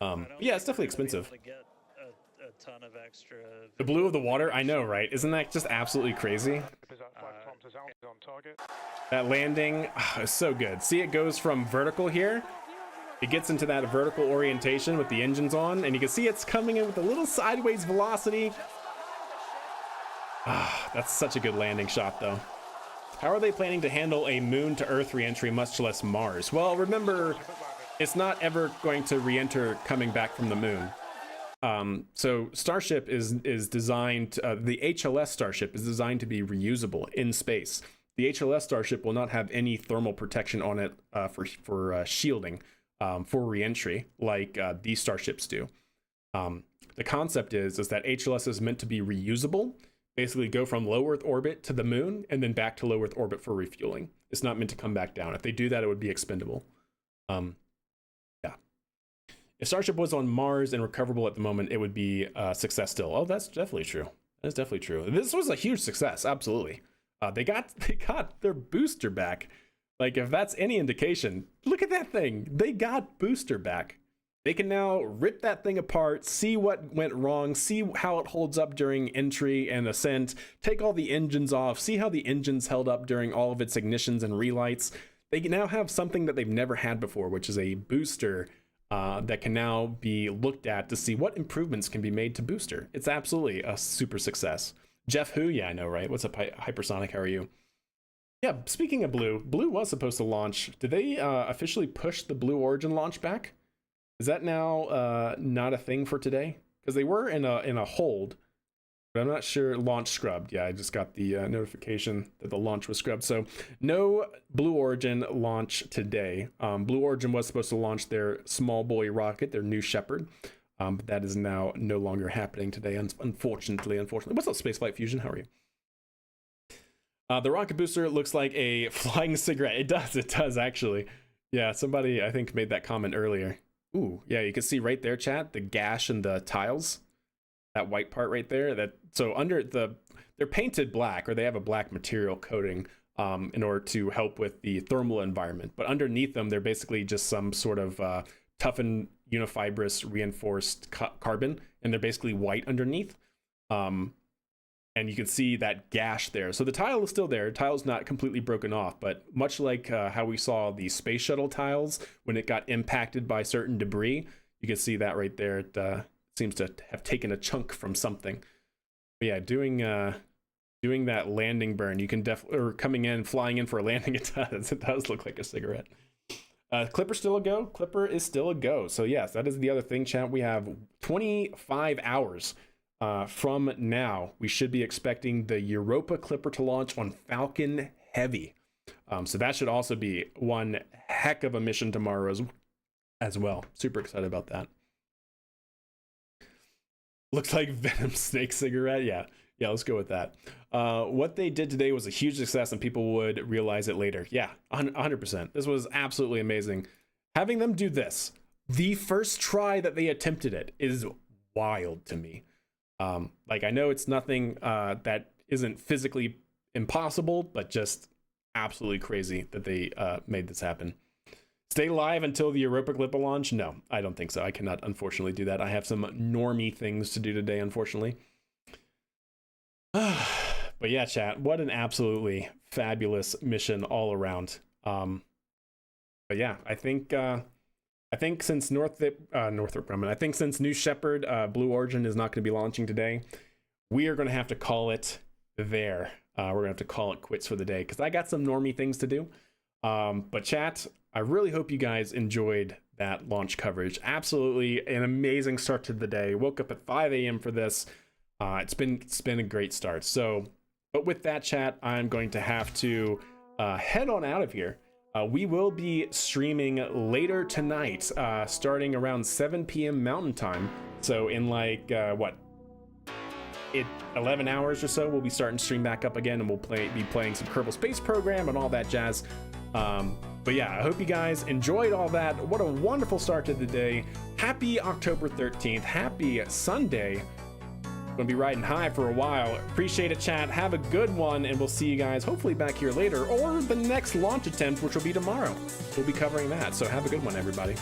Yeah, it's definitely expensive. A ton of extra. The blue of the water, I know, right? Isn't that just absolutely crazy? That landing is so good. See, it goes from vertical here. It gets into that vertical orientation with the engines on, and you can see it's coming in with a little sideways velocity. That's such a good landing shot, though. How are they planning to handle a moon to Earth reentry, much less Mars? Well, remember, it's not ever going to re-enter coming back from the moon. So Starship is designed, the HLS Starship is designed to be reusable in space. The HLS Starship will not have any thermal protection on it for shielding for re-entry like these Starships do. The concept is that HLS is meant to be reusable, basically go from low Earth orbit to the moon and then back to low Earth orbit for refueling. It's not meant to come back down. If they do that, it would be expendable. Yeah. If Starship was on Mars and recoverable at the moment, it would be a success still. Oh, that's definitely true. That's definitely true. This was a huge success. Absolutely. They got their booster back. Like, if that's any indication, look at that thing. They got booster back. They can now rip that thing apart, see what went wrong, see how it holds up during entry and ascent, take all the engines off, see how the engines held up during all of its ignitions and relights. They now have something that they've never had before, which is a booster that can now be looked at to see what improvements can be made to booster. It's absolutely a super success. Jeff Hu, yeah, I know, right? What's up, Hypersonic? How are you? Yeah, speaking of Blue was supposed to launch. Did they officially push the Blue Origin launch back? Is that now not a thing for today? Because they were in a hold, but I'm not sure. Launch scrubbed. Yeah, I just got the notification that the launch was scrubbed. So no Blue Origin launch today. Blue Origin was supposed to launch their small boy rocket, their New Shepard, but that is now no longer happening today. Unfortunately. What's up, Spaceflight Fusion? How are you? The rocket booster looks like a flying cigarette. It does actually. Yeah, somebody I think made that comment earlier. Ooh, yeah, you can see right there, chat, the gash in the tiles, that white part right there. So under they're painted black, or they have a black material coating in order to help with the thermal environment. But underneath them, they're basically just some sort of toughened unifibrous reinforced carbon, and they're basically white underneath. And you can see that gash there. So the tile is still there. The tile's not completely broken off, but much like how we saw the space shuttle tiles when it got impacted by certain debris, you can see that right there. It seems to have taken a chunk from something. But yeah, doing that landing burn, you can flying in for a landing, it does look like a cigarette. Clipper's still a go. Clipper is still a go. So yes, that is the other thing, chat. We have 25 hours from now. We should be expecting the Europa Clipper to launch on Falcon Heavy. So that should also be one heck of a mission tomorrow as well. Super excited about that. Looks like Venom Snake cigarette. Yeah, let's go with that. What they did today was a huge success, and people would realize it later. Yeah, 100%. This was absolutely amazing. Having them do this, the first try that they attempted it, is wild to me. Like, I know it's nothing that isn't physically impossible, but just absolutely crazy that they made this happen. Stay live until the Europa Clipper launch? No, I don't think so. I cannot, unfortunately, do that. I have some normie things to do today, unfortunately. But yeah, chat, what an absolutely fabulous mission all around. But yeah, I think since Northrop Grumman, I think since New Shepard, Blue Origin is not going to be launching today, we are going to have to call it there. We're going to have to call it quits for the day because I got some normie things to do. But chat, I really hope you guys enjoyed that launch coverage. Absolutely an amazing start to the day. Woke up at 5 a.m. for this. It's been a great start. So, but with that, chat, I'm going to have to head on out of here. We will be streaming later tonight, starting around 7 p.m. Mountain Time. So in like 11 hours or so, we'll be starting to stream back up again, and we'll be playing some Kerbal Space Program and all that jazz. But yeah, I hope you guys enjoyed all that. What a wonderful start to the day. Happy October 13th. Happy Sunday. Gonna be riding high for a while. Appreciate it, chat. Have a good one, and we'll see you guys hopefully back here later, or the next launch attempt, which will be tomorrow. We'll be covering that. So have a good one, everybody.